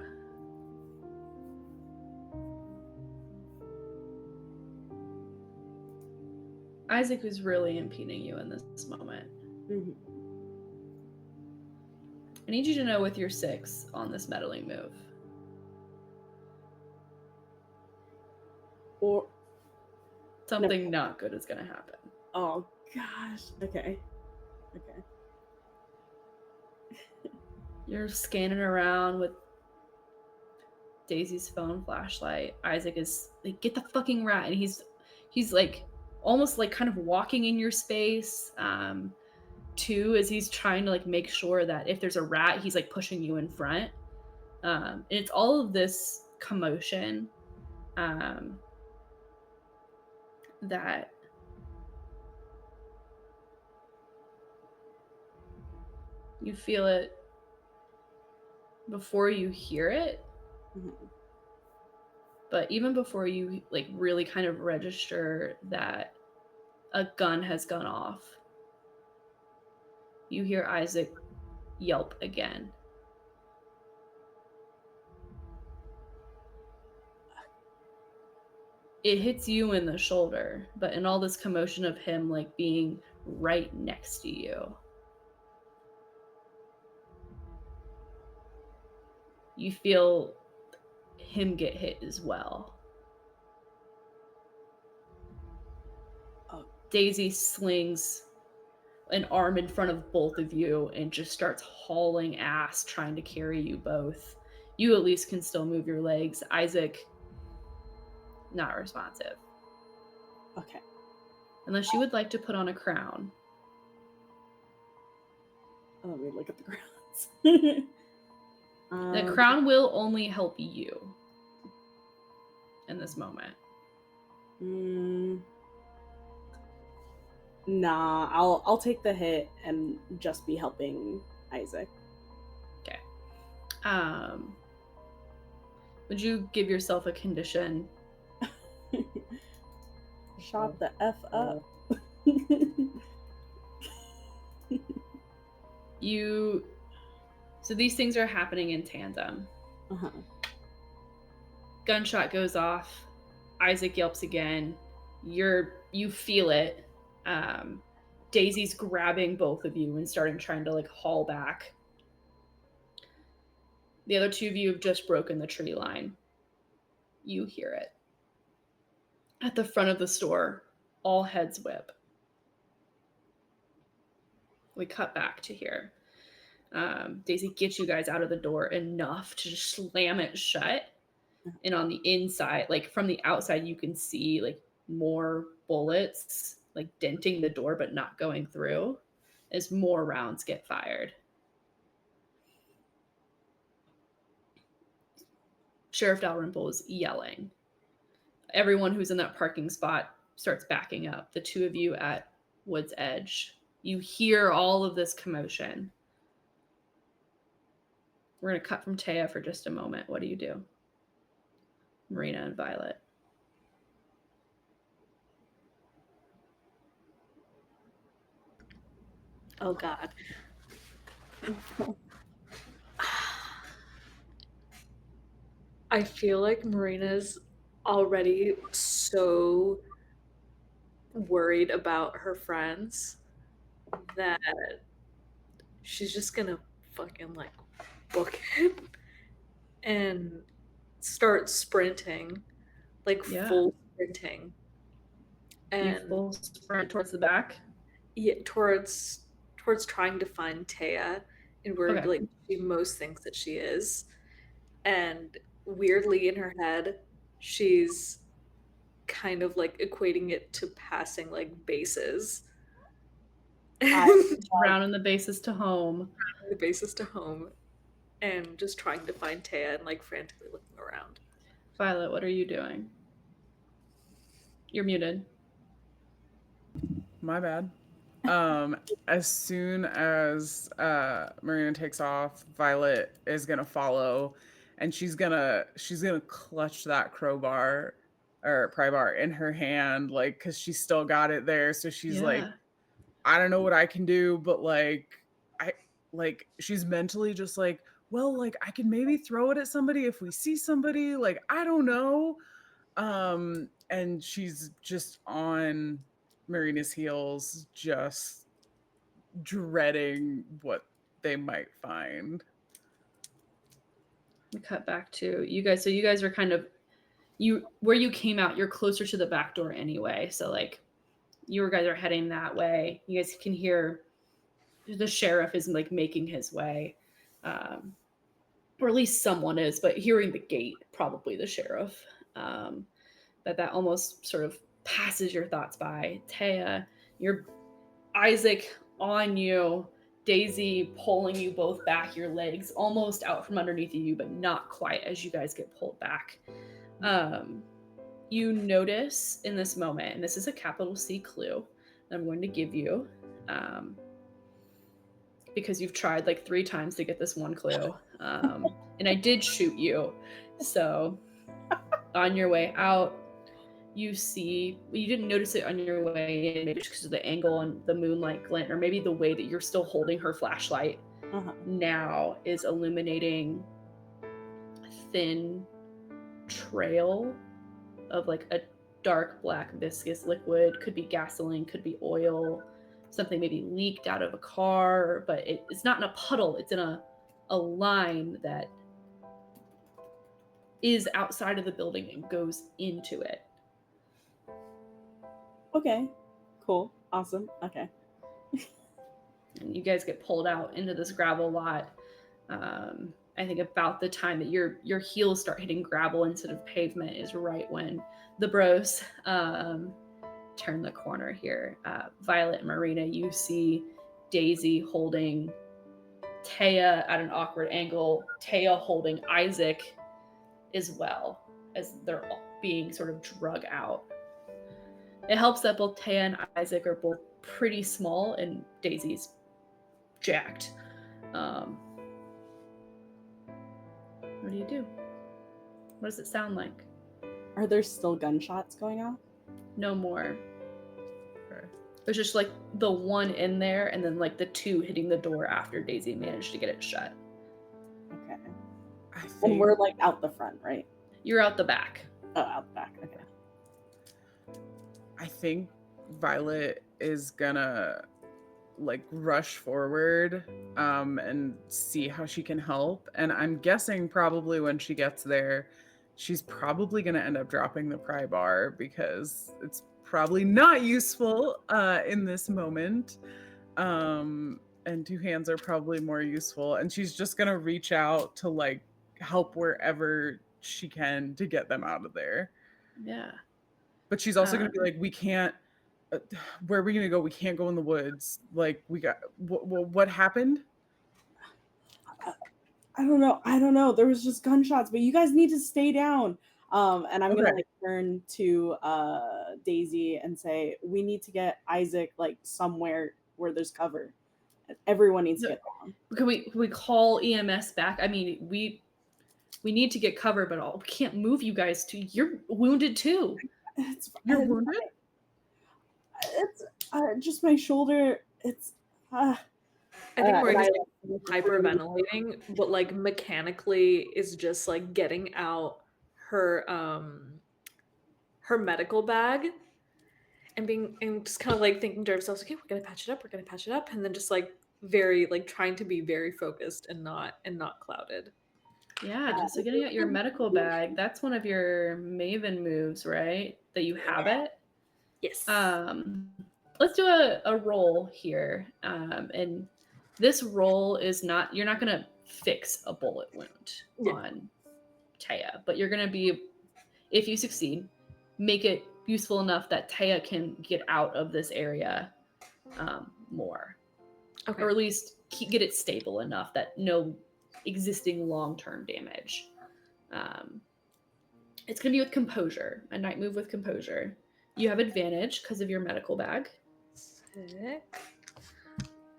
Isaac was really impeding you in this moment. Mm-hmm. I need you to know with your 6 on this meddling move. Or Something not good is going to happen. oh gosh. Okay. Okay. You're scanning around with Daisy's phone flashlight. Isaac is like, get the fucking rat. And he's like almost like kind of walking in your space. Too, as he's trying to like make sure that if there's a rat, he's like pushing you in front. And it's all of this commotion that you feel it before you hear it. Mm-hmm. But even before you like really kind of register that a gun has gone off, you hear Isaac yelp again. It hits you in the shoulder, but in all this commotion of him like being right next to you, you feel him get hit as well. Daisy slings an arm in front of both of you and just starts hauling ass trying to carry you both. You at least can still move your legs. Isaac, not responsive. Okay. Unless you would like to put on a crown. Let me look at the crowns. The crown will only help you in this moment. Nah, I'll take the hit and just be helping Isaac. Okay. Would you give yourself a condition? Shot the F up. So these things are happening in tandem. Uh-huh. Gunshot goes off. Isaac yelps again. You feel it. Daisy's grabbing both of you and trying to like haul back. The other two of you have just broken the tree line. You hear it. At the front of the store, all heads whip. We cut back to here. Daisy gets you guys out of the door enough to just slam it shut. And on the inside, like from the outside, you can see like more bullets like denting the door but not going through as more rounds get fired. Sheriff Dalrymple is yelling. Everyone who's in that parking spot starts backing up. The two of you at Wood's Edge. You hear all of this commotion. We're going to cut from Thea for just a moment. What do you do? Marina and Violet. Oh God. I feel like Marina's already so worried about her friends that she's just gonna fucking like book it and start sprinting like full sprinting. You And full sprint towards the back. yeah, towards trying to find Taya and where Okay. like she most thinks that she is. And weirdly in her head, she's kind of like equating it to passing like bases. I Rounding the bases to home. The bases to home and just trying to find Taya and like frantically looking around. Violet, what are you doing? You're muted. My bad. As soon as Marina takes off, Violet is gonna follow, and she's gonna clutch that crowbar or pry bar in her hand, like, because she's still got it there. So she's like, Yeah. I don't know what I can do, but like, I like she's mentally just like, well, like I can maybe throw it at somebody if we see somebody. Like, I don't know. And she's just on Marina's heels, just dreading what they might find. We cut back to you guys. So you guys are kind of where you came out, you're closer to the back door anyway. So like you guys are heading that way. You guys can hear the sheriff is like making his way. Or at least someone is, but hearing the gate, probably the sheriff. That almost sort of passes your thoughts by. Thea, your Isaac on you, Daisy pulling you both back, your legs almost out from underneath you, but not quite as you guys get pulled back. You notice in this moment, and this is a capital C clue that I'm going to give you, because you've tried like 3 times to get this one clue. And I did shoot you. So on your way out, you didn't notice it on your way in, maybe just because of the angle and the moonlight glint, or maybe the way that you're still holding her flashlight now is illuminating a thin trail of like a dark black viscous liquid. Could be gasoline, could be oil, something maybe leaked out of a car, but it's not in a puddle, it's in a line that is outside of the building and goes into it. Okay, cool, awesome. Okay. And you guys get pulled out into this gravel lot. I think about the time that your heels start hitting gravel instead of pavement is right when the bros turn the corner here. Violet and Marina, you see Daisy holding Thea at an awkward angle, Thea holding Isaac as well, as they're all being sort of drug out. It helps that both Thea and Isaac are both pretty small and Daisy's jacked. What do you do? What does it sound like? Are there still gunshots going off? No more. There's just like the one in there and then like the 2 hitting the door after Daisy managed to get it shut. Okay. And we're like out the front, right? You're out the back. Oh, out the back. Okay. I think Violet is gonna like rush forward and see how she can help. And I'm guessing probably when she gets there, she's probably gonna end up dropping the pry bar because it's probably not useful in this moment. And 2 hands are probably more useful. And she's just gonna reach out to like help wherever she can to get them out of there. Yeah. But she's also gonna be like, we can't. Where are we gonna go? We can't go in the woods. Like, we got what happened? I don't know. There was just gunshots, but you guys need to stay down. And I'm gonna like turn to Daisy and say, we need to get Isaac like somewhere where there's cover. Everyone needs to get down. Can we call EMS back? I mean, we need to get cover, but we can't move you guys to. You're wounded too. You're wounded? It's just my shoulder. It's I think Marina's hyperventilating, but like mechanically is just like getting out her her medical bag and just kind of like thinking to herself, okay, we're gonna patch it up, and then just like very like trying to be very focused and not clouded. Yeah, just getting out your medical bag. That's one of your maven moves, right? That you have it. Yes. Let's do a roll here. And this roll is not, you're not gonna fix a bullet wound on Thea, but you're gonna be, if you succeed, make it useful enough that Thea can get out of this area more. Okay. Or at least get it stable enough that no existing long-term damage. It's going to be with composure, a night move with composure. You have advantage because of your medical bag. Sick.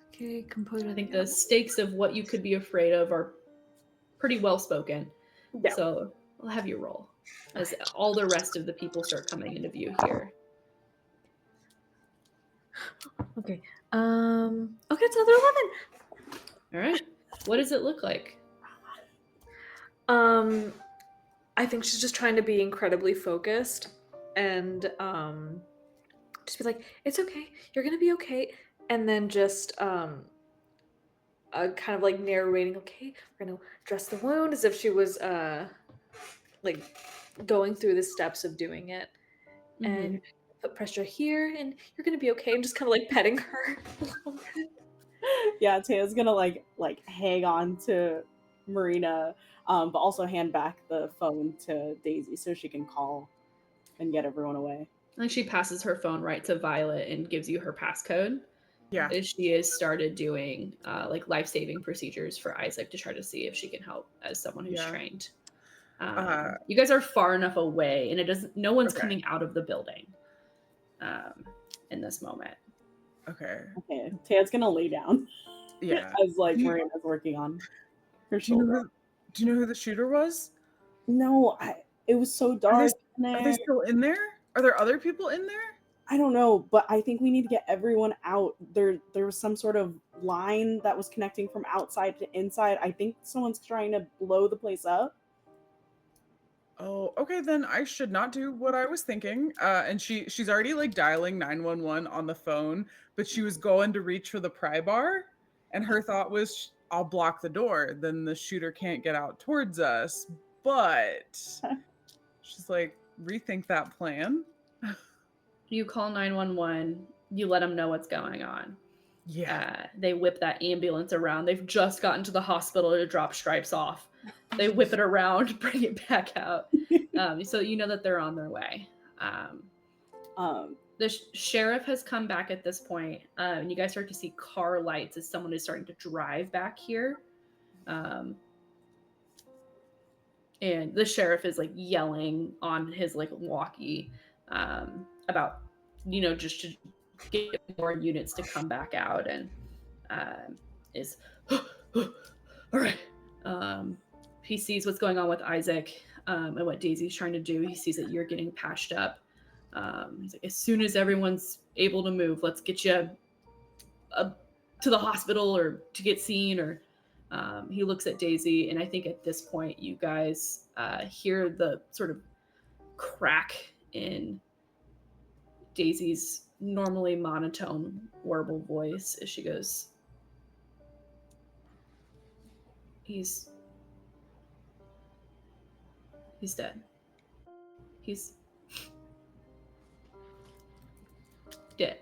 Okay, composure. I think the stakes of what you could be afraid of are pretty well spoken. Yeah. So I'll have you roll as all the rest of the people start coming into view here. Okay. Okay, it's another 11. All right. What does it look like? I think she's just trying to be incredibly focused and just be like, it's okay, you're gonna be okay, and then just kind of like narrating, okay, we're gonna dress the wound as if she was like going through the steps of doing it, and put pressure here, and you're gonna be okay, and just kind of like petting her. Yeah, Taya's gonna like hang on to Marina, but also hand back the phone to Daisy so she can call and get everyone away. Like she passes her phone right to Violet and gives you her passcode. Yeah. As she has started doing like life-saving procedures for Isaac to try to see if she can help as someone who's trained. You guys are far enough away, and it doesn't. No one's coming out of the building in this moment. Okay. Okay, Taya's gonna lay down. Yeah. As like Marina's working on her shoulder. Do you know who the shooter was? No, it was so dark. Are they still in there? Are there other people in there? I don't know, but I think we need to get everyone out. There was some sort of line that was connecting from outside to inside. I think someone's trying to blow the place up. Oh, okay, then I should not do what I was thinking. And she's already like dialing 911 on the phone, but she was going to reach for the pry bar, and her thought was, I'll block the door, then the shooter can't get out towards us. But she's like, rethink that plan. You call 911, you let them know what's going on. Yeah. They whip that ambulance around. They've just gotten to the hospital to drop Stripes off. They whip it around, bring it back out. So you know that they're on their way. The sheriff has come back at this point, and you guys start to see car lights as someone is starting to drive back here. And the sheriff is like yelling on his like walkie about, you know, just to get more units to come back out, and is all right. He sees what's going on with Isaac and what Daisy's trying to do. He sees that you're getting patched up. He's like, as soon as everyone's able to move, let's get you to the hospital or to get seen. Or he looks at Daisy, and I think at this point you guys hear the sort of crack in Daisy's normally monotone, warble voice as she goes, He's dead. He's dead.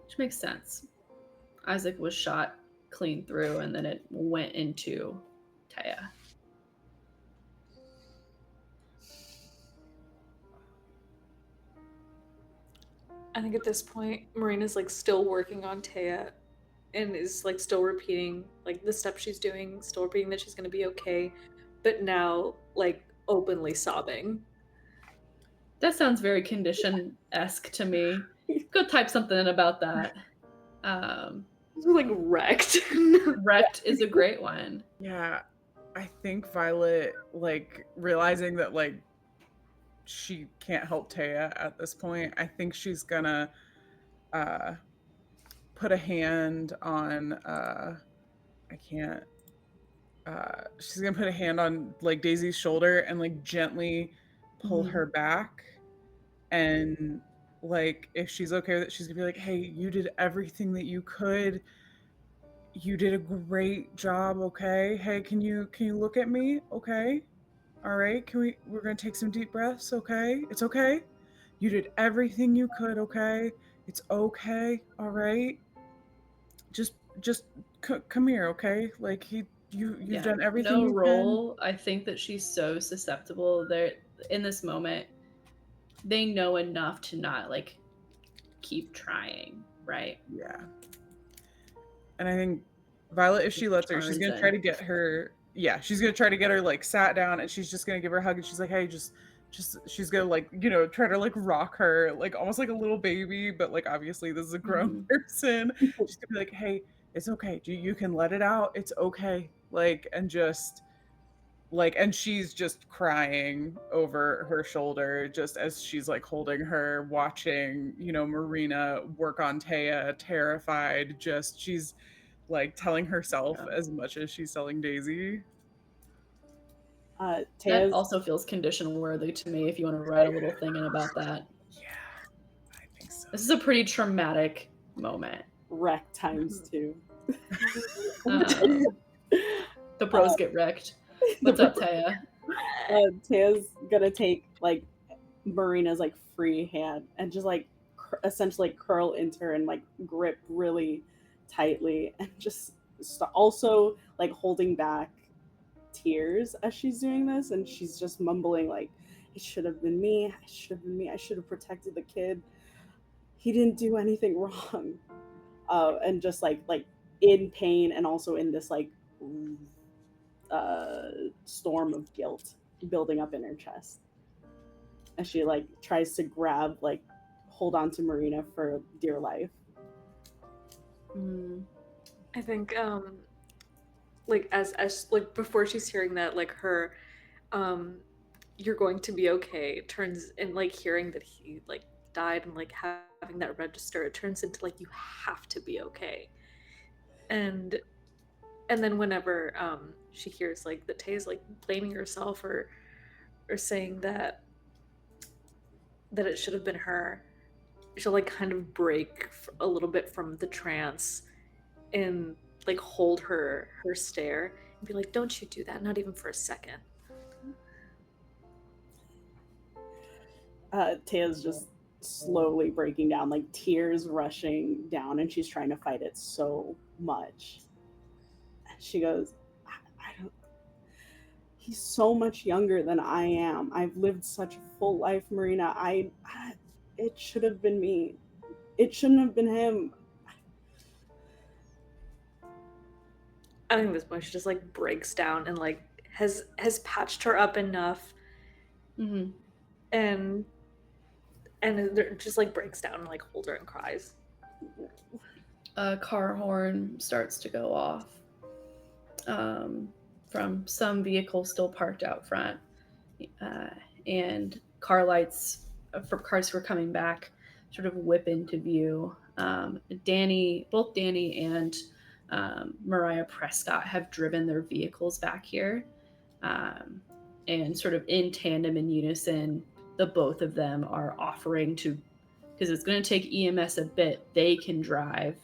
Which makes sense. Isaac was shot clean through, and then it went into Thea. I think at this point, Marina's like still working on Thea and is like still repeating like the steps she's doing, still repeating that she's gonna be okay, but now like openly sobbing. That sounds very condition-esque to me. Go type something in about that. Like wrecked. Wrecked is a great one. Yeah. I think Violet, like, realizing that, like, she can't help Thea at this point, I think she's gonna put a hand on she's gonna put a hand on like Daisy's shoulder and like gently pull her back and like if she's okay with it, she's gonna be like, hey, you did everything that you could. You did a great job, okay? Hey, can you look at me? Okay. All right. We're going to take some deep breaths, okay? It's okay. You did everything you could, okay? It's okay. All right. Just come here, okay? Like you've done everything No you can. role. I think that she's so susceptible. There in this moment, they know enough to not like keep trying, right? Yeah. And I think Violet, if she lets her, she's Turns gonna try in. to get her. Yeah, she's gonna try to get her like sat down, and she's just gonna give her a hug, and she's like, "Hey, just." She's gonna like try to like rock her like almost like a little baby, but like obviously this is a grown Mhm. person. She's gonna be like, "Hey, it's okay. You can let it out. It's okay." Like and just like and she's just crying over her shoulder just as she's like holding her, watching Marina work on Thea, terrified. Just she's like telling herself Yeah. as much as she's telling Daisy. That Tea's also feels condition worthy to me if you want to write a little thing in about that. Yeah, I think so. This is a pretty traumatic moment. wreck times 2. Um, the bros get wrecked. What's up, Taya? Tea's gonna take like Marina's like free hand and just like essentially curl into her and like grip really tightly and just also like holding back tears as she's doing this, and she's just mumbling like, it should have been me, it should have been me, I should have protected the kid, he didn't do anything wrong. And just like in pain and also in this like storm of guilt building up in her chest as she like tries to hold on to Marina for dear life. I think like as like before she's hearing that, like her you're going to be okay turns, and like hearing that he like died and like having that register, it turns into like you have to be okay. And then whenever she hears like that Tay's like blaming herself or saying that it should have been her, she'll like kind of break a little bit from the trance and like hold her stare and be like, don't you do that, not even for a second. Taya's just slowly breaking down, like tears rushing down, and she's trying to fight it so much. She goes, I don't. He's so much younger than I am. I've lived such a full life, Marina. It should have been me. It shouldn't have been him. I think at this point she just like breaks down and like has patched her up enough, Mm-hmm. and it just like breaks down and like holds her and cries. A car horn starts to go off from some vehicle still parked out front, and car lights from cars who are coming back sort of whip into view. Both Danny and Mariah Prescott have driven their vehicles back here, and sort of in tandem in unison, the both of them are offering to, because it's going to take EMS a bit, they can drive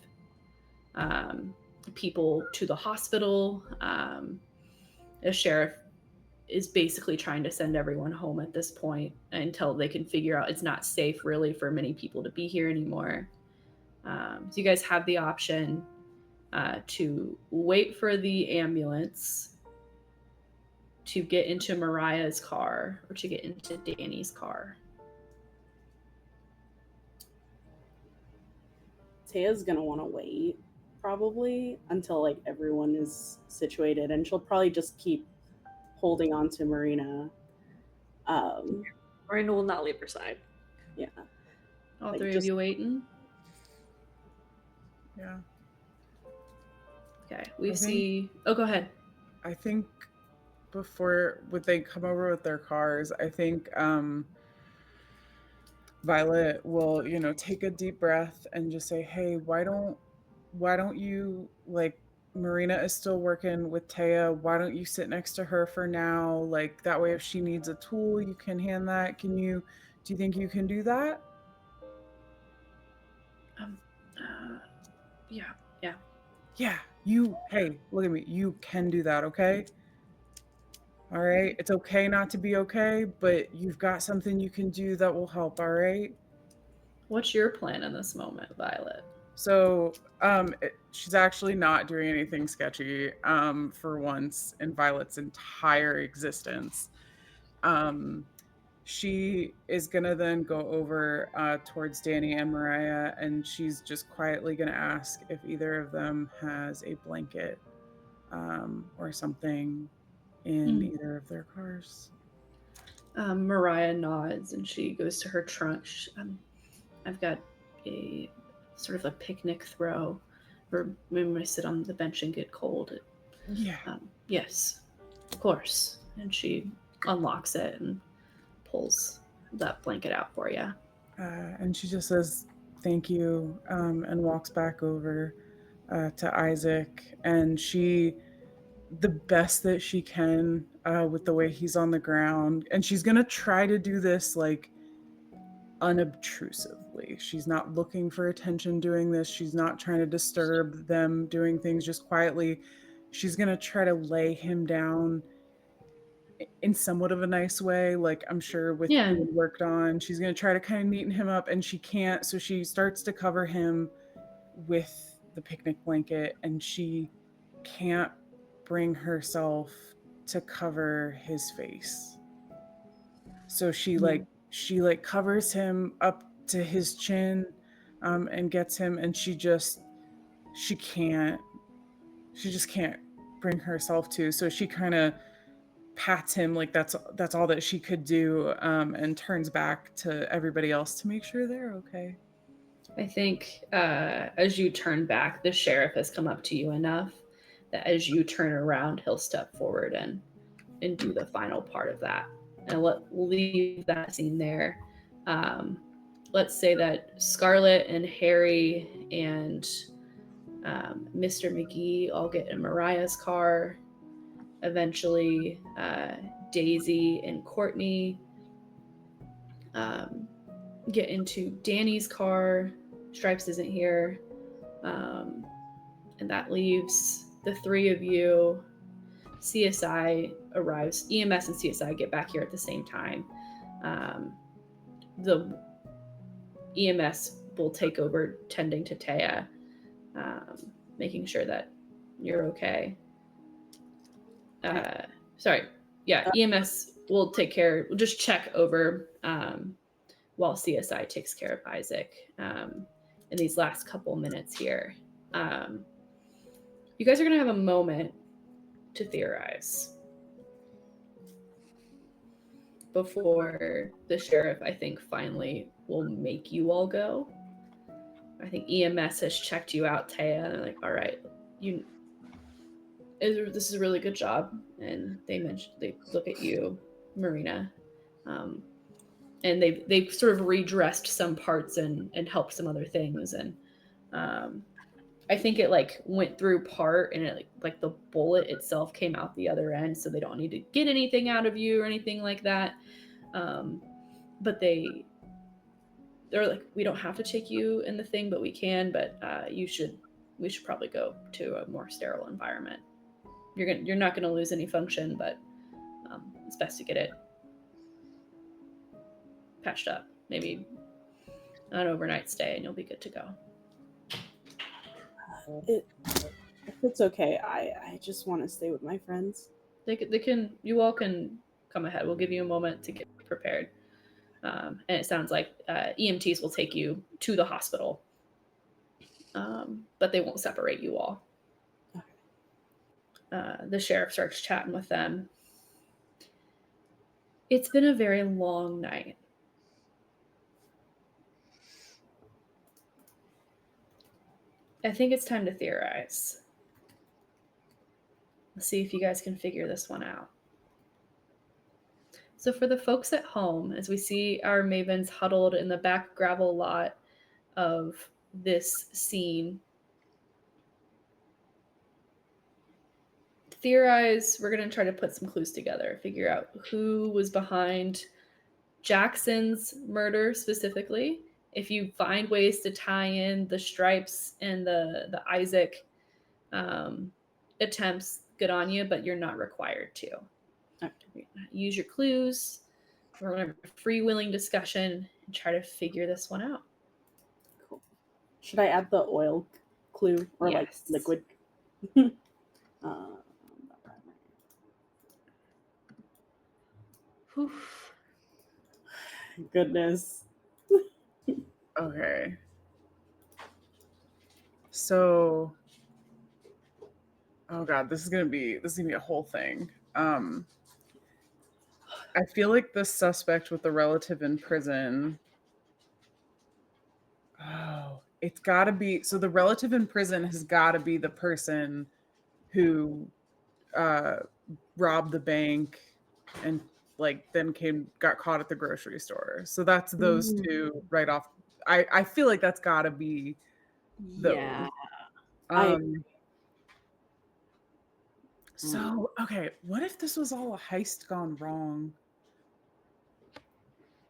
people to the hospital. The sheriff is basically trying to send everyone home at this point until they can figure out it's not safe really for many people to be here anymore. So you guys have the option to wait for the ambulance, to get into Mariah's car, or to get into Danny's car. Taya's gonna want to wait probably until like everyone is situated, and she'll probably just keep holding on to Marina. Marina will not leave her side. Yeah. All Like, three just- of you waiting? Yeah. Okay, we I see. Oh, go ahead. I think before would they come over with their cars, I think Violet will, take a deep breath and just say, "Hey, why don't you like Marina is still working with Thea. Why don't you sit next to her for now? Like that way if she needs a tool, you can hand that. Do you think you can do that?" Um, yeah. Yeah, hey, look at me. You can do that, okay? All right? It's okay not to be okay, but you've got something you can do that will help, all right? What's your plan in this moment, Violet? So, she's actually not doing anything sketchy for once in Violet's entire existence. Um, she is gonna then go over towards Danny and Mariah, and she's just quietly gonna ask if either of them has a blanket or something in either of their cars. Mariah nods and she goes to her trunk. I've got a sort of a picnic throw for when I sit on the bench and get cold. Yeah. Yes, of course. And she unlocks it and pulls that blanket out for you. And she just says, "Thank you," and walks back over to Isaac. And she, the best that she can with the way he's on the ground. And she's going to try to do this like unobtrusively. She's not looking for attention doing this. She's not trying to disturb them doing things just quietly. She's going to try to lay him down in somewhat of a nice way, like I'm sure with being worked on. She's going to try to kind of neaten him up and she can't. So she starts to cover him with the picnic blanket and she can't bring herself to cover his face. So she covers him up to his chin and gets him, and she just can't bring herself to. So she kind of pats him like that's all that she could do, and turns back to everybody else to make sure they're okay. I think as you turn back, the sheriff has come up to you enough that as you turn around, he'll step forward and do the final part of that. And we'll leave that scene there. Let's say that Scarlett and Harry and Mr. McGee all get in Mariah's car. Eventually, Daisy and Courtney get into Danny's car. Stripes isn't here. And that leaves the three of you. CSI arrives. EMS and CSI get back here at the same time. The EMS will take over tending to Thea, making sure that you're okay. EMS will take care, we'll just check over while CSI takes care of Isaac in these last couple minutes here. You guys are going to have a moment to theorize before the sheriff, I think, finally will make you all go. I think EMS has checked you out, Thea, and they're like, all right, this is a really good job. And they look at you, Marina, and they've sort of redressed some parts and helped some other things. And I think it like went through part and it like the bullet itself came out the other end, so they don't need to get anything out of you or anything like that. But they're like, we don't have to take you in the thing, but we can. But we should probably go to a more sterile environment. You're not gonna lose any function, but it's best to get it patched up. Maybe an overnight stay, and you'll be good to go. If it's okay, I just want to stay with my friends. You all can come ahead. We'll give you a moment to get prepared. And it sounds like EMTs will take you to the hospital, but they won't separate you all. Okay. The sheriff starts chatting with them. It's been a very long night. I think it's time to theorize. Let's see if you guys can figure this one out. So for the folks at home, as we see our mavens huddled in the back gravel lot of this scene, theorize, we're going to try to put some clues together, figure out who was behind Jackson's murder specifically, If you find ways to tie in the stripes and the Isaac attempts, good on you, but you're not required to. Okay. Use your clues. We're going to have a free-willing discussion and try to figure this one out. Cool. Should I add the oil clue or like Yes. liquid? Oof. Goodness. Okay. So, oh god, this is gonna be a whole thing. I feel like the suspect with the relative in prison. Oh, it's got to be. So the relative in prison has got to be the person who robbed the bank and like then got caught at the grocery store. So that's those two right off. I feel like that's got to be those. Yeah. So, okay, what if this was all a heist gone wrong?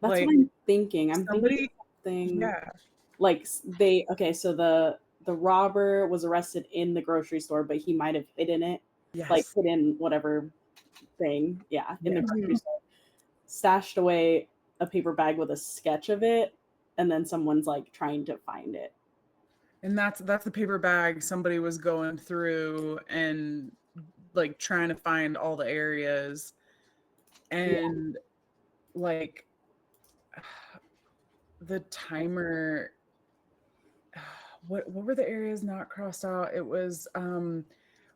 That's Like, what I'm thinking. I'm somebody, thinking something yeah, like so the robber was arrested in the grocery store, but he might have hidden it, like yes, put in whatever thing, in the Yes. grocery store, stashed away a paper bag with a sketch of it, and then someone's like trying to find it. and that's the paper bag somebody was going through and like trying to find all the areas, and like the timer. What were the areas not crossed out? It was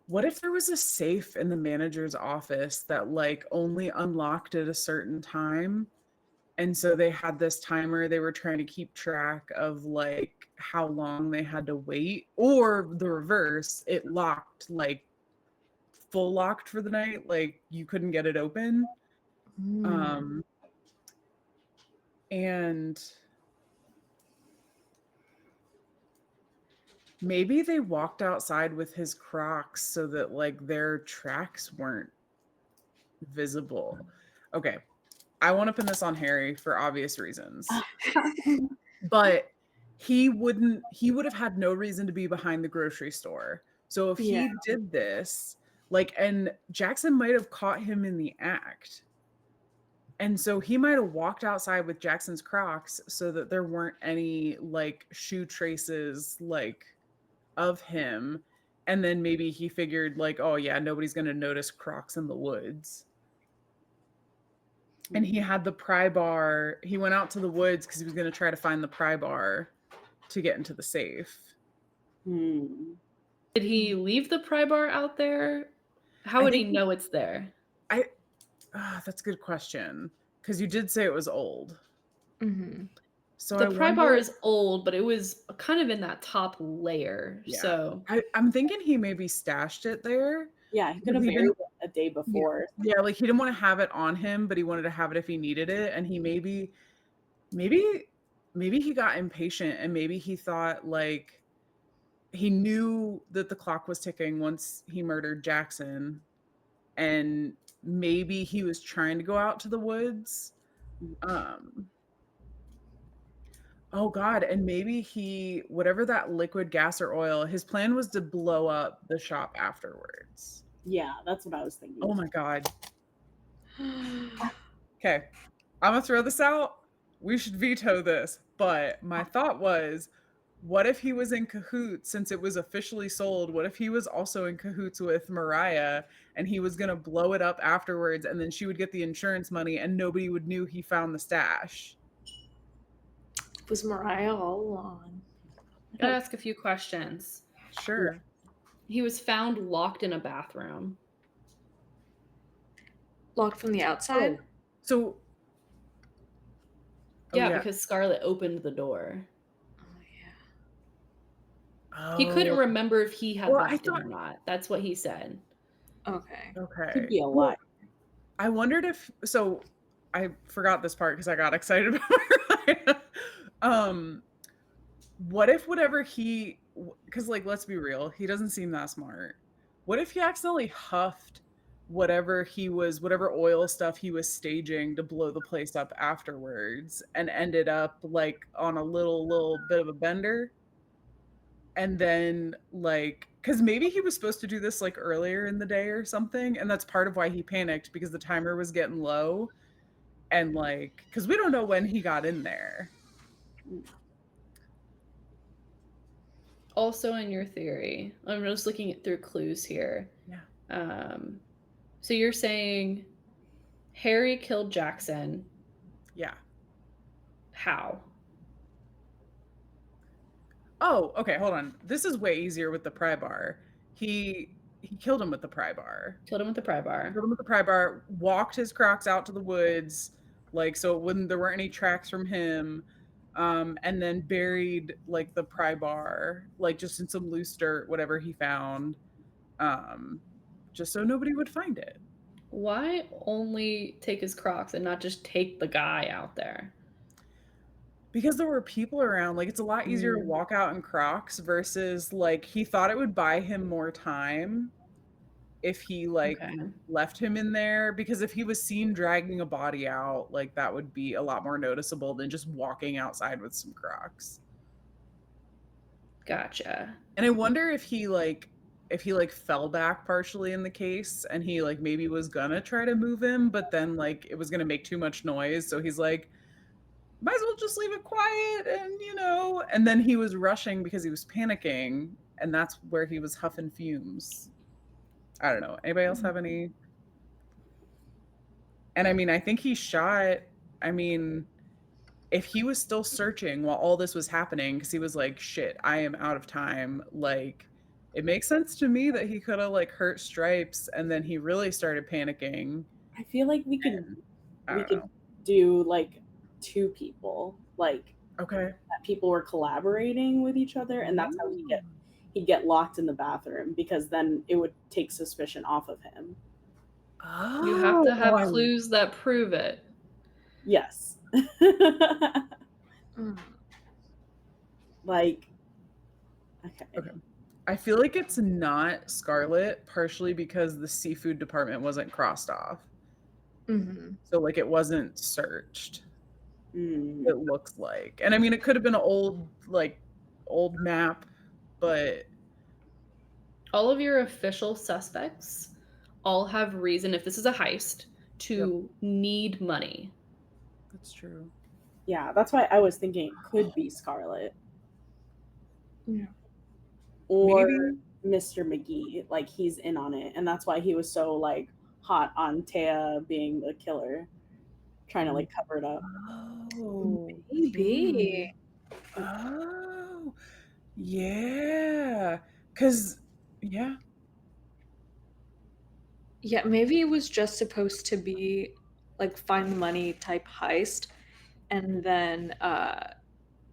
what if there was a safe in the manager's office that like only unlocked at a certain time? And so they had this timer, they were trying to keep track of like how long they had to wait, or the reverse, it locked like full locked for the night, like you couldn't get it open. And maybe they walked outside with his Crocs so that like their tracks weren't visible. Okay, I want to pin this on Harry for obvious reasons. But he would have had no reason to be behind the grocery store. So if he did this, like, and Jackson might have caught him in the act. And so he might have walked outside with Jackson's Crocs so that there weren't any like shoe traces like of him. And then maybe he figured like, oh yeah, nobody's going to notice Crocs in the woods. And he had the pry bar. He went out to the woods because he was going to try to find the pry bar to get into the safe. Did he leave the pry bar out there? How would he know it's there? That's a good question, because you did say it was old. So the pry bar is old, but it was kind of in that top layer. Yeah. So I'm thinking he maybe stashed it there. Yeah, he could have buried it a day before. Yeah, like he didn't want to have it on him, but he wanted to have it if he needed it. And he maybe he got impatient, and maybe he thought like he knew that the clock was ticking once he murdered Jackson, and maybe he was trying to go out to the woods. Oh God, and maybe he, whatever that liquid gas or oil, his plan was to blow up the shop afterwards. Yeah, that's what I was thinking. Oh my God. Okay, I'm gonna throw this out. We should veto this, but my thought was, what if he was in cahoots since it was officially sold? What if he was also in cahoots with Mariah and he was gonna blow it up afterwards, and then she would get the insurance money and nobody would knew he found the stash? It was Mariah all along. Gotta ask a few questions. Sure. He was found locked in a bathroom. Locked from the outside? So yeah, because Scarlett opened the door. Oh, He couldn't remember if he had Well, left it or not. That's what he said. yeah. Okay. Could be a lot. I wondered if, so I forgot this part because I got excited about Mariah. What if whatever because like, let's be real, he doesn't seem that smart. What if he accidentally huffed whatever oil stuff he was staging to blow the place up afterwards, and ended up like on a little bit of a bender. And then like, because maybe he was supposed to do this like earlier in the day or something, and that's part of why he panicked, because the timer was getting low. And like, because we don't know when he got in there. Also, in your theory, I'm just looking through clues here. Yeah. So you're saying Harry killed Jackson. Yeah. How? Oh, okay, hold on. This is way easier with the pry bar. He killed him with the pry bar. Killed him with the pry bar. Killed him with the pry bar, walked his Crocs out to the woods, like so there weren't any tracks from him. And then buried like the pry bar, like just in some loose dirt, whatever he found, just so nobody would find it. Why only take his Crocs and not just take the guy out there? Because there were people around. Like, it's a lot easier to walk out in Crocs versus like he thought it would buy him more time if he like left him in there, because if he was seen dragging a body out, like that would be a lot more noticeable than just walking outside with some Crocs. Gotcha. And I wonder if he fell back partially in the case, and he like maybe was gonna try to move him, but then like it was gonna make too much noise, so he's like, might as well just leave it quiet. And then he was rushing because he was panicking, and that's where he was huffing fumes. I don't know. Anybody else have any? And I mean, I think he shot, I mean, if he was still searching while all this was happening, because he was like, shit, I am out of time, like, it makes sense to me that he could have like hurt Stripes, and then he really started panicking. I feel like we could do like two people, like okay, that people were collaborating with each other, and that's how he'd get locked in the bathroom, because then it would take suspicion off of him. Oh, you have to have clues that prove it. Yes. Like, okay. I feel like it's not Scarlet, partially because the seafood department wasn't crossed off. So like it wasn't searched. It looks like, and I mean, it could have been an old map, but all of your official suspects all have reason, if this is a heist, to need money. That's true. Yeah, that's why I was thinking it could be Scarlet. Yeah. Or maybe Mr. McGee, like he's in on it, and that's why he was so like hot on Thea being the killer, trying to like cover it up. Oh, maybe. Oh, yeah. Because, yeah, maybe it was just supposed to be like find the money type heist, and then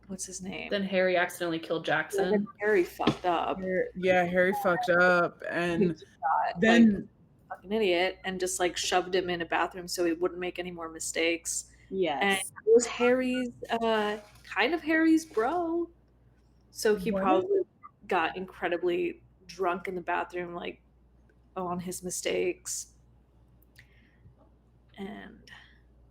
what's his name? Then Harry accidentally killed Jackson. And then Harry fucked up. Harry fucked up, and then like, fucking idiot, and just like shoved him in a bathroom so he wouldn't make any more mistakes. Yes. And it was Harry's kind of Harry's bro. So he probably got incredibly drunk in the bathroom, like on his mistakes. And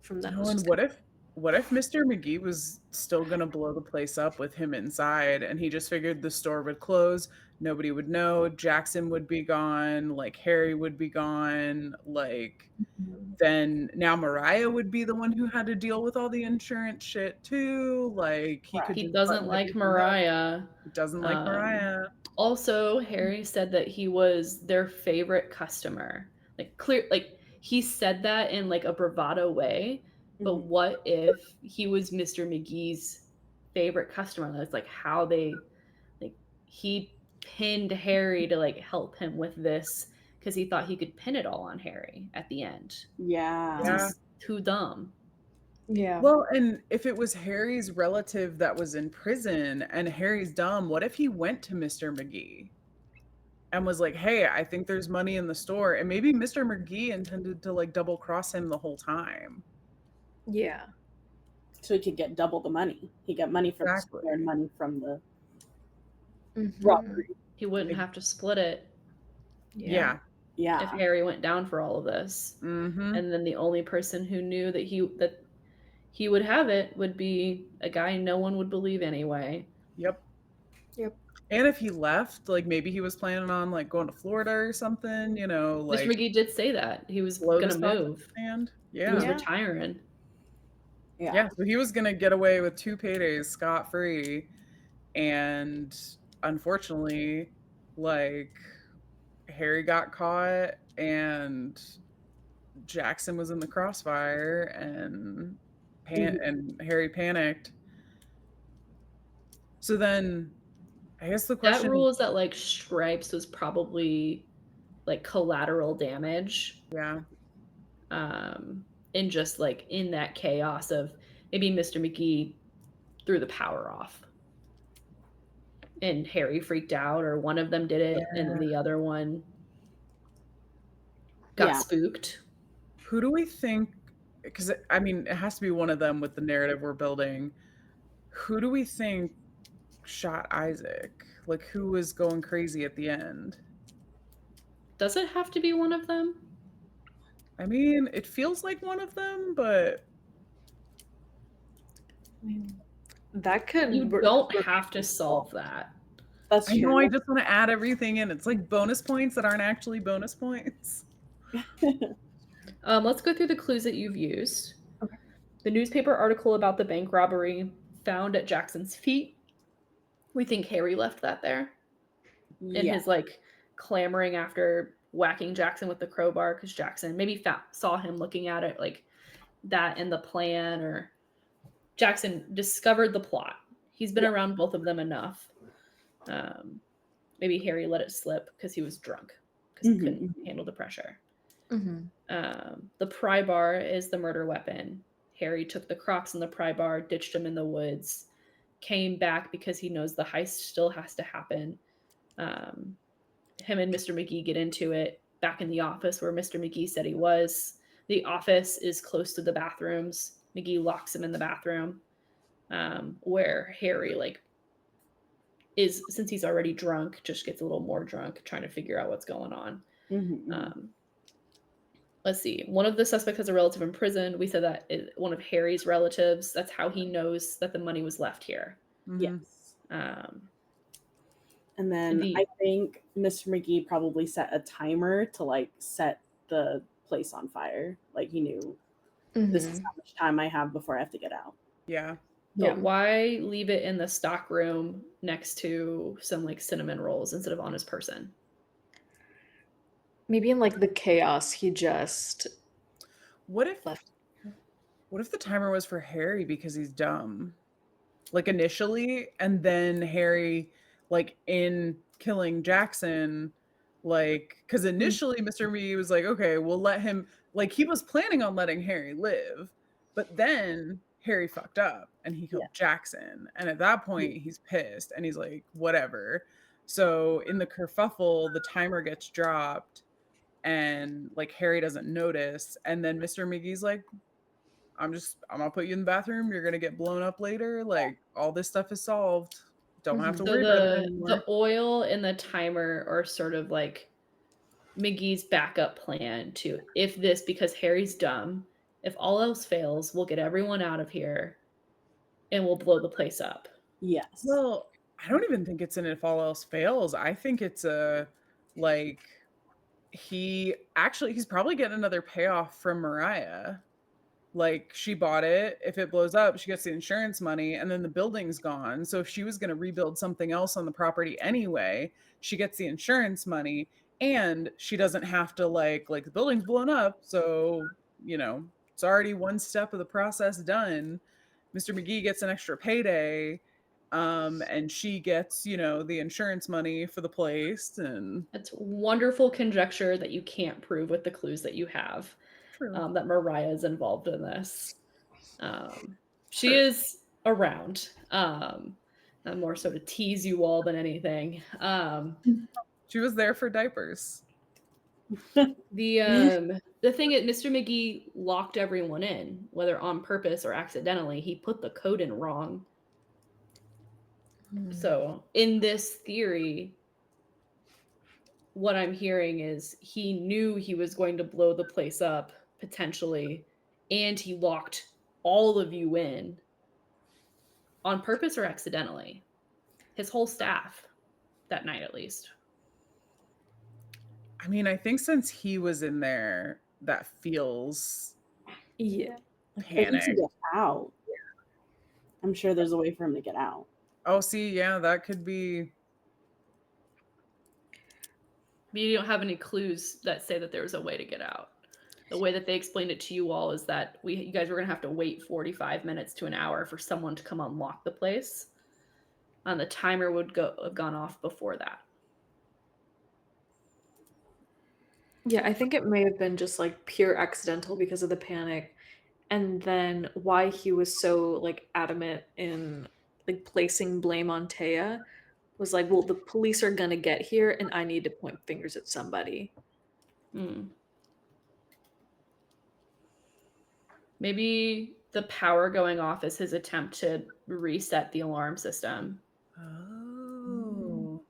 from then on, what if Mr. McGee was still gonna blow the place up with him inside, and he just figured the store would close, nobody would know, Jackson would be gone, like Harry would be gone, like then now Mariah would be the one who had to deal with all the insurance shit too. Like he doesn't like Mariah. He doesn't like Mariah. Also, Harry said that he was their favorite customer. Like he said that in like a bravado way. But what if he was Mr. McGee's favorite customer? That's like how they, like, he pinned Harry to like help him with this because he thought he could pin it all on Harry at the end. Yeah. He's too dumb. Yeah. Well, and if it was Harry's relative that was in prison and Harry's dumb, what if he went to Mr. McGee and was like, hey, I think there's money in the store? And maybe Mr. McGee intended to like double cross him the whole time. Yeah. So he could get double the money. He got money from the store and money from the robbery. He wouldn't have to split it. Yeah. Yeah. if Harry went down for all of this. Mm-hmm. And then the only person who knew that he would have it would be a guy no one would believe anyway. Yep. Yep. And if he left, like maybe he was planning on like going to Florida or something, you know, Mr. like McGee did say that he was Lotus gonna move. and He was yeah. retiring. Yeah. So he was gonna get away with 2 paydays scot-free. And unfortunately, like Harry got caught and Jackson was in the crossfire and and Harry panicked. So then I guess the That question rule is that like stripes was probably like collateral damage. yeah. And just like in that chaos of maybe Mr. McGee threw the power off. And Harry freaked out, or one of them did it, and then the other one got spooked. Who do we think, because I mean it has to be one of them with the narrative we're building. Who do we think shot Isaac? Like who was going crazy at the end? Does it have to be one of them? I mean, it feels like one of them, but I mean, that could. You don't have to solve that. That's I true. know I just want to add everything in. It's like bonus points that aren't actually bonus points. Let's go through the clues that you've used. Okay. The newspaper article about the bank robbery found at Jackson's feet. We think Harry left that there. In his like clamoring after whacking Jackson with the crowbar, because Jackson maybe saw him looking at it like that in the plan, or Jackson discovered the plot. He's been around both of them enough. Maybe Harry let it slip because he was drunk, because he couldn't handle the pressure. The pry bar is the murder weapon. Harry took the Crocs and the pry bar, ditched them in the woods, came back because he knows the heist still has to happen. Him and Mr. McGee get into it back in the office where Mr. McGee said he was. The office is close to the bathrooms. McGee locks him in the bathroom, where Harry like is, since he's already drunk, just gets a little more drunk trying to figure out what's going on. Let's see. One of the suspects has a relative in prison. We said that is one of Harry's relatives. That's how he knows that the money was left here. Yes. And then I think Mr. McGee probably set a timer to like set the place on fire. Like he knew this is how much time I have before I have to get out. Yeah. But why leave it in the stock room next to some like cinnamon rolls instead of on his person? Maybe in like the chaos, he just What if left. What if the timer was for Harry because he's dumb? Like initially, and then Harry, like in killing Jackson, like because initially Mr. McGee was like, okay, we'll let him, like he was planning on letting Harry live, but then Harry fucked up and he killed Jackson. And at that point, he's pissed and he's like, whatever. So in the kerfuffle, the timer gets dropped and like Harry doesn't notice. And then Mr. McGee's like, I'm gonna put you in the bathroom. You're gonna get blown up later. Like all this stuff is solved. Don't have to worry about it anymore. The oil and the timer are sort of like McGee's backup plan to, if this, because Harry's dumb, if all else fails, we'll get everyone out of here and we'll blow the place up. Yes. Well, I don't even think it's an if all else fails. I think it's a like he's probably getting another payoff from Mariah. Like she bought it. If it blows up, she gets the insurance money and then the building's gone. So if she was going to rebuild something else on the property anyway, she gets the insurance money and she doesn't have to like the building's blown up. So, you know, it's already one step of the process done. Mr. McGee gets an extra payday. And she gets, you know, the insurance money for the place. And it's wonderful conjecture that you can't prove with the clues that you have. That Mariah is involved in this. She is around. More so to tease you all than anything. She was there for diapers. The thing is, Mr. McGee locked everyone in, whether on purpose or accidentally. He put the code in wrong. So in this theory, what I'm hearing is he knew he was going to blow the place up, potentially, and he locked all of you in on purpose or accidentally. His whole staff, that night at least. I mean, I think since he was in there, that feels Yeah. But he panic. to get out. I'm sure there's a way for him to get out. Oh, see, yeah, that could be. But you don't have any clues that say that there was a way to get out. The way that they explained it to you all is that you guys were going to have to wait 45 minutes to an hour for someone to come unlock the place. And the timer would have gone off before that. Yeah, I think it may have been just like pure accidental because of the panic, and then why he was so like adamant in like placing blame on Thea was like, well, the police are gonna get here and I need to point fingers at somebody. Maybe the power going off is his attempt to reset the alarm system. Oh.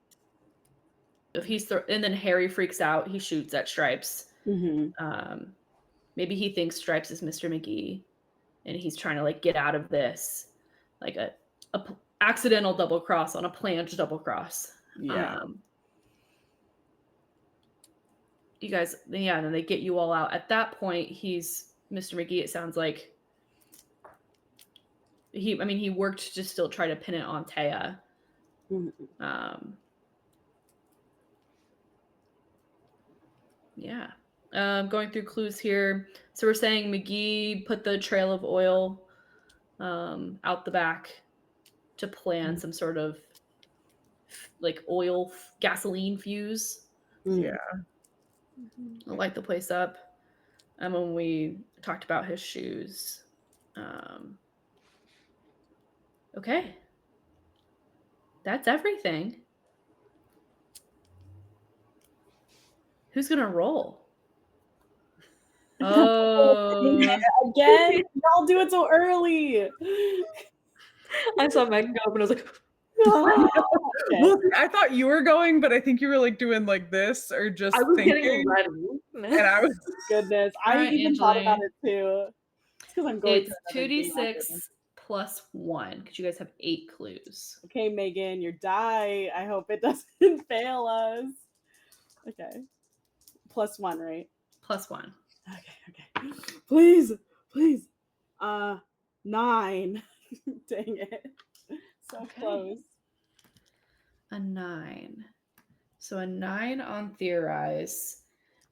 If he's and then Harry freaks out, he shoots at Stripes. Mm-hmm. Maybe he thinks Stripes is Mr. McGee, and he's trying to like get out of this, like a accidental double cross on a planned double cross. Yeah. You guys, yeah, and then they get you all out. At that point, he's Mr. McGee. It sounds like he worked to still try to pin it on Thea. Mm-hmm. Yeah. Going through clues here. So we're saying McGee put the trail of oil out the back to plan some sort of like oil gasoline fuse. Yeah. Light the place up. And when we talked about his shoes. Okay. That's everything. Who's gonna roll? Oh, Again, y'all do it so early. I saw Megan go up and I was like, Okay. Well, I thought you were going, but I think you were like doing like this or just I was thinking. getting ready. And I was Goodness, I Alright, even thought about Angeline. it too. It's because I'm going. it's through another game after 2d6 this. plus 1 because you guys have 8 clues. Okay, Megan, your die. I hope it doesn't fail us. Okay, plus 1, right? Plus 1. Okay. Please. 9. Dang it. So Okay. close. A 9. So a 9 on theorize.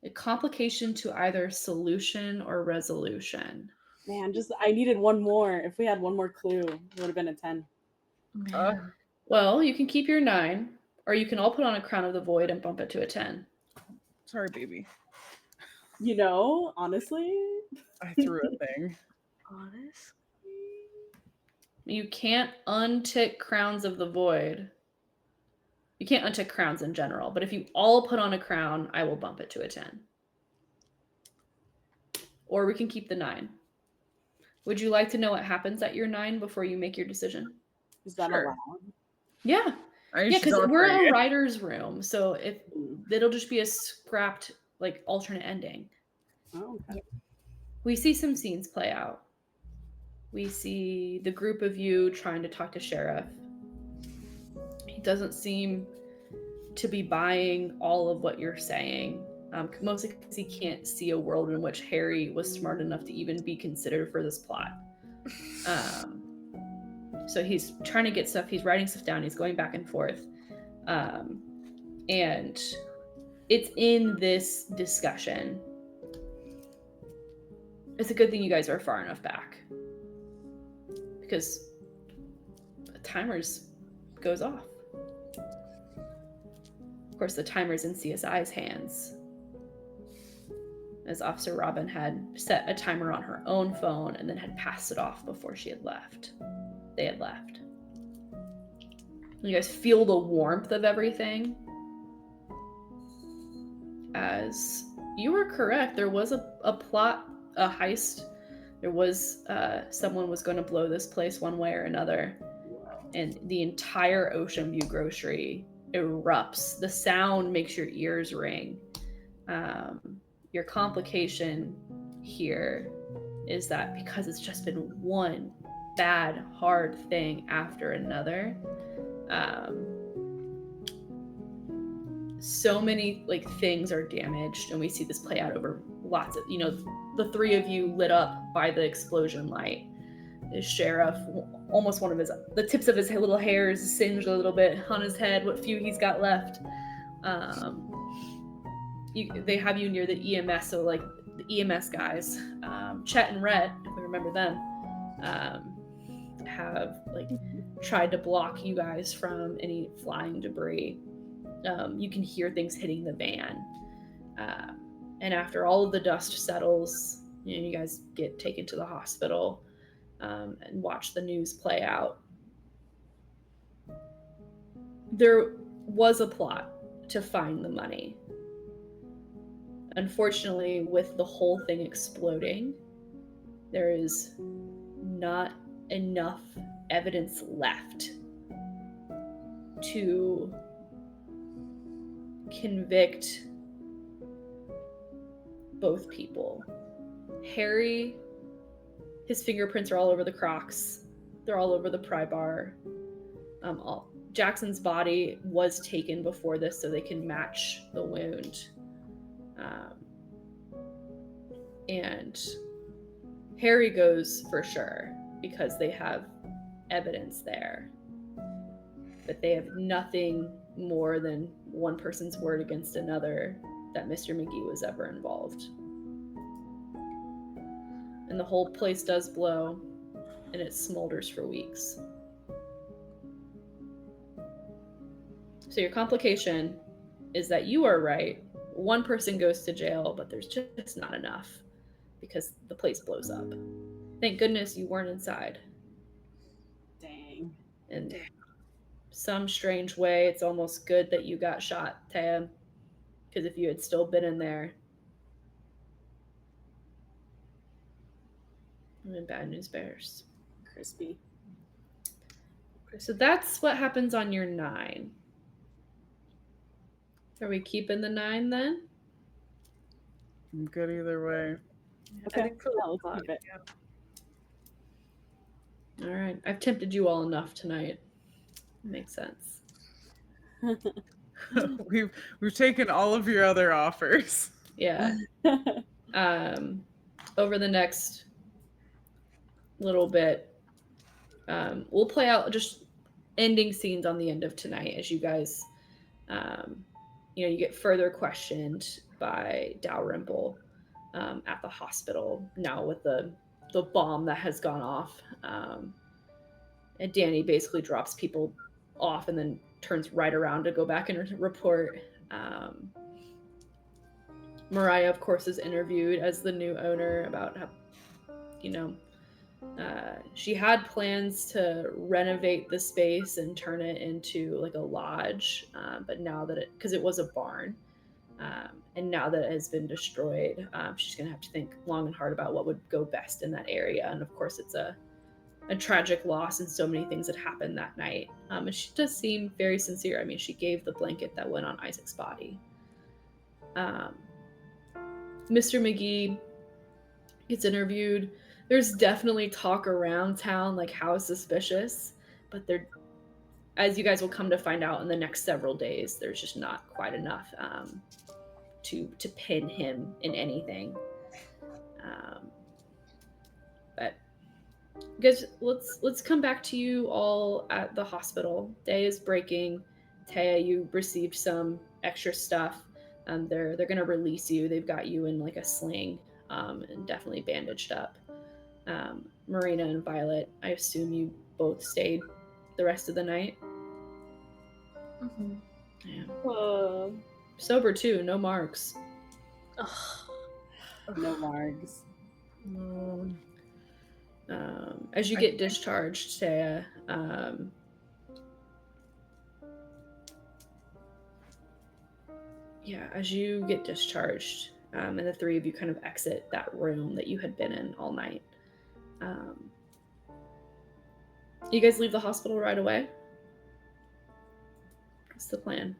A complication to either solution or resolution. Man, I needed one more. If we had one more clue, it would have been a 10. Well, you can keep your 9, or you can all put on a Crown of the Void and bump it to a 10. sorry, baby. You know, honestly, I threw a thing. honest. You can't untick Crowns of the Void. You can't untick crowns in general, but if you all put on a crown, I will bump it to a 10. Or we can keep the 9. Would you like to know what happens at your 9 before you make your decision? is that Sure. allowed? Yeah. Yeah, because we're a writer's room, so it'll just be a scrapped, like, alternate ending. Oh, okay. We see some scenes play out. We see the group of you trying to talk to Sheriff. He doesn't seem to be buying all of what you're saying, mostly because he can't see a world in which Harry was smart enough to even be considered for this plot. So he's trying to get stuff, he's writing stuff down, he's going back and forth. And it's in this discussion. It's a good thing you guys are far enough back, because the timers goes off. Of course, the timer's in CSI's hands, as Officer Robin had set a timer on her own phone and then had passed it off before she had left. They had left. You guys feel the warmth of everything. As you were correct, there was a plot, a heist. There was someone was going to blow this place one way or another, and the entire Ocean View grocery erupts. The sound makes your ears ring. Your complication here is that because it's just been one bad, hard thing after another, so many like things are damaged, and we see this play out over lots of, the three of you lit up by the explosion light. The sheriff, almost the tips of his little hairs singed a little bit on his head, what few he's got left. They have you near the EMS, so like the EMS guys, Chet and Rhett, if we remember them, have like tried to block you guys from any flying debris. You can hear things hitting the van, and after all of the dust settles, you guys get taken to the hospital and watch the news play out. There was a plot to find the money. Unfortunately, with the whole thing exploding, there is not enough evidence left to convict both people. Harry, his fingerprints are all over the Crocs. They're all over the pry bar. Jackson's body was taken before this so they can match the wound. And Harry goes for sure because they have evidence there. But they have nothing more than one person's word against another that Mr. McGee was ever involved. And the whole place does blow, and it smolders for weeks. So your complication is that you are right. One person goes to jail, but there's just not enough because the place blows up. Thank goodness you weren't inside. Dang. In some strange way, it's almost good that you got shot, Thea, because if you had still been in there, and bad news bears. Crispy. So that's what happens on your 9. Are we keeping the 9 then? I'm good either way. Okay, I think for yeah, the let's plot, keep it. All right. I've tempted you all enough tonight. Makes sense. We've taken all of your other offers. Yeah. Over the next little bit, we'll play out just ending scenes on the end of tonight as you guys, you get further questioned by Dalrymple at the hospital now with the bomb that has gone off. And Danny basically drops people off and then turns right around to go back and report. Mariah, of course, is interviewed as the new owner about how, she had plans to renovate the space and turn it into like a lodge, but now that because it was a barn, and now that it has been destroyed, she's gonna have to think long and hard about what would go best in that area. And of course, it's a tragic loss and so many things that happened that night. And she does seem very sincere. I mean, she gave the blanket that went on Isaac's body. Mr. McGee gets interviewed. There's definitely talk around town, like how suspicious, but as you guys will come to find out in the next several days, there's just not quite enough to pin him in anything. But guys, let's come back to you all at the hospital. Day is breaking. Thea, you received some extra stuff. They're gonna release you. They've got you in like a sling, and definitely bandaged up. Marina and Violet, I assume you both stayed the rest of the night. Mm-hmm. Yeah. Sober too, no marks. No margs. As you get discharged, Thea, as you get discharged, and the three of you kind of exit that room that you had been in all night. You guys leave the hospital right away? What's the plan?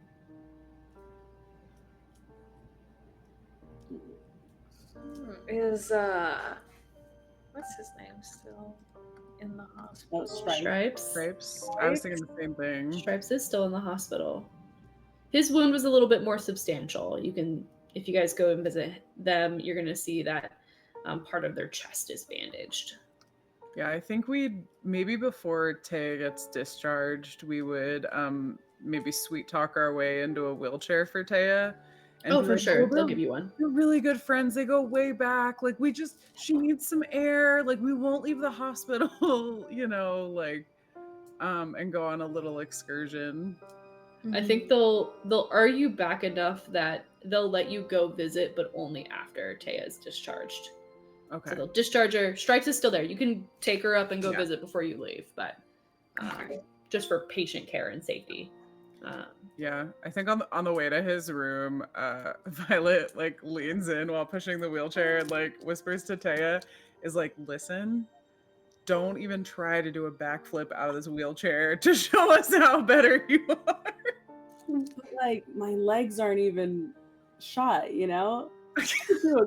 Is what's his name still in the hospital? Stripes. Stripes. I was thinking the same thing. Stripes is still in the hospital. His wound was a little bit more substantial. You can, if you guys go and visit them, you're going to see that part of their chest is bandaged. Yeah, I think we'd maybe before Taya gets discharged, we would maybe sweet talk our way into a wheelchair for Taya. Oh, be for like, sure. "Oh, They'll give you one. We're really good friends. They go way back. Like she needs some air. Like we won't leave the hospital, you know, like and go on a little excursion." I think they'll argue back enough that they'll let you go visit, but only after Taya's discharged. Okay. So they'll discharge her. Stripes is still there. You can take her up and go Yeah. visit before you leave, but just for patient care and safety. Yeah, I think on the way to his room, Violet like leans in while pushing the wheelchair and like whispers to Taya, is like, "Listen, don't even try to do a backflip out of this wheelchair to show us how better you are." But like my legs aren't even shot, you know? I can do a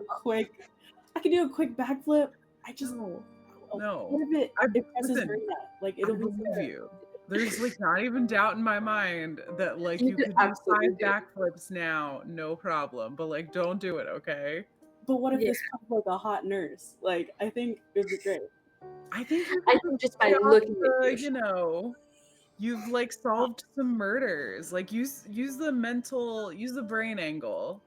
quick backflip. I just No. What if it presses listen, Marina? Like I it'll be believe good. you. There's like not even doubt in my mind that like you could do absolutely 5 backflips now, no problem. But like, don't do it, okay? But what if this comes like a hot nurse? Like I think it'd be great. I think just by Yeah, looking at you know, you've like solved some murders. Like use the brain angle.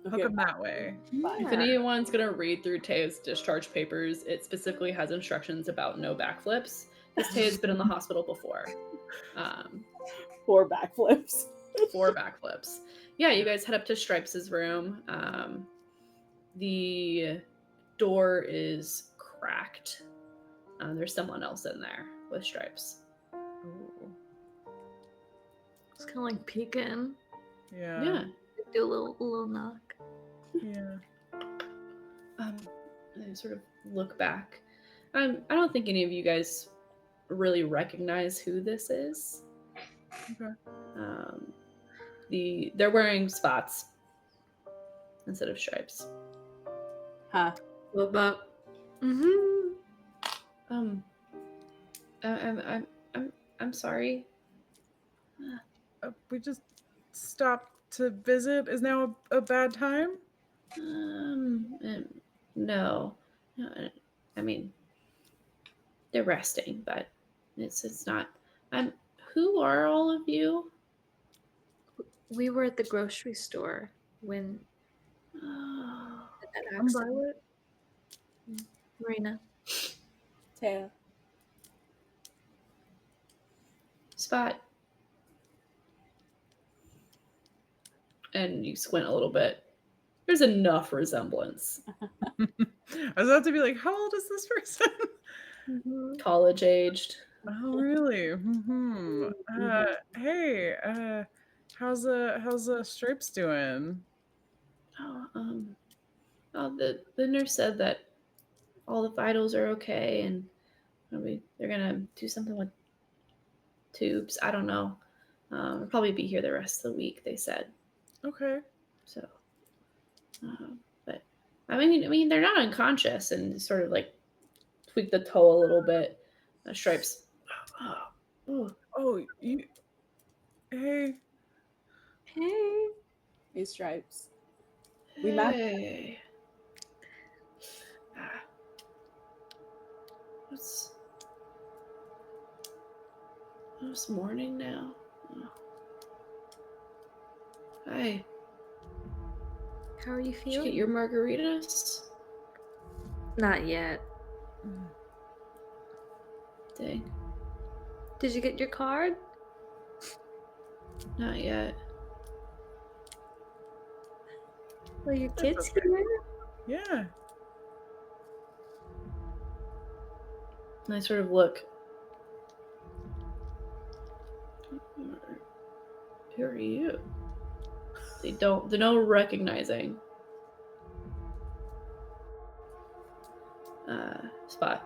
Hook them that way. If anyone's gonna read through Taya's discharge papers, it specifically has instructions about no backflips. Because Taya's been in the hospital before. 4 backflips. 4 backflips. Yeah, you guys head up to Stripes' room. The door is cracked. There's someone else in there with Stripes. Ooh. It's kind of like peeking. Yeah. Yeah. Do a little knock. Yeah. I sort of look back. I don't think any of you guys really recognize who this is. Okay. They're wearing spots instead of stripes. Huh. What about? I'm sorry. We just stopped to visit. Is now a bad time? No. I mean, they're resting, but it's not. Who are all of you? We were at the grocery store when Oh, that I'm accident. Violet. Marina. Taya. Spot. And you squint a little bit. There's enough resemblance. I was about to be like, how old is this person? College aged. Oh, really? Mm-hmm. Hey, how's the Stripes doing? The nurse said that all the vitals are okay, and they're gonna do something with tubes. I don't know. I'll probably be here the rest of the week. They said. Okay. So, but I mean, they're not unconscious, and sort of like tweak the toe a little bit. Stripes. Oh, you. Hey. Hey, Stripes. We met. Hey. It's morning now. Hi. How are you Did you feeling? get your margaritas? Not yet. Dang. Did you get your card? Not yet. Well, your That's kids okay. here? Yeah. And I sort of look. Who are you? They're no recognizing. Spot.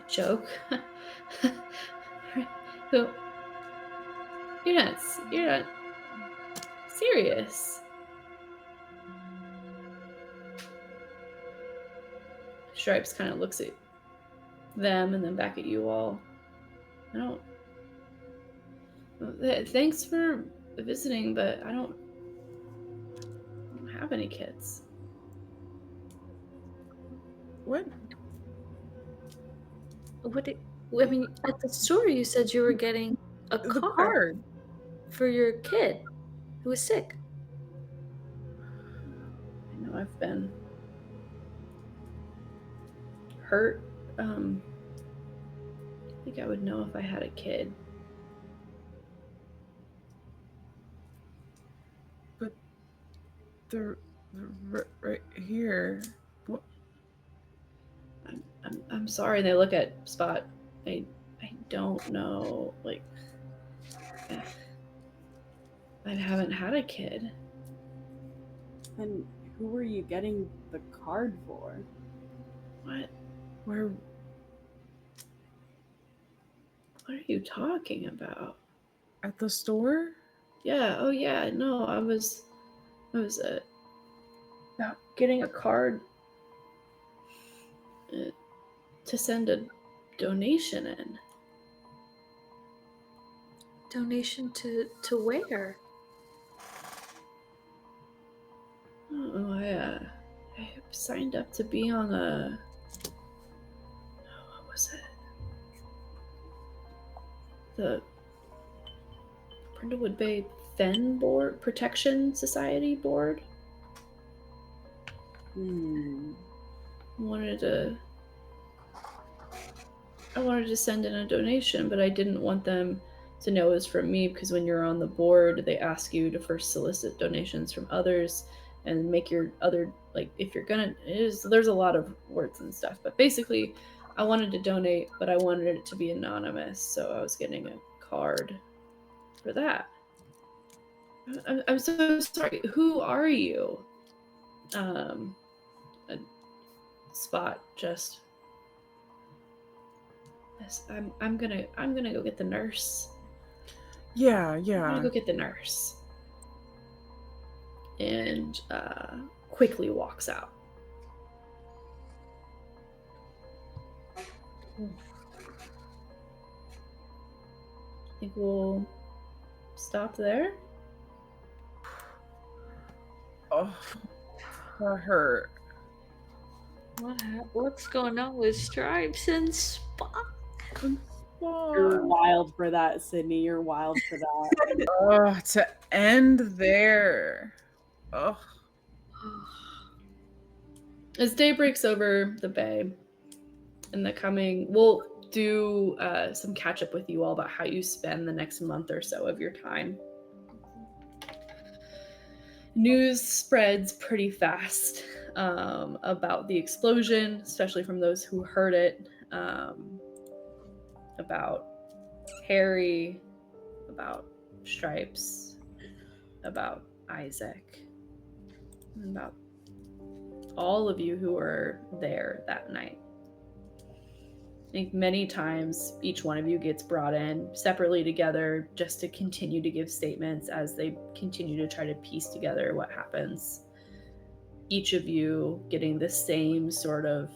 joke. Who? You're not serious. Stripes kind of looks at them and then back at you all. I don't. Thanks for visiting, but I don't have any kids. What? I mean, at the store you said you were getting a The card card. for your kid who was sick. I know I've been hurt. I think I would know if I had a kid. But they're right here. What? I'm sorry. They look at Spot. I don't know. Like, I haven't had a kid. Then who were you getting the card for? What? Where? What are you talking about? At the store? Yeah. Oh yeah. No, I was getting a card to send a donation in. Donation to where? Oh, I signed up to be on a. What was it? The Brindlewood Bay Fen Board Protection Society Board. I wanted to send in a donation, but I didn't want them to know it was from me, because when you're on the board, they ask you to first solicit donations from others and make your other, like, if you're gonna, there's a lot of words and stuff, but basically I wanted to donate, but I wanted it to be anonymous, so I was getting a card for that. I'm so sorry. Who are you? A Spot just. Yes, I'm gonna go get the nurse. Yeah. I'm gonna go get the nurse. And quickly walks out. I think we'll stop there. Oh, that hurt. What's going on with Stripes and Spot? You're wild for that, Sydney. You're wild for that. Oh, to end there. Oh. As day breaks over the bay, in the coming, we'll do some catch up with you all about how you spend the next month or so of your time. News spreads pretty fast about the explosion, especially from those who heard it, about Harry, about Stripes, about Isaac, and about all of you who were there that night. I think many times each one of you gets brought in separately together just to continue to give statements as they continue to try to piece together what happens. Each of you getting the same sort of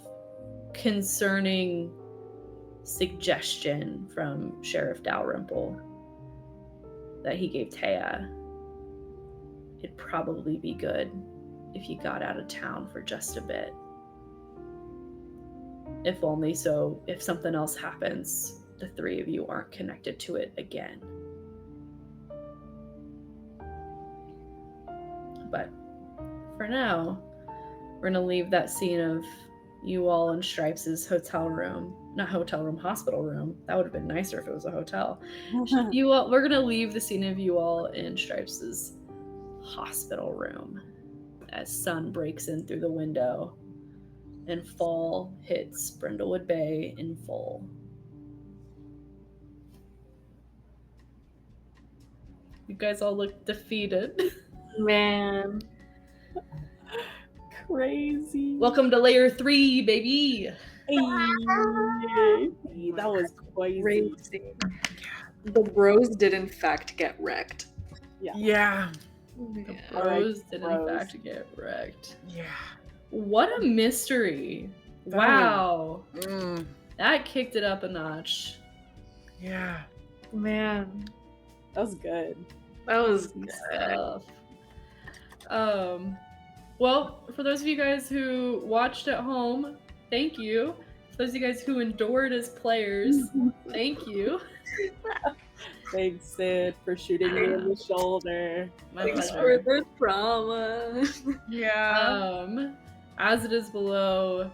concerning suggestion from Sheriff Dalrymple that he gave Thea. It'd probably be good if you got out of town for just a bit. If only so if something else happens, the three of you aren't connected to it again. But for now, we're going to leave that scene of you all in Stripes' hotel room. Not hotel room, hospital room. That would have been nicer if it was a hotel. We're going to leave the scene of you all in Stripes' hospital room as sun breaks in through the window and fall hits Brindlewood Bay in full. You guys all look defeated. Man. crazy. Welcome to layer 3, baby. Hey, that was crazy. Crazy. The bros did in fact get wrecked. Yeah. Yeah. Bros did in bros. fact get wrecked. Yeah. What a mystery. That Wow. Mm, That kicked it up a notch. yeah. Man, That was good. that was Good good. stuff. Well, for those of you guys who watched at home, thank you. For those of you guys who endured as players, thank you. Thanks, Sid, for shooting me in the shoulder. My Thanks pleasure. for the trauma. Yeah. As it is below,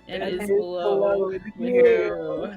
it It is is below below with you. you.